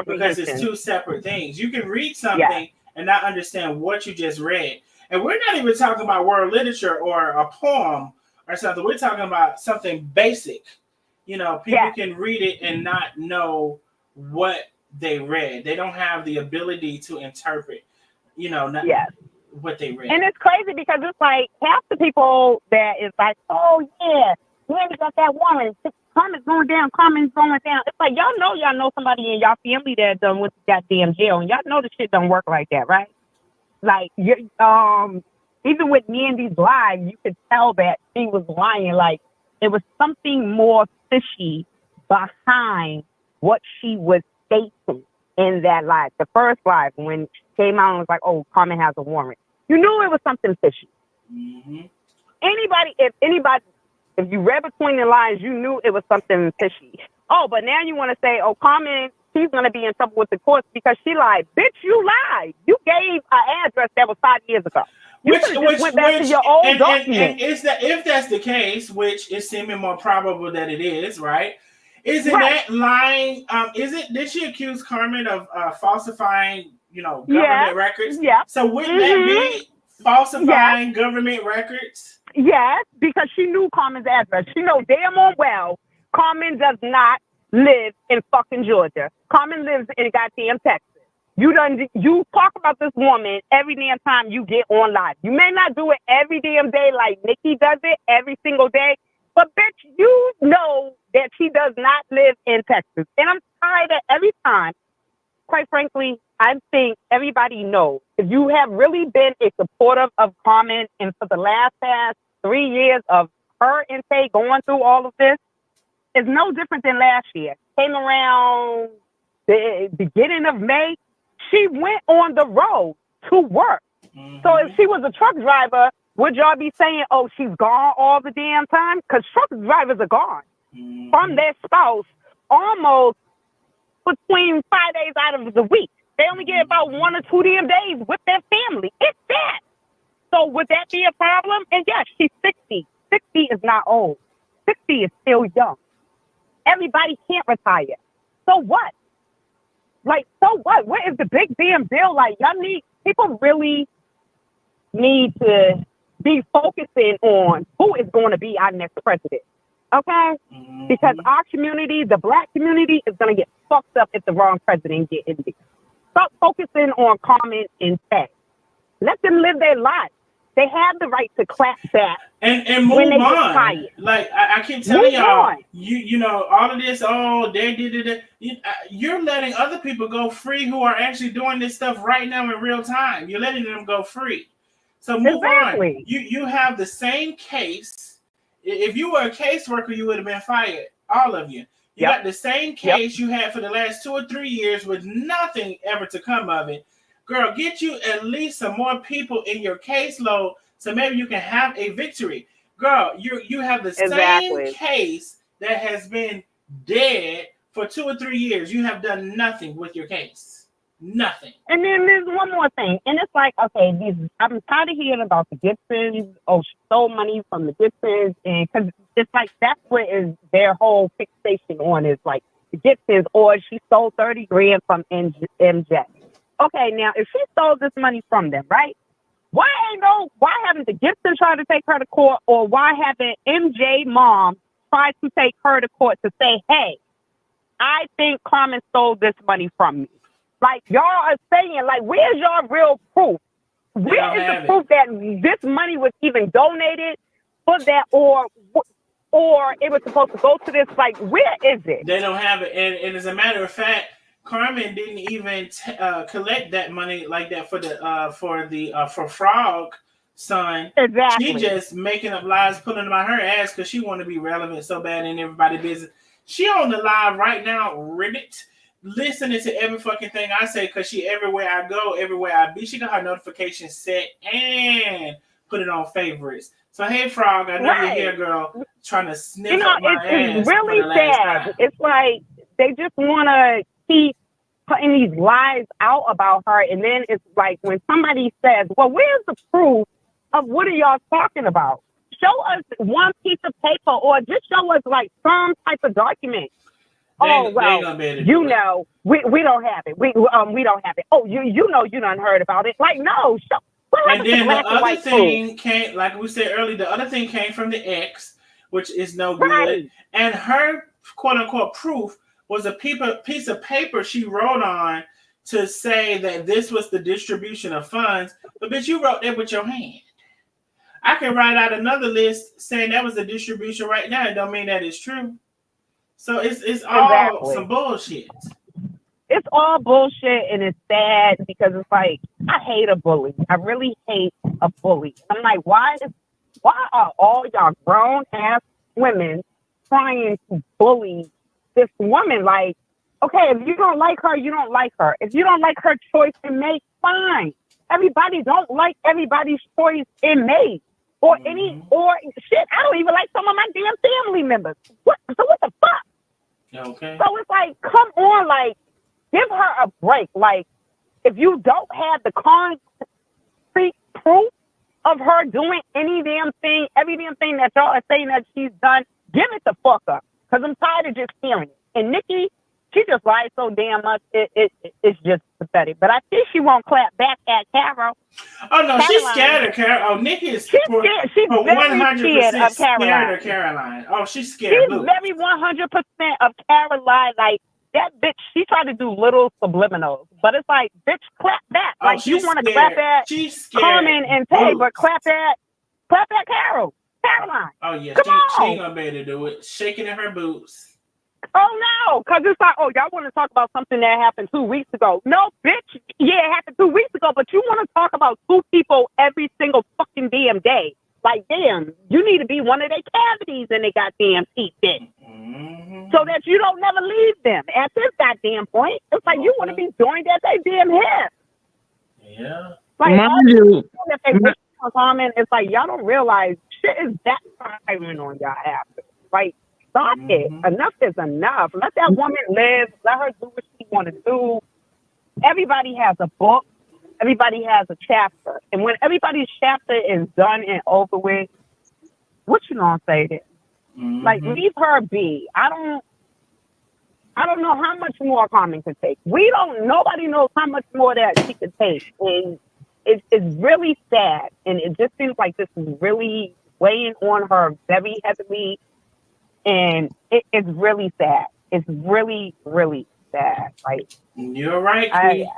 Because it's two separate things. You can read something and not understand what you just read. And we're not even talking about world literature or a poem or something. We're talking about something basic. You know, people can read it and not know what they read. They don't have the ability to interpret, what they read. And it's crazy because it's like half the people that is like, oh yeah, Randy got that warrant. Carmen's going down. It's like, y'all know somebody in y'all family that done went to goddamn jail, and y'all know the shit don't work like that, right? Like, even with Mandy's live, you could tell that she was lying. Like, it was something more fishy behind what she was stating in that live. The first live, when she came out and was like, oh, Carmen has a warrant. You knew it was something fishy. Mm-hmm. If you read between the lines, you knew it was something fishy. Oh, but now you want to say, oh, Carmen, she's going to be in trouble with the courts because she lied. Bitch, you lied. You gave an address that was 5 years ago. You went back to your old document. And if that's the case, which is seeming more probable that it is, right? Isn't that lying? Did she accuse Carmen of falsifying, government records? Yeah. So wouldn't that be falsifying government records? Yes, because she knew Carmen's address. She knows damn well Carmen does not live in fucking Georgia. Carmen lives in goddamn Texas. You talk about this woman every damn time you get on live. You may not do it every damn day like Nikki does it every single day, but bitch, you know that she does not live in Texas. And I'm tired of every time. Quite frankly, I think everybody knows if you have really been a supporter of Carmen and for the past 3 years of her and Tay going through all of this, it's no different than last year. Came around the beginning of May, she went on the road to work. Mm-hmm. So if she was a truck driver, would y'all be saying, oh, she's gone all the damn time? Because truck drivers are gone from their spouse almost between 5 days out of the week. They only get about 1 or 2 damn days with their family. It's that. So would that be a problem? And yes, she's 60. 60 is not old. 60 is still young. Everybody can't retire. So what? Like, so what? What is the big damn deal? Like, people really need to be focusing on who is going to be our next president. Okay? Because our community, the black community, is going to get fucked up if the wrong president get in there. Stop focusing on Carmen and Tay. Let them live their lives. They have the right to clap back and move when they on. get tired. Like I keep telling Move y'all, on. you know all of this. Oh, they did it. You're letting other people go free who are actually doing this stuff right now in real time. You're letting them go free. So move Exactly. on. You have the same case. If you were a caseworker, you would have been fired. All of you. You got the same case you had for the last 2 or 3 years with nothing ever to come of it. Girl, get you at least some more people in your caseload so maybe you can have a victory. Girl, you have the same case that has been dead for 2 or 3 years. You have done nothing with your case. Nothing. And then there's one more thing. And it's like, okay, I'm tired of hearing about the Gibsons. Oh, she stole money from the Gibsons. And because it's like that's what is their whole fixation on is like the Gibsons, or she stole 30 grand from MJ. Okay, now if she stole this money from them, right? Why haven't the Gibsons tried to take her to court, or why haven't MJ mom tried to take her to court to say, hey, I think Carmen stole this money from me? Like, y'all are saying, like, where's your real proof? Where is the proof that this money was even donated for that, or it was supposed to go to this? Like, where is it? They don't have it. And as a matter of fact, Carmen didn't even collect that money like that for Frog son. Exactly. She just making up lies, pulling them out her ass because she want to be relevant so bad in everybody's business. She on the live right now, Ribbit, listening to every fucking thing I say because she everywhere I go, everywhere I be. She got her notifications set and put it on favorites. So hey, Frog, I know you're here, girl, trying to sniff up my ass. It's really sad. It's like they just want to keep putting these lies out about her, and then it's like when somebody says, well, where's the proof of what are y'all talking about? Show us one piece of paper, or just show us like some type of document. We don't have it. We don't have it. Oh, you know you done heard about it. Like, no. And then the other thing came, like we said earlier, the other thing came from the ex, which is no good. Right. And her quote unquote proof was a piece of paper she wrote on to say that this was the distribution of funds. But bitch, you wrote that with your hand. I can write out another list saying that was the distribution right now. It don't mean that it's true. So it's all some bullshit. It's all bullshit, and it's sad because it's like, I hate a bully. I really hate a bully. I'm like, why are all y'all grown ass women trying to bully this woman? Like, okay, if you don't like her, you don't like her. If you don't like her choice in make, fine. Everybody don't like everybody's choice in make. Or shit, I don't even like some of my damn family members. So what the fuck? Okay. So it's like, come on, like, give her a break. Like, if you don't have the concrete proof of her doing any damn thing, every damn thing that y'all are saying that she's done, give it the fuck up. Because I'm tired of just hearing it. And Nikki, she just lies so damn much, it's just pathetic. But I think she won't clap back at Carol. Oh, no, she's scared of Carol. Oh, Nikki is she's very scared of Caroline. Caroline. Oh, she's scared. She's very 100% of Caroline. Like, that bitch, she tried to do little subliminals. But it's like, bitch, clap back. Like, you want to clap at Carmen and Tay, but clap at Caroline. Oh, yeah, she ain't gonna be able to do it. Shaking in her boots. Oh, no, because it's like, oh, y'all want to talk about something that happened 2 weeks ago. No, bitch, yeah, it happened 2 weeks ago, but you want to talk about two people every single fucking damn day. Like, damn, you need to be one of their cavities in their goddamn teeth then. So that you don't never leave them at this goddamn point. It's like you want to be joined at their damn hip. Yeah. Like, Carmen, it's like y'all don't realize shit is backfiring on y'all after. Like, stop it. Enough is enough. Let that woman live. Let her do what she want to do. Everybody has a book. Everybody has a chapter. And when everybody's chapter is done and over with, what you gonna say then? Like, leave her be. I don't know how much more Carmen can take. Nobody knows how much more that she could take. And it's really sad. And it just seems like this is really weighing on her very heavily. And it's really sad. It's really, really sad. Like, you're right, Queen.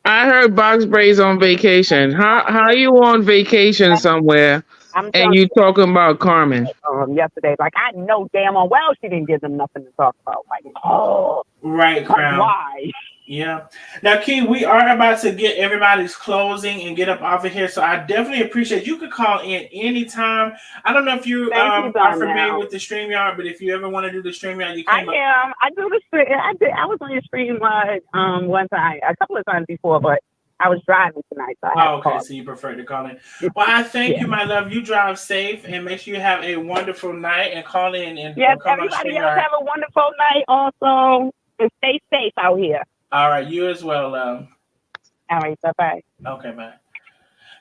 I heard box braids on vacation. How you on vacation somewhere I'm and telling you talking about Carmen? yesterday, like I know damn well she didn't give them nothing to talk about. Like, Right, Crown. Why? Yeah. Now, Key, we are about to get everybody's closing and get up off of here. So I definitely appreciate you could call in anytime. I don't know if you are familiar with the StreamYard, but if you ever want to do the StreamYard, you can. I am. I do the stream. I was on your stream one time, a couple of times before, but I was driving tonight. So okay, so you prefer to call in. Well, I thank you, my love. You drive safe and make sure you have a wonderful night and call in and yes, come on everybody StreamYard. else have a wonderful night also, and stay safe out here. All right, you as well, love. All right, bye-bye. Okay, bye.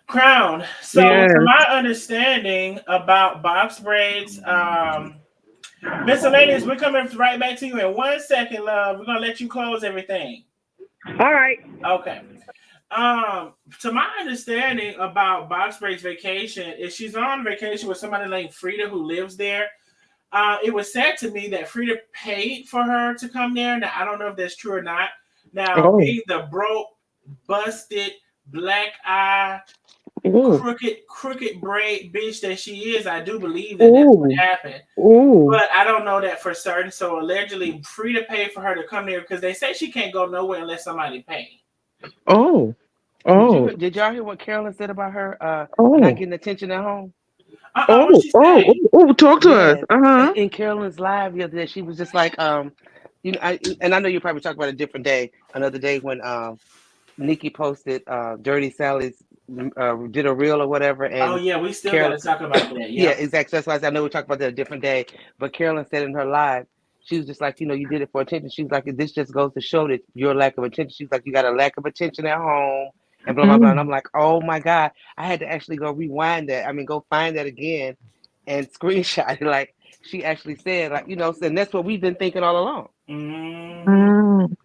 Crown. So, to my understanding about box braids, miscellaneous, we're coming right back to you in 1 second, love. We're gonna let you close everything. All right. Okay. To my understanding about box braids vacation is she's on vacation with somebody named Frida who lives there. It was said to me that Frida paid for her to come there. Now I don't know if that's true or not. Now, being the broke, busted, black eye, crooked braid bitch that she is, I do believe that that's what happened. But I don't know that for certain. So allegedly, Frida paid for her to come there because they say she can't go nowhere unless somebody pays. Did y'all hear what Carolyn said about her not getting attention at home? Talk to us. In Carolyn's live the other day, she was just like, I know you probably talk about a different day, another day when Nikki posted Dirty Sally's did a reel or whatever. And we still got to talk about that. Yeah, exactly. That's why I know we talked about that a different day. But Carolyn said in her live, she was just like, you did it for attention. She was like, this just goes to show that your lack of attention. She's like, you got a lack of attention at home. And blah, blah, blah. And I'm like, oh, my God. I had to actually go rewind that. I mean, go find that again and screenshot it. Like, she actually said, like, and that's what we've been thinking all along.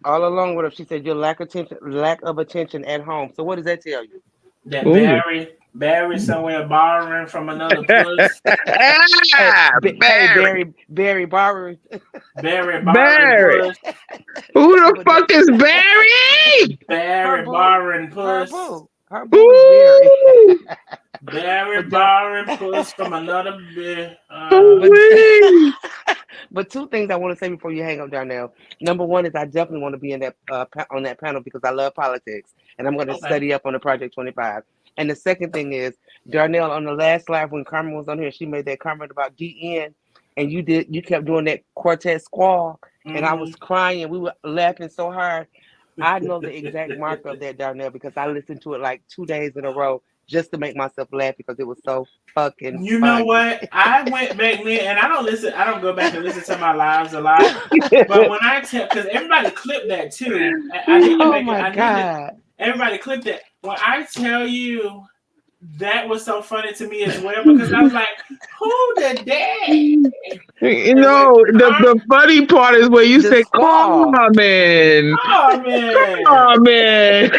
All along with her, she said, your lack of attention at home. So what does that tell you? That Barry somewhere borrowing from another puss. Barry borrowing. Barry borrowing puss. Who the fuck is Barry? Barry borrowing puss. Her boo is Barry. Barry borrowing puss from another bitch. But two things I want to say before you hang up, Darnell. Number one is I definitely want to be in that on that panel because I love politics and I'm going to study up on the Project 25. And the second thing is Darnell on the last live when Carmen was on here, she made that comment about DN, and you kept doing that quartet squall, and I was crying. We were laughing so hard. I know the exact mark of that, Darnell, because I listened to it like 2 days in a row just to make myself laugh because it was so fucking funny. Know what? I went back then, and I don't go back and listen to my lives a lot. But when I tell, because everybody clipped that too. God. Everybody clipped it. When I tell you that was so funny to me as well, because I was like, who the dad? The funny part is where you say, Carmen. Carmen.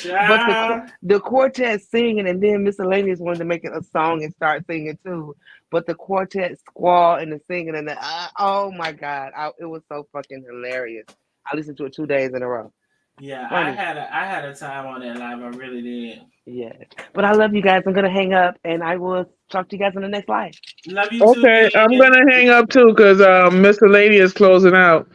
But the quartet singing and then miscellaneous wanted to make it a song and start singing too. But the quartet squall and the singing and oh my God, it was so fucking hilarious. I listened to it 2 days in a row. Yeah, funny. I had a time on that live. I really did. Yeah, but I love you guys. I'm gonna hang up and I will talk to you guys on the next live. Love you too. Okay, I'm gonna hang up too because Miscellaneous closing out.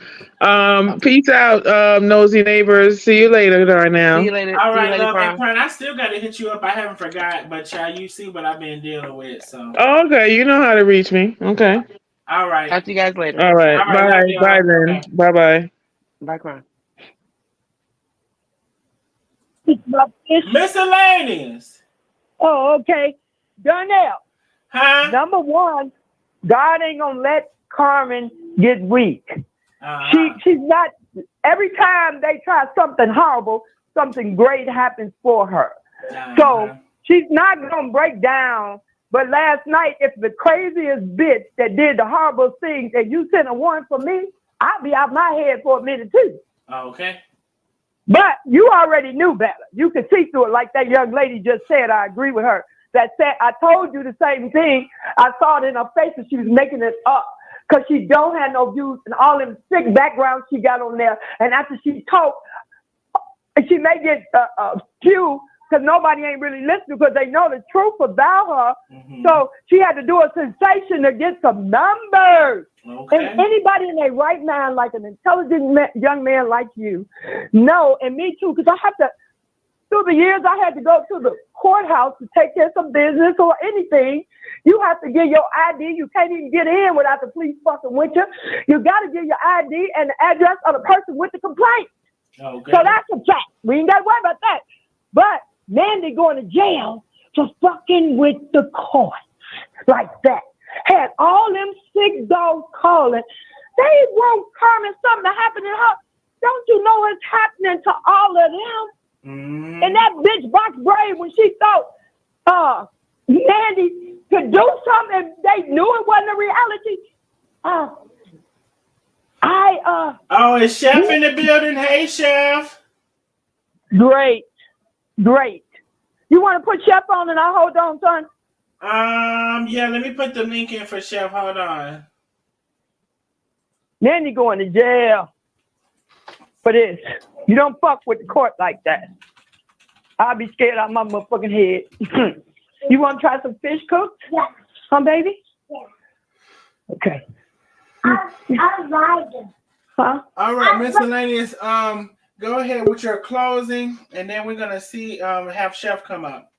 Peace out, nosy neighbors. See you later, Darnell. See you later. All right, love. And I still got to hit you up. I haven't forgot, but you see what I've been dealing with. So. Okay, you know how to reach me. Okay. All right. Talk to you guys later. All right. Bye. Bye then. Okay. Bye. Bye, Crown. Miscellaneous. Oh, okay. Darnell. Huh? Number one, God ain't gonna let Carmen get weak. She's not. Every time they try something horrible, something great happens for her. So she's not gonna break down. But last night, if the craziest bitch that did the horrible things and you sent a warrant for me, I'd be out my head for a minute too. Okay. But you already knew better. You could see through it, like that young lady just said. I agree with her. That said, I told you the same thing. I saw it in her face, and she was making it up because she don't have no views and all them sick backgrounds she got on there. And after she talked, she may get a few because nobody ain't really listening because they know the truth about her. Mm-hmm. So she had to do a sensation to get some numbers. Okay. And anybody in their right mind, like an intelligent young man like you, know, and me too, because I have to, through the years, I had to go to the courthouse to take care of some business or anything. You have to get your ID. You can't even get in without the police fucking with you. You got to get your ID and the address of the person with the complaint. Okay. So that's a fact. We ain't got to worry about that. But Mandy going to jail for fucking with the court like that. Had all them sick dogs calling. They want Carmen something to happen to her. Don't you know it's happening to all of them? Mm. And that bitch Box Brave, when she thought Mandy could do something and they knew it wasn't a reality. Oh, is Chef in the building? Hey, Chef. Great. You want to put Chef on and I'll hold on, son? Yeah, let me put the link in for Chef. Hold on. Then you going to jail for this. You don't fuck with the court like that. I'll be scared out of my motherfucking head. You want to try some fish cooked? Yeah. Huh, baby? Yeah. Okay. I'm riding. Huh? All right, miscellaneous. Go ahead with your closing, and then we're gonna see have Chef come up.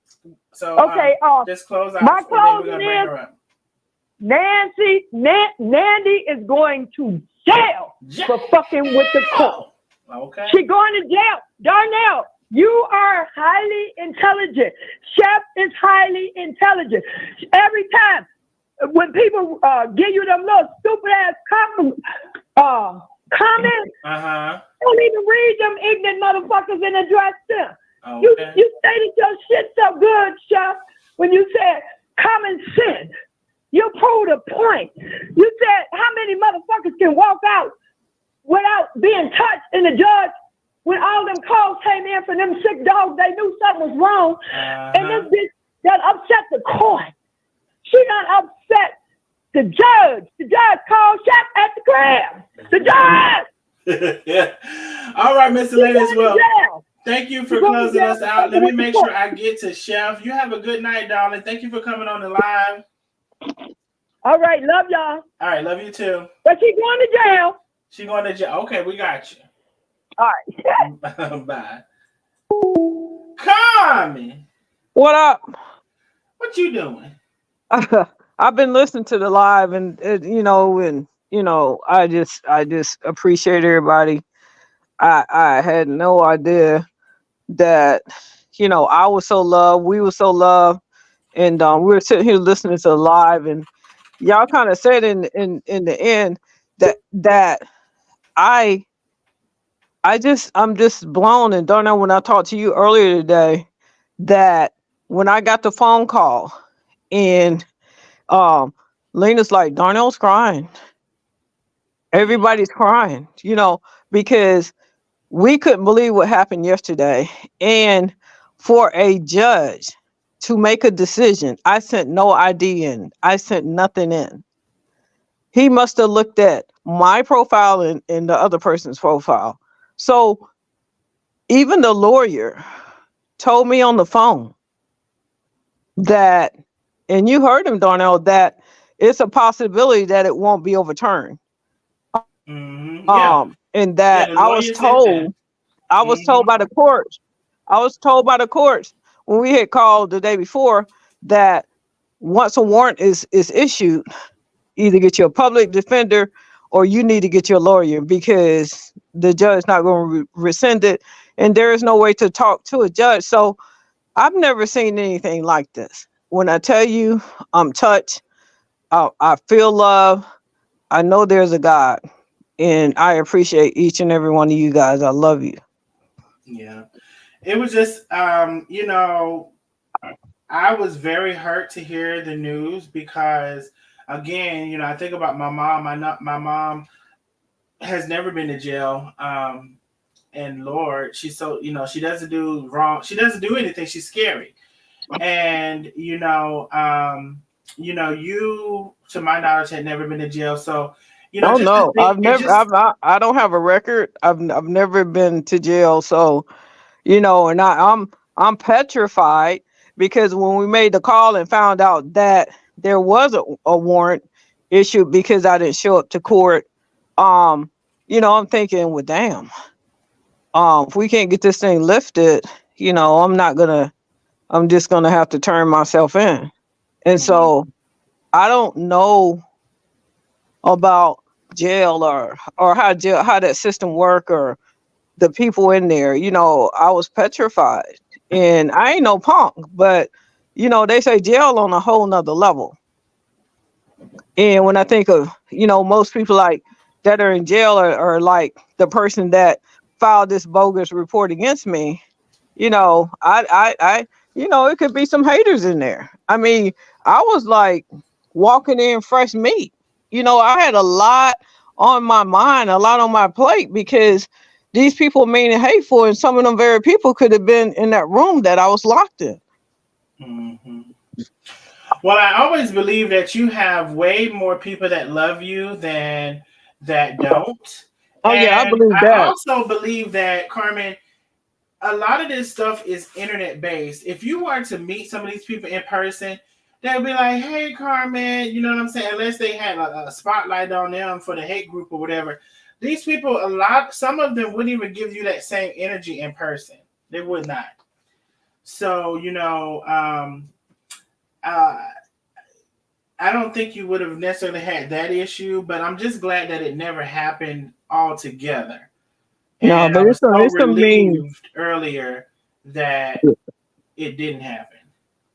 So okay, just close out. My closing is Nandy is going to jail for fucking with the court. Okay. She going to jail. Darnell, you are highly intelligent. Chef is highly intelligent. Every time when people give you them little stupid ass comments, don't even read them ignorant motherfuckers and address them. Okay. You stated your shit so good, Chef, when you said common sense. You proved a point. You said how many motherfuckers can walk out without being touched, and the judge, when all them calls came in for them sick dogs, they knew something was wrong. And this bitch that upset the court. She done upset the judge. The judge called Chef at the crib. The judge. All right, Mr. Ladies. Well, thank you for closing us out. Let me make sure I get to Chef. You have a good night, darling. Thank you for coming on the live. All right, love y'all. All right, love you too. But she going to jail. She going to jail. Okay, we got you. All right. Bye. Carmen. What up? What you doing? I've been listening to the live, and I just appreciate everybody. I had no idea that I was so loved, we were so loved, and we were sitting here listening to the live, and y'all kind of said in the end that I'm just blown. And don't know, when I talked to you earlier today, that when I got the phone call and Lena's like, Darnell's crying. Everybody's crying, because we couldn't believe what happened yesterday. And for a judge to make a decision, I sent no ID in. I sent nothing in. He must have looked at my profile and the other person's profile. So even the lawyer told me on the phone that, and you heard him, Darnell, that it's a possibility that it won't be overturned. Yeah. And that I was told by the courts. I was told by the courts when we had called the day before that once a warrant is issued, either get your public defender or you need to get your lawyer, because the judge is not going to rescind it, and there is no way to talk to a judge. So I've never seen anything like this. When I tell you I'm touched, I feel love. I know there's a God, and I appreciate each and every one of you guys. I love you. Yeah. It was just, I was very hurt to hear the news because, again, I think about my mom. My mom has never been to jail. And Lord, she's so, she doesn't do wrong. She doesn't do anything. She's scary. And, you, to my knowledge, had never been to jail. So, Oh just to no, think, it just, I don't have a record. I've never been to jail, so and I'm petrified because when we made the call and found out that there was a warrant issued because I didn't show up to court, I'm thinking, well, damn, if we can't get this thing lifted, I'm just gonna have to turn myself in. And Mhm. so I don't know about jail or how that system work or the people in there. I was petrified, and I ain't no punk, but they say jail on a whole nother level. And when I think of most people like that are in jail are like the person that filed this bogus report against me. It could be some haters in there. I mean, I was like walking in fresh meat. I had a lot on my mind, a lot on my plate because these people mean and hateful, and some of them very people could have been in that room that I was locked in. Mhm. Well, I always believe that you have way more people that love you than that don't. Oh yeah, I And believe I that. also believe that, Carmen, a lot of this stuff is internet based. If you were to meet some of these people in person, they'll be like, "Hey, Carmen," you know what I'm saying? Unless they had a spotlight on them for the hate group or whatever. These people, some of them wouldn't even give you that same energy in person. They would not. So, uh, I don't think you would have necessarily had that issue, but I'm just glad that it never happened altogether. No, And I but was so it's some mean. relieved earlier that it didn't happen.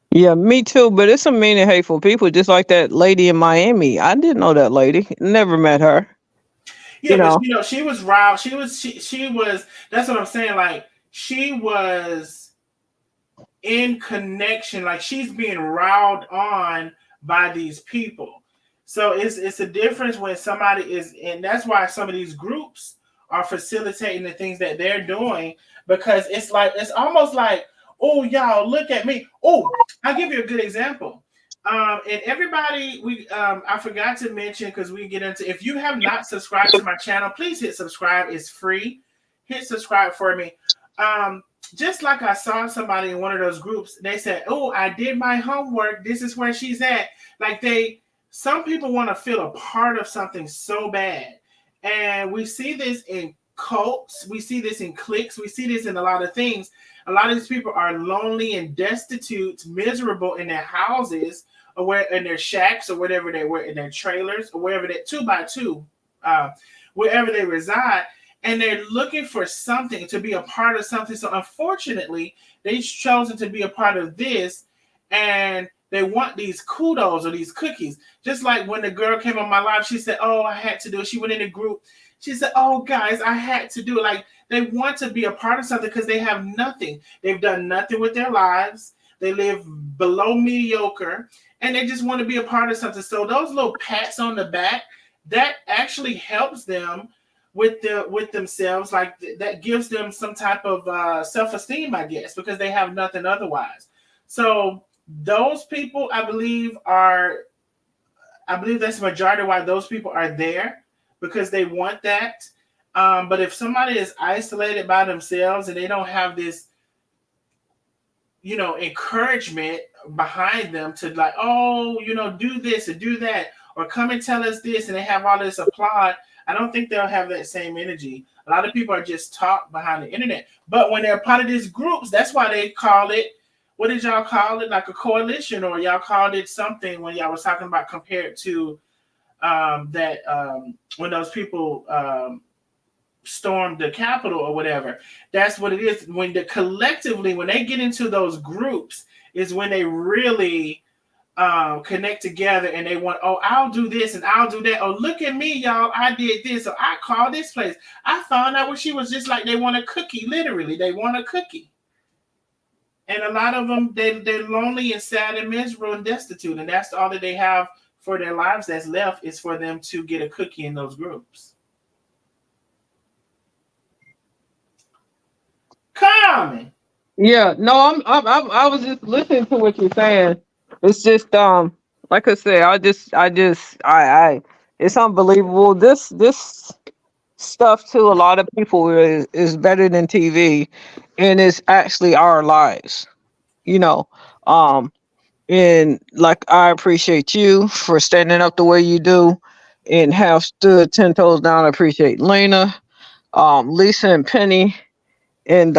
Yeah, me too. But it's some mean and hateful people, just like that lady in Miami. I didn't know that lady. Never met her. Yeah, You but know. she was riled. She was. That's what I'm saying. Like she was in connection. Like she's being riled on by these people. So it's a difference when somebody is, and that's why some of these groups are facilitating the things that they're doing, because it's almost like, oh y'all look at me. Oh, I'll give you a good example. And everybody, I forgot to mention, because we get into, if you have not subscribed to my channel, please hit subscribe. It's free. Hit subscribe for me. Just like I saw somebody in one of those groups, they said, "Oh, I did my homework. This is where she's at." Like some people want to feel a part of something so bad, and we see this in cults. We see this in cliques. We see this in a lot of things. A lot of these people are lonely and destitute, miserable in their houses, or where in their shacks, or whatever they were, in their trailers, or wherever they 2x2, wherever they reside, and they're looking for something to be a part of something. So unfortunately, they've chosen to be a part of this, and they want these kudos or these cookies. Just like when the girl came on my live, she said, "Oh, I had to do it." She went in the group. She said, "Oh, guys, I had to do it." Like they want to be a part of something because they have nothing. They've done nothing with their lives. They live below mediocre, and they just want to be a part of something. So those little pats on the back, that actually helps them with themselves. Like that gives them some type of self-esteem, I guess, because they have nothing otherwise. So those people, I believe that's the majority of why those people are there, because they want that. But if somebody is isolated by themselves and they don't have this, encouragement behind them to, like, oh, do this or do that, or come and tell us this, and they have all this applaud, I don't think they'll have that same energy. A lot of people are just talk behind the internet. But when they're part of these groups, that's why they call it, what did y'all call it? Like a coalition, or y'all called it something when y'all was talking about, compared to when those people stormed the Capitol or whatever. That's what it is. When when they get into those groups, is when they really connect together, and they want, oh, I'll do this and I'll do that. Oh, look at me, y'all. I did this. Or I called this place. I found out what she was just like. They want a cookie. Literally, they want a cookie. And a lot of them, they're lonely and sad and miserable and destitute. And that's all that they have for their lives that's left, is for them to get a cookie in those groups. Carmen. Yeah, no, I was just listening to what you're saying. It's just like I said, I it's unbelievable. This stuff to a lot of people is better than TV, and it's actually our lives. You know, um, and like I appreciate you for standing up the way you do, and have stood 10 toes down. I appreciate Lena, Lisa, and Penny, and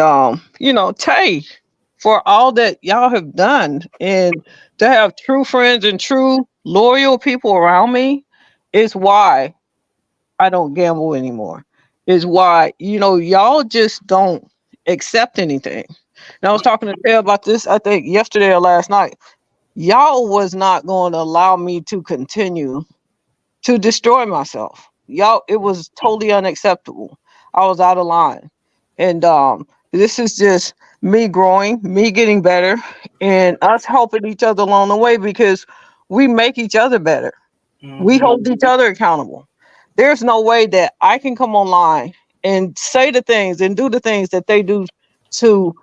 Tay, for all that y'all have done, and to have true friends and true loyal people around me is why I don't gamble anymore. Is why y'all just don't accept anything. And I was talking to Tay about this, I think yesterday or last night. Y'all was not going to allow me to continue to destroy myself. Y'all, it was totally unacceptable. I was out of line. And this is just me growing, me getting better, and us helping each other along the way, because we make each other better. We Mm-hmm. hold each other accountable. There's no way that I can come online and say the things and do the things that they do to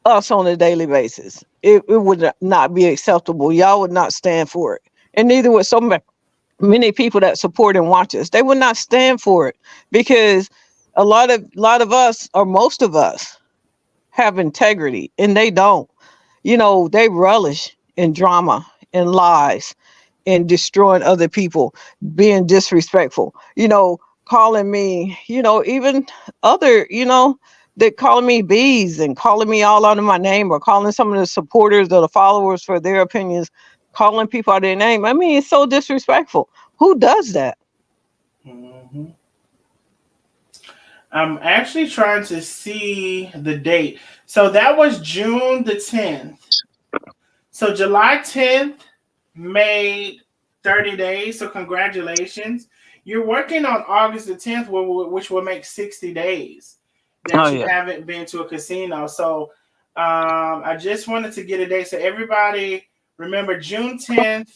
us on a daily basis. It would not be acceptable. Y'all would not stand for it. And neither would many people that support and watch us. They would not stand for it, because a lot of us, or most of us, have integrity, and they don't. They relish in drama and lies and destroying other people, being disrespectful, calling me, even other, that calling me bees and calling me all out of my name, or calling some of the supporters or the followers for their opinions, calling people out of their name. I mean, it's so disrespectful. Who does that? Mm-hmm. I'm actually trying to see the date. So that was June the 10th. So July 10th made 30 days. So congratulations. You're working on August the 10th, which will make 60 days Oh that you yeah. haven't been to a casino. So I just wanted to get a date. So everybody remember June 10th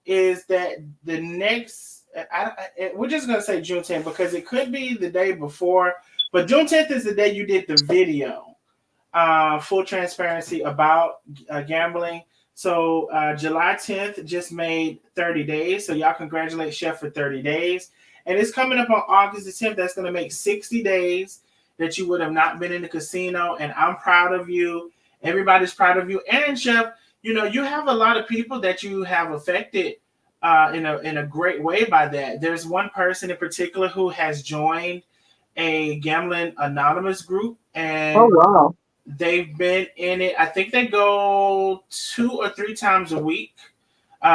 is that the next, we're just going to say June 10th because it could be the day before, but June 10th is the day you did the video. Full transparency about gambling. So July 10th just made 30 days. So y'all congratulate Chef for 30 days. And it's coming up on August the 10th. That's going to make 60 days that you would have not been in the casino. And I'm proud of you. Everybody's proud of you. And Chef, you have a lot of people that you have affected in a great way by that. There's one person in particular who has joined a gambling anonymous group, Oh and wow. they've been in it. I think they go 2 or 3 times a week.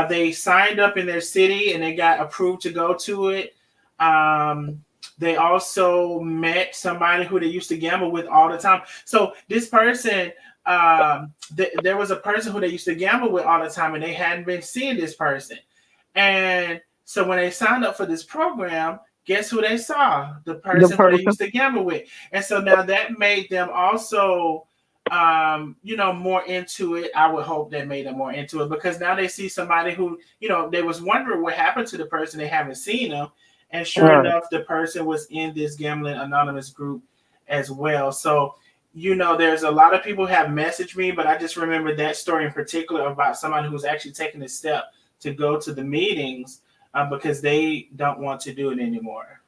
They signed up in their city and they got approved to go to it. They also met somebody who they used to gamble with all the time. So this person, there was a person who they used to gamble with all the time, and they hadn't been seeing this person. And so when they signed up for this program, guess who they saw? The The person who they person. used to gamble with. And so now that made them also, more into it. I would hope that made them more into it, because now they see somebody who, they was wondering what happened to the person. They haven't seen them. And sure Right. enough, the person was in this gambling anonymous group as well. So, there's a lot of people who have messaged me, but I just remember that story in particular about somebody who's actually taking a step to go to the meetings because they don't want to do it anymore.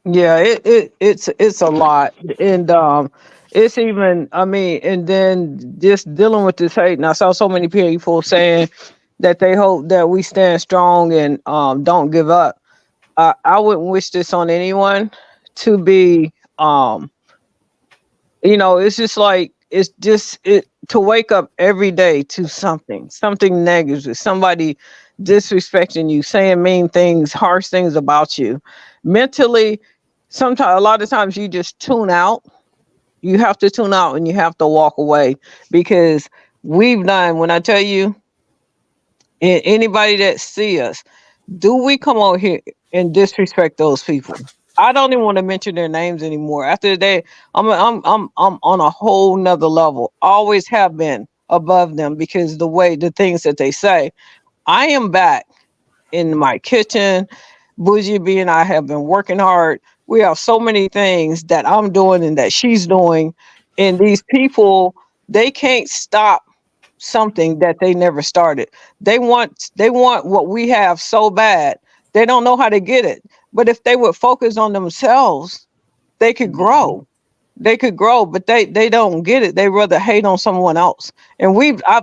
Yeah, it's a lot. And it's even, I mean, and then just dealing with this hate. And I saw so many people saying that they hope that we stand strong and don't give up. I wouldn't wish this on anyone to be it's just like, it's just it to wake up every day to something negative, somebody disrespecting you, saying mean things, harsh things about you. Mentally, sometimes, a lot of times, you just tune out. You have to tune out and you have to walk away, because we've done, when I tell you, anybody that see us, do we come out here and disrespect those people? I don't even want to mention their names anymore. After the day, I'm on a whole nother level. Always have been above them, because the things that they say. I am back in my kitchen. Bougie B and I have been working hard. We have so many things that I'm doing and that she's doing And these people, they can't stop something that they never started. They want what we have so bad. They don't know how to get it. But if they would focus on themselves, they could Mhm. grow. They could grow, but they don't get it. They rather hate on someone else. And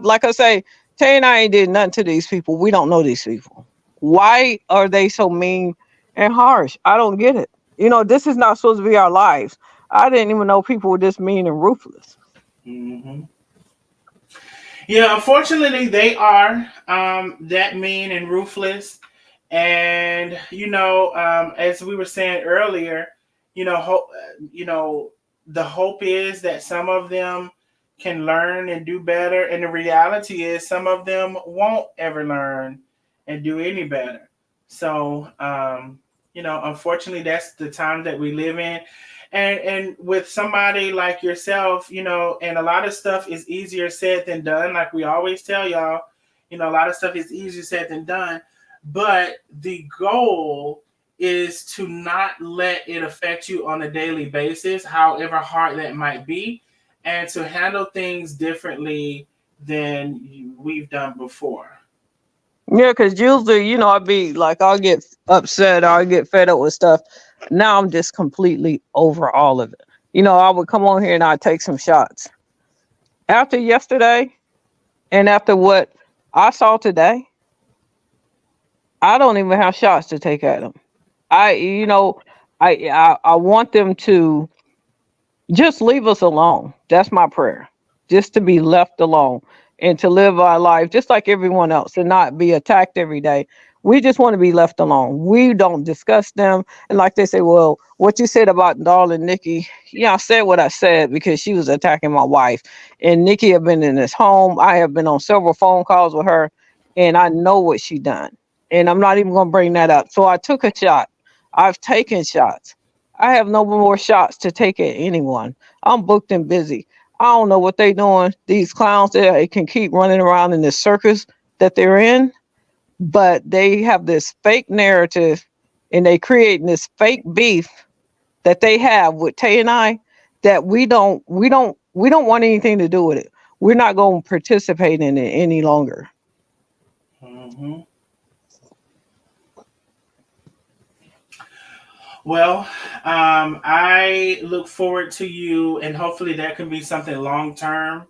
like I say, Tay and I ain't did nothing to these people. We don't know these people. Why are they so mean and harsh? I don't get it. This is not supposed to be our lives. I didn't even know people were this mean and ruthless. Mhm. Yeah, unfortunately, they are that mean and ruthless. And as we were saying earlier, the hope is that some of them can learn and do better, and the reality is some of them won't ever learn and do any better. So, unfortunately, that's the time that we live in. And with somebody like yourself, and a lot of stuff is easier said than done. Like we always tell y'all, a lot of stuff is easier said than done. But the goal is to not let it affect you on a daily basis, however hard that might be, and to handle things differently than we've done before. Yeah, because usually, I'd be like, I'll get upset or I'll get fed up with stuff. Now I'm just completely over all of it. I would come on here and I'd take some shots. After yesterday and after what I saw today, I don't even have shots to take at them. I want them to just leave us alone. That's my prayer. Just to be left alone and to live our life just like everyone else and not be attacked every day. We just want to be left alone. We don't discuss them. And like they say, well, what you said about darling Nikki, yeah, I said what I said because she was attacking my wife. And Nikki have been in his home. I have been on several phone calls with her and I know what she done. And I'm not even going to bring that up. So I took a shot. I've taken shots. I have no more shots to take at anyone. I'm booked and busy. I don't know what they doing. These clowns they can keep running around in this circus that they're in, but they have this fake narrative and they creating this fake beef that they have with Tay and I that we don't want anything to do with it. We're not going to participate in it any longer. Hmm. Well, I look forward to you, and hopefully that can be something long term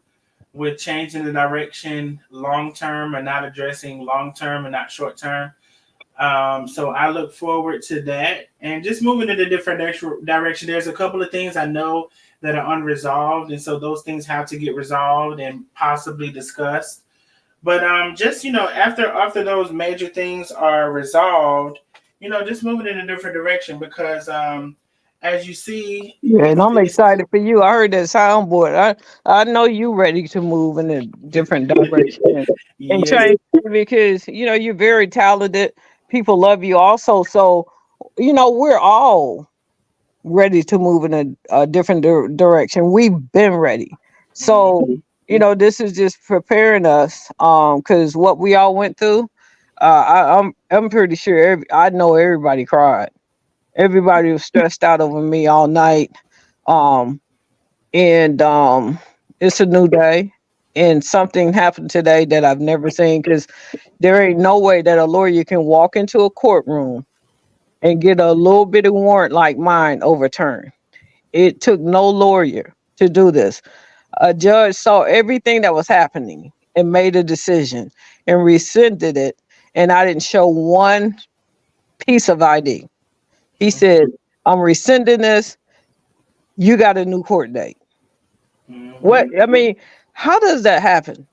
with changing the direction long term and not addressing long term and not short term. So I look forward to that and just moving in a different direction. There's a couple of things I know that are unresolved, and so those things have to get resolved and possibly discussed. But just after those major things are resolved, just moving in a different direction because as you see, Yeah, and I'm excited for you. I heard that soundboard. I know you ready to move in a different direction and yes, change because you're very talented. People love you also. So we're all ready to move in a different direction. We've been ready. So hmm this is just preparing us. Because what we all went through, I'm pretty sure I know everybody cried. Everybody was stressed out over me all night. Um, and it's a new day. And something happened today that I've never seen because there ain't no way that a lawyer can walk into a courtroom and get a little bit of warrant like mine overturned. It took no lawyer to do this. A judge saw everything that was happening and made a decision and rescinded it. And I didn't show one piece of ID. He said, I'm rescinding this. You got a new court date. What hmm I mean, how does that happen?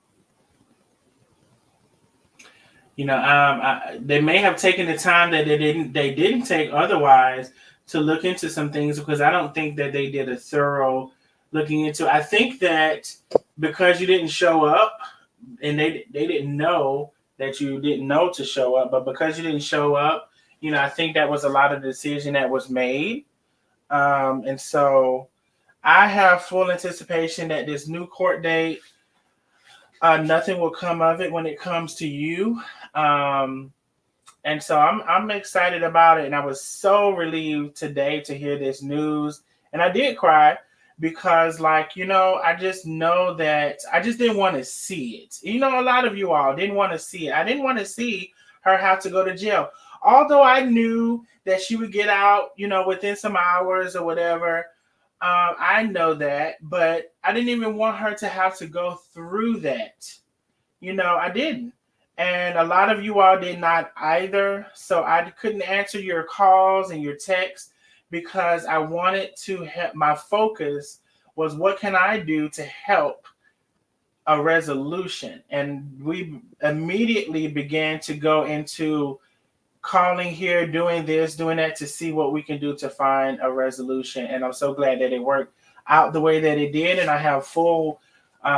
they may have taken the time that they didn't take otherwise to look into some things because I don't think that they did a thorough looking into. I think that because you didn't show up and they didn't know that you didn't know to show up, but because you didn't show up, I think that was a lot of the decision that was made. And so I have full anticipation that this new court date, nothing will come of it when it comes to you. Um, and so I'm excited about it, and I was so relieved today to hear this news. And I did cry because, like, I just know that I just didn't want to see it. A lot of you all didn't want to see it. I didn't want to see her have to go to jail. Although I knew that she would get out, within some hours or whatever. I know that, but I didn't even want her to have to go through that. I didn't. And a lot of you all did not either. So I couldn't answer your calls and your texts because I wanted to help. My focus was what can I do to help a resolution? And we immediately began to go into calling here, doing this, doing that to see what we can do to find a resolution. And I'm so glad that it worked out the way that it did. And I have full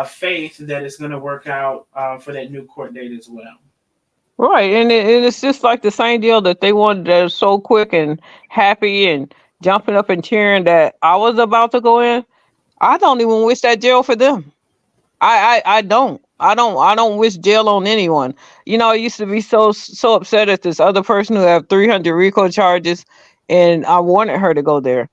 faith that it's going to work out for that new court date as well. Right, and it's just like the same deal that they wanted that so quick and happy and jumping up and cheering that I was about to go in. I don't even wish that jail for them. I don't. I don't wish jail on anyone. I used to be so upset at this other person who have 300 RICO charges, and I wanted her to go there.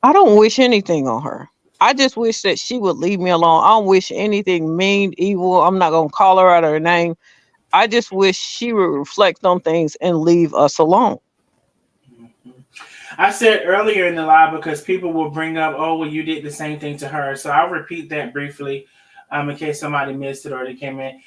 I don't wish anything on her. I just wish that she would leave me alone. I don't wish anything mean, evil. I'm not gonna call her out her name. I just wish she would reflect on things and leave us alone. I said earlier in the live because people will bring up, oh, well, you did the same thing to her. So I'll repeat that briefly in case somebody missed it or they came in.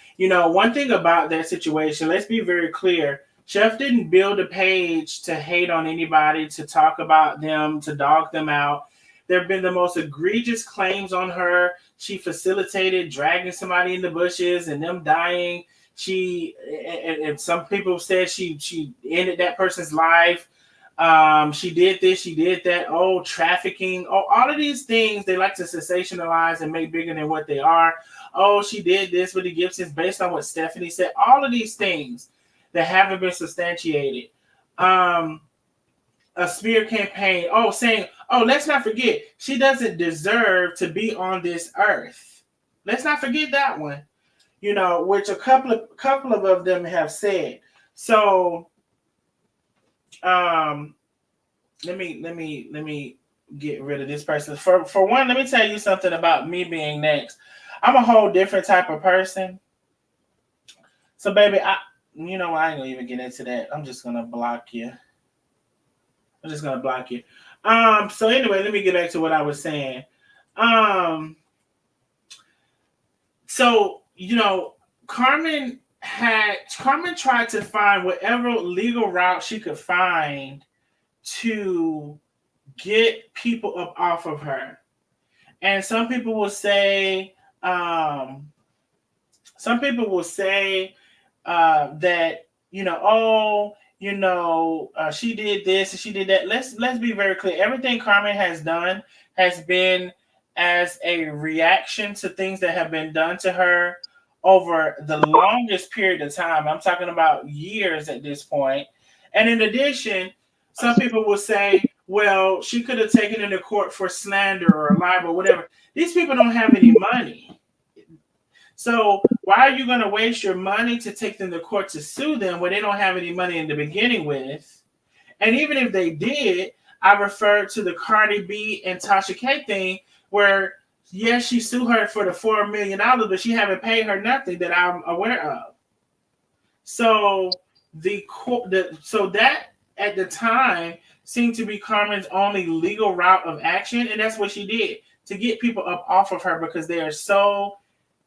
One thing about that situation, let's be very clear. Chef didn't build a page to hate on anybody, to talk about them, to dog them out. There have been the most egregious claims on her. She facilitated dragging somebody in the bushes and them dying. And some people said she ended that person's life. She did this, she did that. Oh, trafficking. Oh, all of these things they like to sensationalize and make bigger than what they are. Oh, she did this with the Gibsons based on what Stephanie said. All of these things that haven't been substantiated. A smear campaign. Oh, saying, oh, let's not forget, she doesn't deserve to be on this earth. Let's not forget that one. Which a couple of them have said. So, let me get rid of this person. For one, let me tell you something about me being next. I'm a whole different type of person. So, baby, I ain't gonna even get into that. I'm just gonna block you. So anyway, let me get back to what I was saying. So, Carmen tried to find whatever legal route she could find to get people up off of her. And some people will say that, she did this and she did that. Let's be very clear. Everything Carmen has done has been as a reaction to things that have been done to her over the longest period of time. I'm talking about years at this point. And in addition, some people will say, well, she could have taken it to court for slander or libel, whatever. These people don't have any money. So why are you going to waste your money to take them to court to sue them when they don't have any money in the beginning with? And even if they did, I refer to the Cardi B and Tasha K thing where, yes, she sued her for the $4 million, but she haven't paid her nothing that I'm aware of. So that at the time seemed to be Carmen's only legal route of action, and that's what she did to get people up off of her because they are so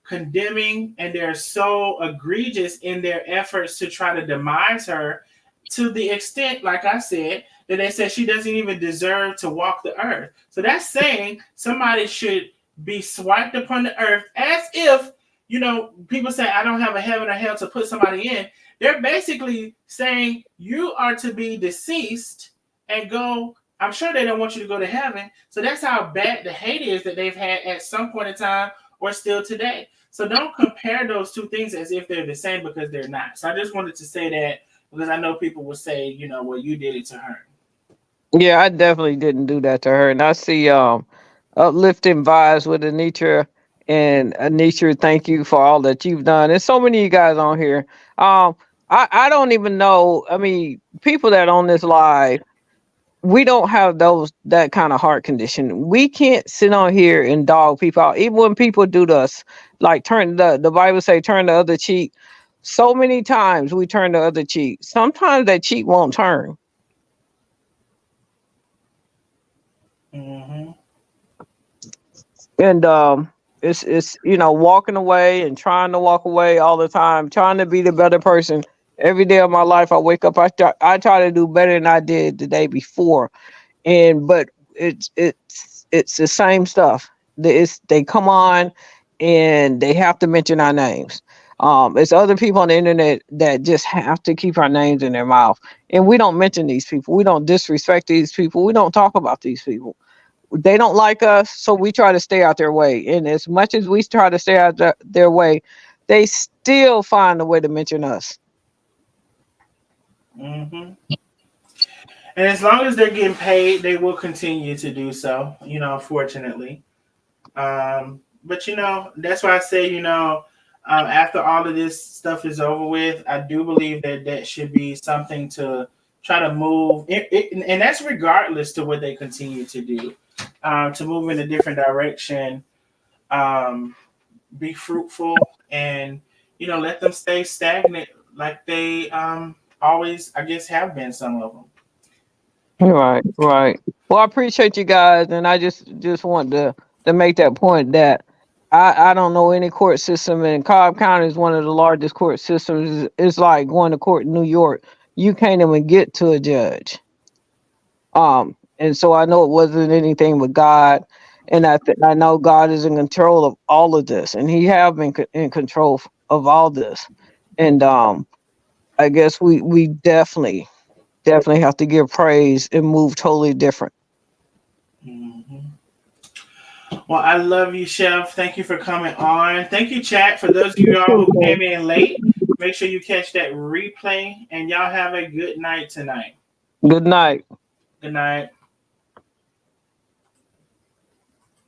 condemning and they're so egregious in their efforts to try to demise her to the extent, like I said, that they said she doesn't even deserve to walk the earth. So that's saying somebody should be swiped upon the earth as if, people say, I don't have a heaven or hell to put somebody in. They're basically saying you are to be deceased and go. I'm sure they don't want you to go to heaven. So that's how bad the hate is that they've had at some point in time or still today. So don't compare those two things as if they're the same because they're not. So I just wanted to say that because I know people will say, well, you did it to her. Yeah, I definitely didn't do that to her. And I see uplifting vibes with Anitra. And Anitra, thank you for all that you've done. There's so many of you guys on here. I don't even know. I mean, people that on this live, we don't have that kind of heart condition. We can't sit on here and dog people out, even when people do to us. Like turn the Bible say turn the other cheek. So many times we turn the other cheek. Sometimes that cheek won't turn. Mm-hmm. And it's walking away and trying to walk away all the time, trying to be the better person. Every day of my life, I wake up, I try to do better than I did the day before. But it's the same stuff. They come on and they have to mention our names. It's other people on the internet that just have to keep our names in their mouth, and we don't mention these people. We don't disrespect these people. We don't talk about these people. They don't like us, so we try to stay out their way. And as much as we try to stay out their way, they still find a way to mention us. Mm-hmm. And as long as they're getting paid, they will continue to do so, fortunately. But, that's why I say, after all of this stuff is over with, I do believe that should be something to try to move. And that's regardless to what they continue to do, to move in a different direction, be fruitful, and, let them stay stagnant like they always, I guess, have been, some of them. Right, right. Well, I appreciate you guys, and I just want to make that point that I don't know any court system, and Cobb County is one of the largest court systems. It's like going to court in New York. You can't even get to a judge. And so I know it wasn't anything but God, and I know God is in control of all of this, and He have been in control of all this, and I guess we definitely have to give praise and move totally different. Mm-hmm. Well, I love you, Chef. Thank you for coming on. Thank you, chat. For those of y'all who came in late, make sure you catch that replay, and y'all have a good night tonight. Good night. Good night.